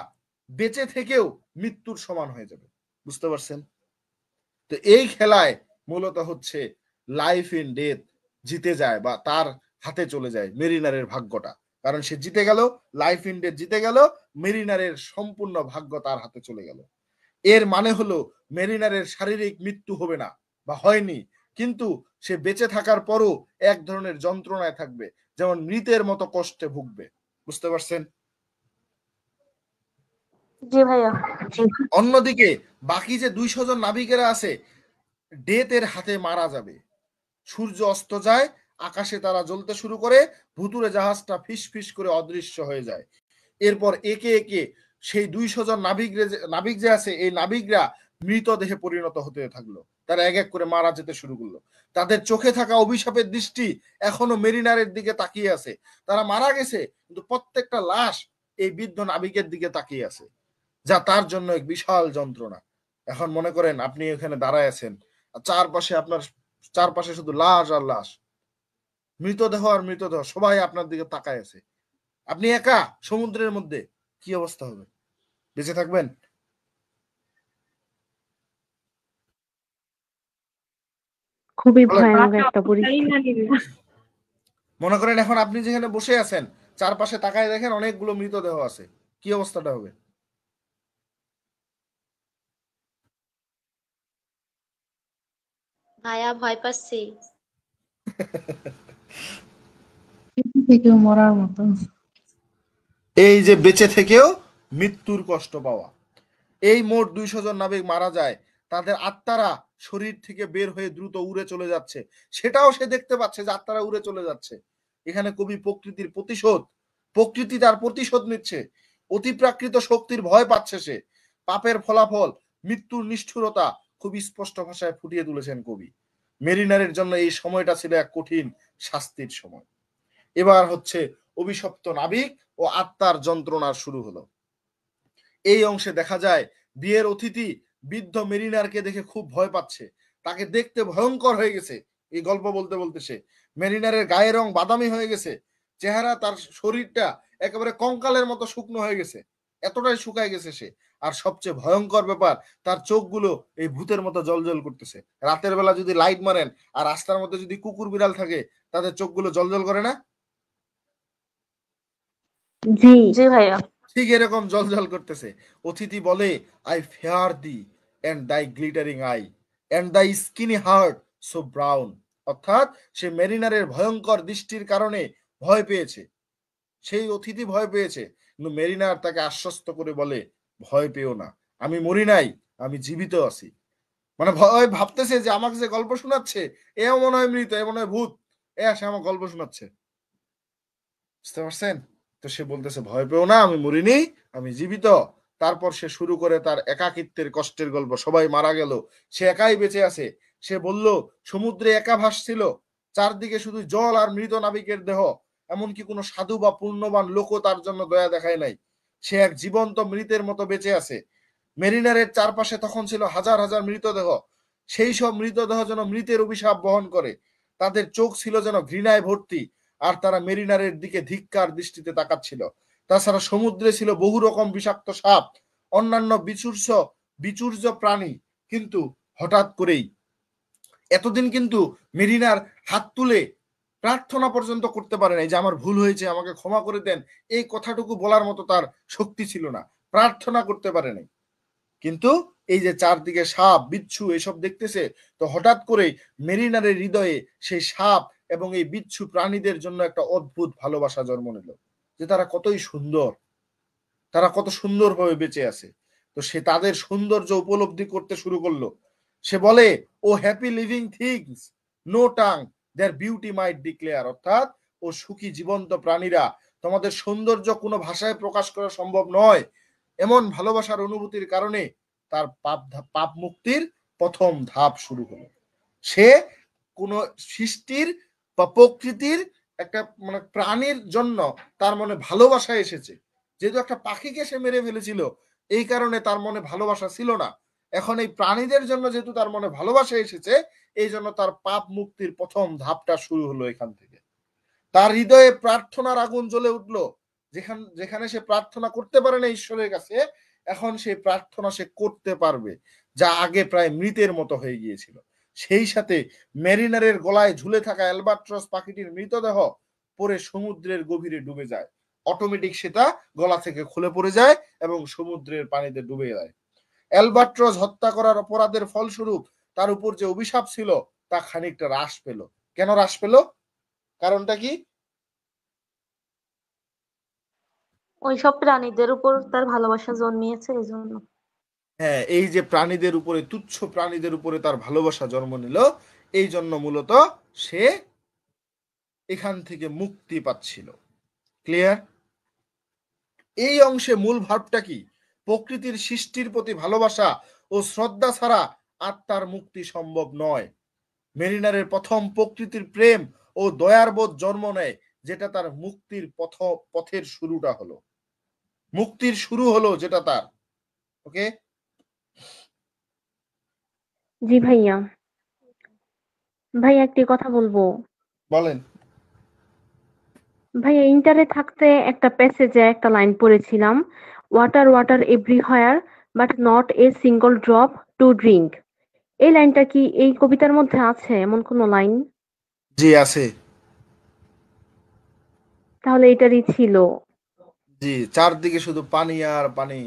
বেঁচে থেকেও মৃত্যুর সমান হয়ে যাবে। বুঝতে পারছেন? তো এই খেলায় মূলত হচ্ছে লাইফ ইন ডেথ জিতে যায়, বা তার হাতে চলে যায় মেরিনারের ভাগ্যটা, কারণ সে জিতে গেল, লাইফ ইন ডেথ জিতে গেল, মেরিনারের সম্পূর্ণ ভাগ্য তার হাতে চলে গেল। এর মানে হলো মেরিনারের শারীরিক মৃত্যু হবে না বা হয়নি, কিন্তু সে বেঁচে থাকার পরও এক ধরনের যন্ত্রণায় থাকবে, যেমন মৃতের মতো কষ্টে ভুগবে। বুঝতে পারছেন? জি ভাইয়া। অন্যদিকে বাকি যে 200 জন নাবিকেরা আছে, ডেথের হাতে মারা যাবে। সূর্য অস্ত যায়, আকাশে তারা জ্বলতে শুরু করে, ভুতুরে জাহাজটা ফিস ফিস করে অদৃশ্য হয়ে যায়। এরপর একে একে সেই 200 জন নাবিক যে আছে, এই নাবিকরা মৃতদেহে পরিণত হতে থাকলো। তারা এক এক করে মারা যেতে শুরু করলো। তাদের চোখে থাকা অভিশাপের দৃষ্টি এখনো মেরিনারের দিকে তাকিয়ে আছে। তারা মারা গেছে, কিন্তু প্রত্যেকটা লাশ এই বৃদ্ধ নাবিকের দিকে তাকিয়ে আছে, যা তার জন্য এক বিশাল যন্ত্রণা। এখন মনে করেন আপনি এখানে দাঁড়ায় আছেন, আপনার চারপাশে শুধু লাশ আর লাশ, মৃতদেহ আর মৃতদেহ, সবাই আপনার দিকে তাকায় আছে। আপনি একা সমুদ্রের মধ্যে, কি অবস্থা হবে? বেঁচে থাকবেন? খুবই ভয়ানক একটা পরিস্থিতি। মনে করেন এখন আপনি যেখানে বসে আছেন, চারপাশে তাকায় দেখেন অনেকগুলো মৃতদেহ আছে, কি অবস্থাটা হবে? ভাইয়া ভয় পাচ্ছি। মরার মতো। এই যে বেঁচে থেকেও মৃত্যুর কষ্ট পাওয়া, এই মোট 200 জন নাবিক মারা যায়, তাদের আত্মারা শরীর থেকে বের হয়ে দ্রুত উড়ে চলে যাচ্ছে, সেটাও সে দেখতে পাচ্ছে যে আত্মারা উড়ে চলে যাচ্ছে। এখানে কবি প্রকৃতি তার প্রতিশোধ নিচ্ছে। অতিপ্রাকৃত শক্তির ভয় পাচ্ছে সে, পাপের ফলাফল, মৃত্যুর নিষ্ঠুরতা, খুব স্পষ্ট ভাষায় ফুটিয়ে তুলেছেন কবি। মেরিনারের জন্য এই সময়টা ছিল এক কঠিন শাস্তির সময়। এবার হচ্ছে অভিশপ্ত নাবিক ও আত্মার যন্ত্রণার শুরু হলো। এই অংশে দেখা যায় বিয়ের অতিথি বৃদ্ধ মেরিনারকে দেখে খুব ভয় পাচ্ছে, তাকে দেখতে ভয়ঙ্কর হয়ে গেছে। এই গল্প বলতে বলতে সে মেরিনারের গায়ের রং বাদামি হয়ে গেছে, চেহারা তার শরীরটা একেবারে কঙ্কালের মতো শুকনো হয়ে গেছে, এতটাই শুকায় গেছে সে। আর সবচেয়ে ভয়ঙ্কর ব্যাপার, তার চোখগুলো এই ভূতের মতো জলজল করতেছে। রাতের বেলা যদি লাইট মারেন আর রাস্তার মধ্যে যদি কুকুর বিড়াল থাকে, তাদের চোখগুলো জলজল করে না? জি জি ভাইয়া। ঠিক এরকম জলজল করতেছে। অতিথি বলে, আই ফেয়ার দি এন্ড দাই গ্লিটারিং আই এন্ড দাই স্কিনি হার্ট সো ব্রাউন। অর্থাৎ সে মেরিনারের ভয়ঙ্কর দৃষ্টির কারণে ভয় পেয়েছে, সেই অতিথি ভয় পেয়েছে। কিন্তু মেরিনার তাকে আশ্বস্ত করে বলে, ভয় পেও না, আমি মরি নাই, আমি জীবিত আছি। মানে ভয় ভাবতেছে যে আমাকে যে গল্প শোনাচ্ছে এও মনে হয় মৃত, এ মনে হয় ভূত, এ আসে আমার গল্প শোনাচ্ছে। বুঝতে পারছেন? তো সে বলতেছে, ভয় পেও না, আমি মরিনি, আমি জীবিত। তারপর সে শুরু করে তার একাকিত্বের কষ্টের গল্প। সবাই মারা গেল, সে একাই বেঁচে আছে। সে বলল, সমুদ্রে একা ভাসছিল, চারদিকে শুধু জল আর মৃত নাবিকের দেহ, এমনকি কোনো সাধু বা পূর্ণবান লোকও তার জন্য দয়া দেখায় নাই। সে এক জীবন্ত মৃতের মতো বেঁচে আছে। মেরিনারের চারপাশে তখন ছিল হাজার হাজার মৃতদেহ। সেই সব মৃতদেহ যেন মৃতের অভিশাপ বহন করে, তাদের চোখ ছিল যেন ঘৃণায় ভর্তি, আর তারা মেরিনারের দিকে ধিক্কার দৃষ্টিতে তাকাচ্ছিল। তাছাড়া সমুদ্রে ছিল বহু রকম বিষাক্ত সাপ, অন্যান্য বিচূর্য প্রাণী। কিন্তু হঠাৎ করেই, এতদিন কিন্তু মেরিনার হাত তুলে প্রার্থনা পর্যন্ত করতে পারে নাই যে আমার ভুল হয়েছে, আমাকে ক্ষমা করে দেন, এই কথাটুকু বলার মতো তার শক্তি ছিল না, প্রার্থনা করতে পারে নাই। কিন্তু এই যে চারদিকে সাপ বিচ্ছু এসব দেখতেছে, তো হঠাৎ করে মেরিনারের হৃদয়ে সেই সাপ এবং এই বিচ্ছু প্রাণীদের জন্য একটা অদ্ভুত ভালোবাসা জন্ম নিল, যে তারা কতই সুন্দর, তারা কত সুন্দরভাবে বেঁচে আছে। তো সে তাদের সৌন্দর্য উপলব্ধি করতে শুরু করলো। সে বলে, O happy living things, no tongue their beauty might declare. অর্থাৎ, ও সুখী জীবন্ত প্রাণীরা, তোমাদের সৌন্দর্য কোনো ভাষায় প্রকাশ করা সম্ভব নয়। এমন ভালোবাসার অনুভূতির কারণে তার পাপ মুক্তির প্রথম ধাপ শুরু হলো। সে কোন সৃষ্টির বা প্রকৃতির একটা মানে প্রাণীর জন্য তার মনে ভালোবাসা এসেছে। যেহেতু একটা পাখিকে সে মেরে ফেলেছিল, এই কারণে তার মনে ভালোবাসা ছিল না। এখন এই প্রাণীদের জন্য যেহেতু তার মনে ভালোবাসা এসেছে, এই জন্য তার পাপ মুক্তির প্রথম ধাপটা শুরু হলো এখান থেকে। তার হৃদয়ে প্রার্থনার আগুন জ্বলে উঠলো। যেখানে সে প্রার্থনা করতে পারে না ঈশ্বরের কাছে, এখন সেই প্রার্থনা সে করতে পারবে, যা আগে প্রায় মৃতের মতো হয়ে গিয়েছিল। সেই সাথে মেরিনারের গলায় ঝুলে থাকা অ্যালবাট্রস পাখিটির মৃতদেহ পরে সমুদ্রের গভীরে ডুবে যায়। অটোমেটিক সেটা গলা থেকে খুলে পড়ে যায় এবং সমুদ্রের পানিতে ডুবে যায়। অ্যালবাট্রস হত্যা করার অপরাধের ফলস্বরূপ তার উপর যে অভিশাপ ছিল তা খানিকটা হ্রাস পেল। কেন হ্রাস পেল? কারণটা কি? ওইসব প্রাণীদের উপর তার ভালোবাসা জন্মিয়েছে এই জন্য। হ্যাঁ, এই যে প্রাণীদের উপরে, তুচ্ছ প্রাণীদের উপরে তার ভালোবাসা জন্ম নিল, এই জন্য মূলত সে এখান থেকে মুক্তি পাচ্ছিল। ক্লিয়ার? এই অংশে মূল ভাবটা কি? প্রকৃতির সৃষ্টির প্রতি ভালোবাসা ও শ্রদ্ধা ছাড়া আত্মার মুক্তি সম্ভব নয়। মেরিনারের প্রথম প্রকৃতির প্রেম ও দয়ার বোধ জন্ম নেয়, যেটা তার মুক্তির পথের শুরুটা হলো, মুক্তির শুরু হলো যেটা তার। ওকে, জি ভাইয়া। ভাইয়া একটি কথা বলবো। বলেন। ভাইয়া ইন্টারে থাকতে একটা প্যাসেজে একটা লাইন পড়েছিলাম, water water everywhere but not a single drop to drink. এই লাইনটা কি এই কবিতার মধ্যে আছে এমন কোনো লাইন? জি আছে। তাহলে এটারই ছিল। জি, চারদিকে শুধু পানি আর পানি,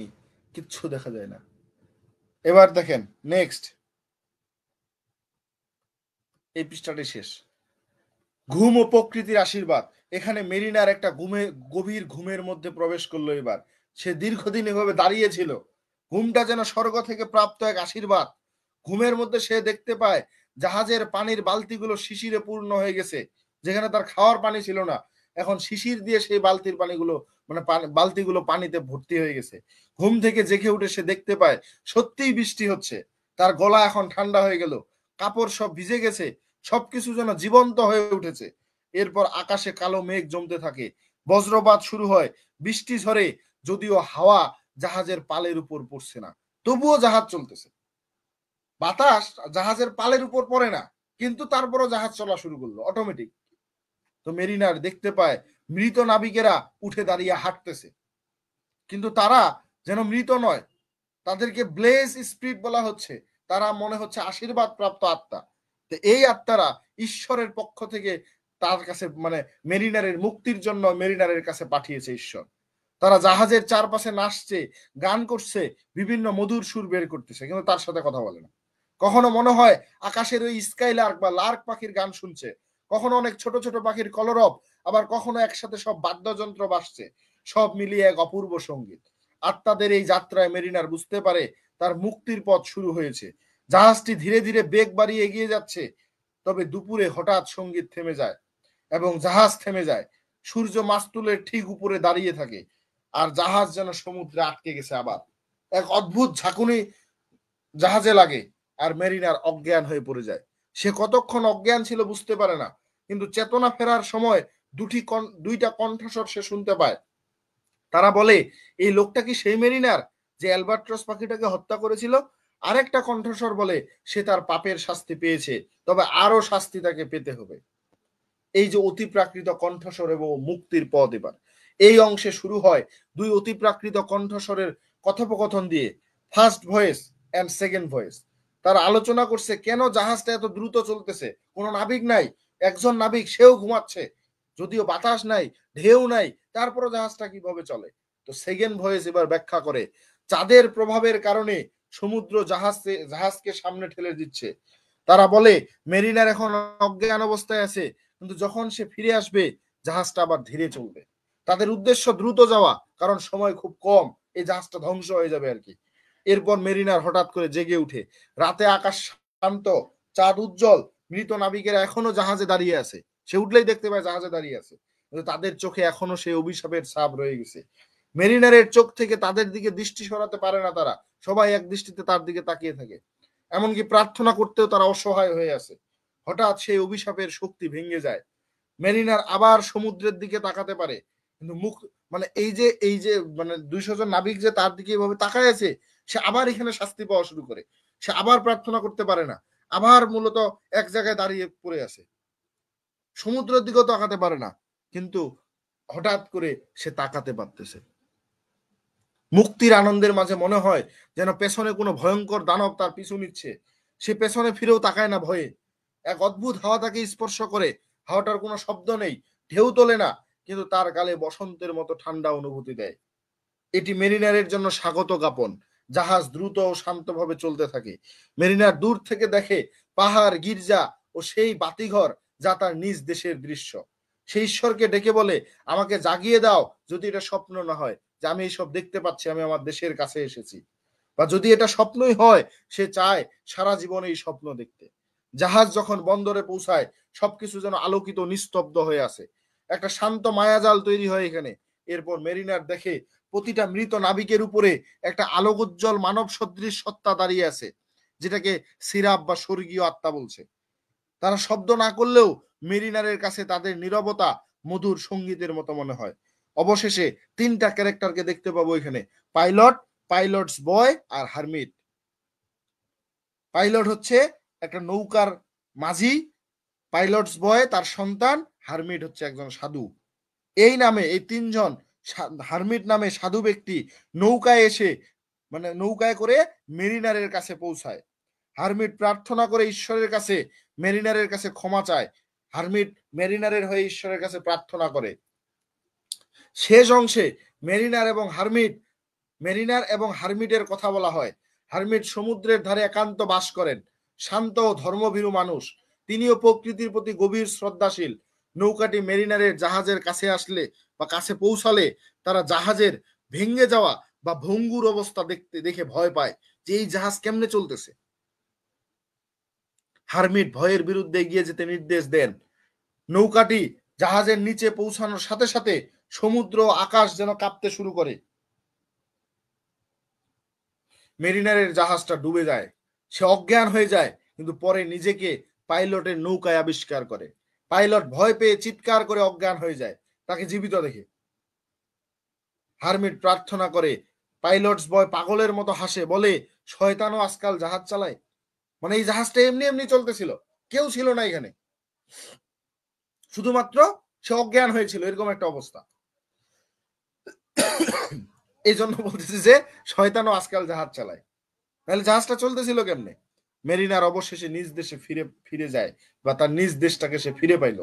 কিচ্ছু দেখা যায় না। এবার দেখেন নেক্সট, এই পৃষ্ঠাটি শেষ। ঘুম ও প্রকৃতির আশীর্বাদ। এখানে মেরিনার একটা গভীর ঘুমের মধ্যে প্রবেশ করলো। এবার সে দীর্ঘদিন এভাবে দাঁড়িয়েছিল, ঘুমটা যেন স্বর্গ থেকে প্রাপ্ত এক আশীর্বাদ। ঘুমের মধ্যে সে দেখতে পায় জাহাজের পানির বালতিগুলো শিশিরে পূর্ণ হয়ে গেছে। যেখানে তার খাওয়ার পানি ছিল না, এখন শিশির দিয়ে সেই বালতির পানিগুলো মানে বালতিগুলো পানিতে ভর্তি হয়ে গেছে। ঘুম থেকে জেগে উঠে সে দেখতে পায় সত্যিই বৃষ্টি হচ্ছে। তার গলা এখন ঠান্ডা হয়ে গেল, কাপড় সব ভিজে গেছে, সবকিছু যেন জীবন্ত হয়ে উঠেছে। এরপর আকাশে কালো মেঘ জমতে থাকে, বজ্রপাত শুরু হয়, বৃষ্টি ঝরে, যদিও হাওয়া জাহাজের পালের উপর পড়ছে না, তবুও জাহাজ চলতেছে। বাতাস জাহাজের পালের উপর পড়ে না, কিন্তু তারপরও জাহাজ চলা শুরু করলো অটোমেটিক। তো মেরিনার দেখতে পায় মৃত নাবিকেরা উঠে দাঁড়িয়ে হাঁটতেছে, কিন্তু তারা যেন মৃত নয়, তাদেরকে ব্লেস স্পিরিট বলা হচ্ছে। তারা মনে হচ্ছে আশীর্বাদ প্রাপ্ত আত্মা। তো এই আত্মারা ঈশ্বরের পক্ষ থেকে তার কাছে মানে মেরিনারের মুক্তির জন্য মেরিনারের কাছে পাঠিয়েছে ঈশ্বর। তারা জাহাজের চারপাশে নাচছে, গান করছে, বিভিন্ন মধুর সুর বের করতেছে, কিন্তু তার সাথে কথা বলে না। কখনো মনে হয় আকাশের ওই স্কাইলার্ক বা লার্ক পাখির গান শুনছে, কখনো অনেক ছোট ছোট পাখির কলরব, আবার কখনো একসাথে সব বাদ্যযন্ত্র বাজছে, সব মিলিয়ে এক অপূর্ব সঙ্গীত। আত্মাদের এই যাত্রায় মেরিনার বুঝতে পারে তার মুক্তির পথ শুরু হয়েছে। জাহাজটি ধীরে ধীরে বেগ বাড়িয়ে এগিয়ে যাচ্ছে। তবে দুপুরে হঠাৎ সঙ্গীত থেমে যায় এবং জাহাজ থেমে যায়। সূর্য মাস্তুলের ঠিক উপরে দাঁড়িয়ে থাকে, আর জাহাজ যেন সমুদ্রে আটকে গেছে। আবার এক অদ্ভুত ঝাঁকুনি জাহাজে লাগে, আর মেরিনার অজ্ঞান হয়ে পড়ে যায়। সে কতক্ষণ অজ্ঞান ছিল বুঝতে পারে না, কিন্তু চেতনা ফেরার সময় দুইটা কণ্ঠস্বর সে শুনতে পায়। তারা বলে, এই লোকটা কি সেই মেরিনার যে অ্যালবাট্রস পাখিটাকে হত্যা করেছিল? আরেকটা কণ্ঠস্বর বলে, সে তার পাপের শাস্তি পেয়েছে, তবে আরো শাস্তি তাকে পেতে হবে। এই যে অতিপ্রাকৃত কণ্ঠস্বর এবং মুক্তির পথ। এবার এই অংশে শুরু হয় দুই অতিপ্রাকৃত কণ্ঠস্বরের কথোপকথন দিয়ে, first voice and second voice. তারা আলোচনা করছে কেন জাহাজটা এত দ্রুত চলতেছে, কোনো নাবিক নাই, একজন নাবিক সেও ঘুমাচ্ছে, যদিও বাতাস নাই, ঢেউ নাই, তারপরও জাহাজটা কিভাবে চলে। তো সেকেন্ড ভয়েস এবার ব্যাখ্যা করে, চাঁদের প্রভাবের কারণে সমুদ্র জাহাজকে সামনে ঠেলে দিচ্ছে। তারা বলে মেরিনার এখন অজ্ঞান অবস্থায় আছে, কিন্তু যখন সে ফিরে আসবে জাহাজটা আবার ধীরে চলবে। তাদের উদ্দেশ্য দ্রুত যাওয়া, কারণ সময় খুব কম, এই জাহাজটা ধ্বংস হয়ে যাবে আর কি। এরপর মেরিনার হঠাৎ করে জেগে উঠে। রাতে আকাশ শান্ত, চাঁদ উজ্জ্বল, মৃত নাবিকেরা এখনো জাহাজে দাঁড়িয়ে আছে। সে উঠলেই দেখতে পায় জাহাজে দাঁড়িয়ে আছে, কিন্তু তাদের চোখে এখনো সেই অভিশাপের ছাপ রয়ে গেছে। মেরিনারের চোখ থেকে তাদের দিকে দৃষ্টি সরাতে পারে না তারা, সবাই এক দৃষ্টিতে তার দিকে তাকিয়ে থাকে। এমনকি প্রার্থনা করতেও তারা অসহায় হয়ে আছে। হঠাৎ সেই অভিশাপের শক্তি ভেঙে যায়। মেরিনার আবার সমুদ্রের দিকে তাকাতে পারে, কিন্তু মুখ মানে এই যে মানে 200 জন নাবিক যে তার দিকে এভাবে তাকায় আছে, সে আবার এখানে শাস্তি পাওয়া শুরু করে। সে আবার প্রার্থনা করতে পারে না, আবার মূলত এক জায়গায় দাঁড়িয়ে পড়ে আছে, সমুদ্রের দিকেও তাকাতে পারে না। কিন্তু হঠাৎ করে সে তাকাতে পারতেছে। মুক্তির আনন্দের মাঝে মনে হয় যেন পেছনে কোনো ভয়ঙ্কর দানব তার পিছু নিচ্ছে। সে পেছনে ফিরেও তাকায় না ভয়ে। এক অদ্ভুত হাওয়া তাকে স্পর্শ করে। হাওয়াটার কোনো শব্দ নেই, ঢেউ তোলে না, কিন্তু তার গালে বসন্তের মতো ঠান্ডা অনুভূতি দেয়। এটি মেরিনারের জন্য স্বাগত জ্ঞাপন। জাহাজ দ্রুত ও শান্তভাবে চলতে থাকে। মেরিনার দূর থেকে দেখে পাহাড়, গির্জা ও সেই বাতিঘর যা তার নিজ দেশের দৃশ্য। সেই ঈশ্বরকে ডেকে বলে, আমাকে জাগিয়ে দাও যদি এটা স্বপ্ন না হয়, যে আমি এইসব দেখতে পাচ্ছি, আমি আমার দেশের কাছে এসেছি। বা যদি এটা স্বপ্নই হয়, সে চায় সারা জীবন এই স্বপ্ন দেখতে। জাহাজ যখন বন্দরে পৌঁছায়, সবকিছু যেন আলোকিত, নিস্তব্ধ হয়ে আছে। একটা শান্ত মায়াজাল তৈরি হয় এখানে। এরপর মেরিনার দেখে প্রতিটা মৃত নাবিকের উপরে একটা আলোকোজ্জ্বল মানব সদৃশ সত্তা দাঁড়িয়ে আছে, যেটাকে সিরাপ বা স্বর্গীয় আত্মা বলছে। তারা শব্দ না করলেও মেরিনারের কাছে তাদের নীরবতা মধুর সঙ্গীতের মতো মনে হয়। অবশেষে 3টা ক্যারেক্টারকে দেখতে পাবো এখানে, পাইলট, পাইলটস বয় আর হারমিট। পাইলট হচ্ছে একটা নৌকার মাঝি, পাইলটস বয় তার সন্তান, হারমিট হচ্ছে একজন সাধু। এই নামে এই 3জন হারমিট নামে সাধু ব্যক্তি নৌকায় এসে মানে নৌকায় করে মেরিনারের কাছে পৌঁছায়। হারমিট প্রার্থনা করে ঈশ্বরের কাছে, মেরিনারের কাছে ক্ষমা চায়। হারমিট মেরিনারের হয়ে ঈশ্বরের কাছে প্রার্থনা করে। শেষ অংশে মেরিনার এবং হারমিটের কথা বলা হয়। হারমিট সমুদ্রের ধারে একান্ত বাস করেন, শান্ত ও ধর্মভীরু মানুষ। তিনিও প্রকৃতির প্রতি গভীর শ্রদ্ধাশীল। নৌকাটি মেরিনারের জাহাজের কাছে আসলে বা কাছে পৌঁছালে তারা জাহাজের ভেঙে যাওয়া বা ভঙ্গুর অবস্থা দেখে ভয় পায়, যে এই জাহাজ কেমনে চলতেছে। হারমিট ভয়ের বিরুদ্ধে এগিয়ে যেতে নির্দেশ দেন। নৌকাটি জাহাজের নিচে পৌঁছানোর সাথে সাথে সমুদ্র আকাশ যেন কাঁপতে শুরু করে। মেরিনারের জাহাজটা ডুবে যায়। সে অজ্ঞান হয়ে যায়, কিন্তু পরে নিজেকে পাইলটের নৌকায় আবিষ্কার করে। পাইলট ভয় পেয়ে চিৎকার করে অজ্ঞান হয়ে যায় তাকে জীবিত দেখে। হারমিট প্রার্থনা করে, পাইলটস বয় পাগলের মতো হাসে, বলে শয়তানও আজকাল জাহাজ চালায়। মানে এই জাহাজটা এমনি এমনি চলতেছিল, কেউ ছিল না এখানে, শুধুমাত্র সে অজ্ঞান হয়েছিল, এরকম একটা অবস্থা। এই জন্য বলতেছি যে শয়তানও আজকাল জাহাজ চালায়। তাহলে জাহাজটা চলতেছিল কেমনে? মেরিনার অবশেষে নিজ দেশে ফিরে যায়, বা তার নিজ দেশটাকে সে ফিরে পাইল।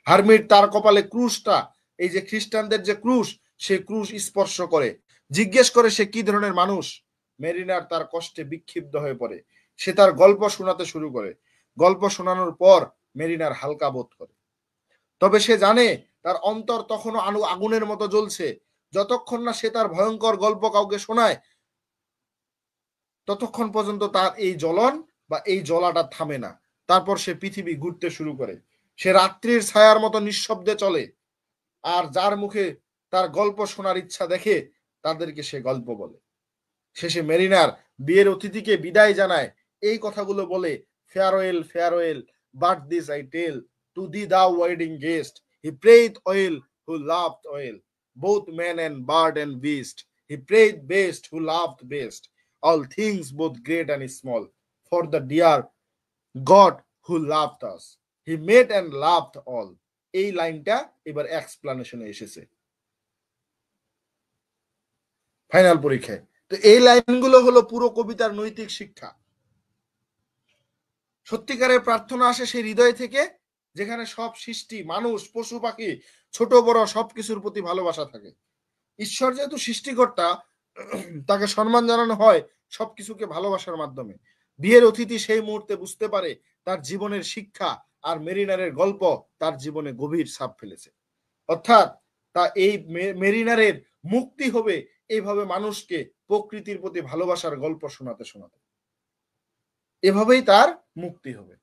হারমিট তার কপালে ক্রুশটা, এই যে খ্রিস্টানদের যে ক্রুশ, সে ক্রুশ স্পর্শ করে, জিজ্ঞেস করে সে কি ধরনের মানুষ। মেরিনার তার কষ্টে বিক্ষিপ্ত হয়ে পড়ে, সে তার গল্প শোনাতে শুরু করে। গল্প শোনানোর পর মেরিনার হালকা বোধ করে, তবে সে জানে তার অন্তর তখনও আগুনের মতো জ্বলছে। যতক্ষণ না সে তার ভয়ঙ্কর গল্প কাউকে শোনায়, ততক্ষণ পর্যন্ত তার এই জ্বলন বা এই জ্বলাটা থামে না। তারপর সে পৃথিবী ঘুরতে শুরু করে। সে রাত্রির ছায়ার মতো নিঃশব্দে চলে, আর যার মুখে তার গল্প শোনার ইচ্ছা দেখে তাদেরকে সে গল্প বলে। শেষে মেরিনার বিয়ের অতিথিকে বিদায় জানায় এই কথাগুলো বলে, farewell farewell, but this I tell to the thou wedding guest, he prayed oil who loved oil, both man and bird and beast, he prayed best who loved best, all things both great and small, for the dear God who loved us, he made and loved all. এই লাইনটা এবার এক্সপ্লানেশনে এসেছে final পরীক্ষায়। তো এই লাইনগুলো হলো পুরো কবিতার নৈতিক শিক্ষা। সত্যিকারের প্রার্থনা আসে সেই হৃদয় থেকে, যেখানে সব সৃষ্টি, মানুষ, পশু পাখি, ছোট বড় সবকিছুর প্রতি ভালোবাসা থাকে। ঈশ্বর যেহেতু সৃষ্টিকর্তা, তাকে সম্মান জানানো হয় সবকিছুকে ভালোবাসার মাধ্যমে। বিয়ের অতিথি সেই মুহূর্তে বুঝতে পারে তার জীবনের শিক্ষা আর মেরিনারের গল্প তার জীবনে গভীর ছাপ ফেলেছে। অর্থাৎ তা এই মেরিনারের মুক্তি হবে এইভাবে মানুষকে প্রকৃতির প্রতি ভালোবাসার গল্প শোনাতে শোনাতে, এভাবেই তার মুক্তি হবে।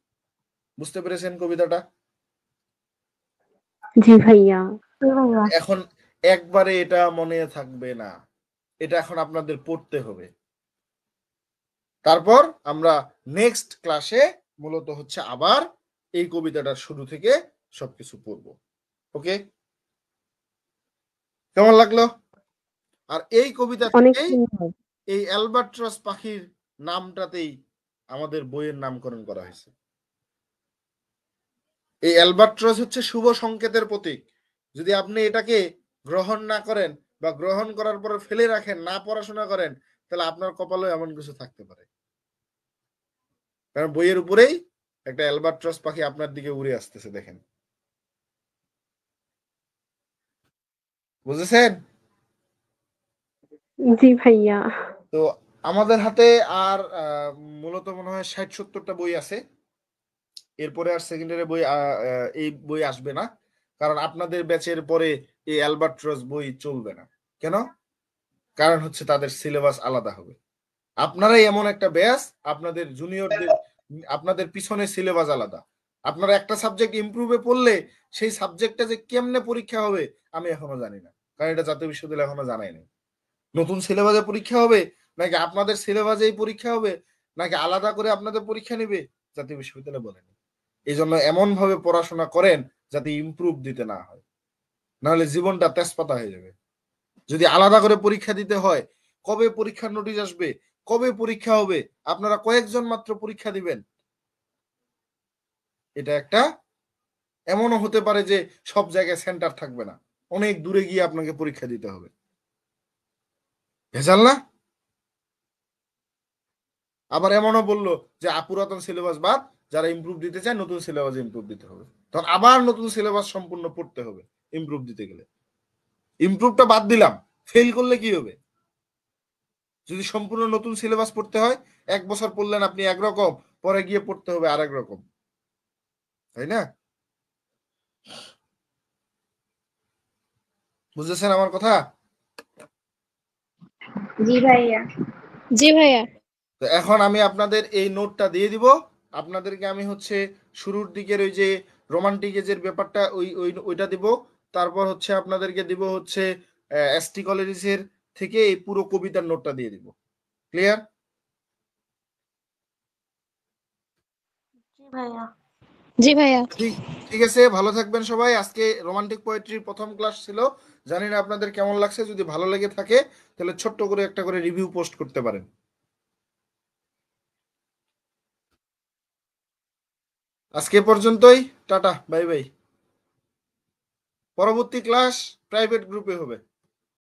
বুঝতে পেরেছেন কবিতাটা? জি ভাইয়া। এখন একবারে এটা মনে থাকবে না, এটা এখন আপনাদের পড়তে হবে। তারপর আমরা নেক্সট ক্লাসে মূলত হচ্ছে আবার এই কবিতাটার শুরু থেকে সবকিছু পড়বো। ওকে, কেমন লাগলো? আর এই কবিতা থেকেই এই অ্যালবাট্রাস পাখির নামটাতেই আমাদের বইয়ের নামকরণ করা হয়েছে। এই অ্যালবাট্রাস হচ্ছে শুভ সংকেতের প্রতীক। যদি আপনি এটাকে গ্রহণ না করেন বা গ্রহণ করার পরে ফেলে রাখেন, না পড়াশোনা করেন, তাহলে আপনার কপালে এমন কিছু থাকতে পারে। কারণ বইয়ের উপরেই একটা অ্যালবাট্রাস পাখি আপনার দিকে উড়ে আসতেছে, দেখেন। বুঝেছেন? জি ভাইয়া। তো আমাদের হাতে আর মূলত মনে হয় 60-70টা বই আছে। এরপরে আর সেকেন্ডারি বই এই বই আসবে না, কারণ আপনাদের ব্যাচের পরে এই অ্যালবাট্রাস বই চলবে না। কেন? কারণ হচ্ছে তাদের সিলেবাস আলাদা হবে। আপনারাই এমন একটা ব্যাচ, আপনাদের জুনিয়রদের, আপনাদের পিছনে সিলেবাস আলাদা। আপনারা একটা সাবজেক্ট ইমপ্রুভে পড়লে সেই সাবজেক্টটা যে কেমনে পরীক্ষা হবে আমি এখনো জানি না, কারণ এটা জাতীয় বিশ্ববিদ্যালয় এখনো জানাই নাই। নতুন সিলেবাসে পরীক্ষা হবে নাকি আপনাদের সিলেবাসেই পরীক্ষা হবে নাকি আলাদা করে আপনাদের পরীক্ষা নেবে, জাতীয় বিশ্ববিদ্যালয় বলেনি। এই জন্য এমন ভাবে পড়াশোনা করেন যাতে ইমপ্রুভ দিতে না হয়, নাহলে জীবনটা তেজপাতা হয়ে যাবে। যদি আলাদা করে পরীক্ষা দিতে হয়, কবে পরীক্ষার নোটিশ আসবে, কবে পরীক্ষা হবে, আপনারা কয়েকজন মাত্র পরীক্ষা দিবেন, এটা একটা এমনও হতে পারে যে সব জায়গায় সেন্টার থাকবে না, অনেক দূরে গিয়ে আপনাকে পরীক্ষা দিতে হবে। ভেজাল না? আবার এমনও বললো যে পুরাতন সিলেবাস বাদ, যারা ইমপ্রুভ দিতে চায় নতুন সিলেবাস ইমপ্রুভ দিতে হবে। তখন আবার নতুন সিলেবাস সম্পূর্ণ পড়তে হবে ইমপ্রুভ দিতে গেলে। ইমপ্রুভটা বাদ দিলাম, ফেল করলে কি হবে? যদি সম্পূর্ণ নতুন সিলেবাস পড়তে হয়, 1 বছর পড়লেন আপনি একরকম, পরে গিয়ে পড়তে হবে আরেক রকম, তাই না? বুঝেছেন আমার কথা? জি ভাইয়া। জি ভাইয়া। তো এখন আমি আপনাদের এই নোটটা দিয়ে দিব। আপনাদেরকে আমি হচ্ছে শুরুর দিকের ওই যে রোমান্টিক এজের ব্যাপারটা ওইটা দিব। তারপর হচ্ছে আপনাদেরকে দিব হচ্ছে এসটি কলেজের থেকে এই পুরো কবিতার নোটটা দিয়ে দিব। ক্লিয়ার? ভাইয়া। জি ভাইয়া। ঠিক ঠিক আছে, ভালো থাকবেন সবাই। আজকে রোমান্টিক পোয়েট্রির প্রথম ক্লাস ছিল, জানি না আপনাদের কেমন লাগছে। যদি ভালো লেগে থাকে তাহলে ছোট্ট করে একটা করে রিভিউ পোস্ট করতে পারেন। আজকে এ পর্যন্তই, টাটা, বাই বাই। পরবর্তী ক্লাস প্রাইভেট গ্রুপে হবে।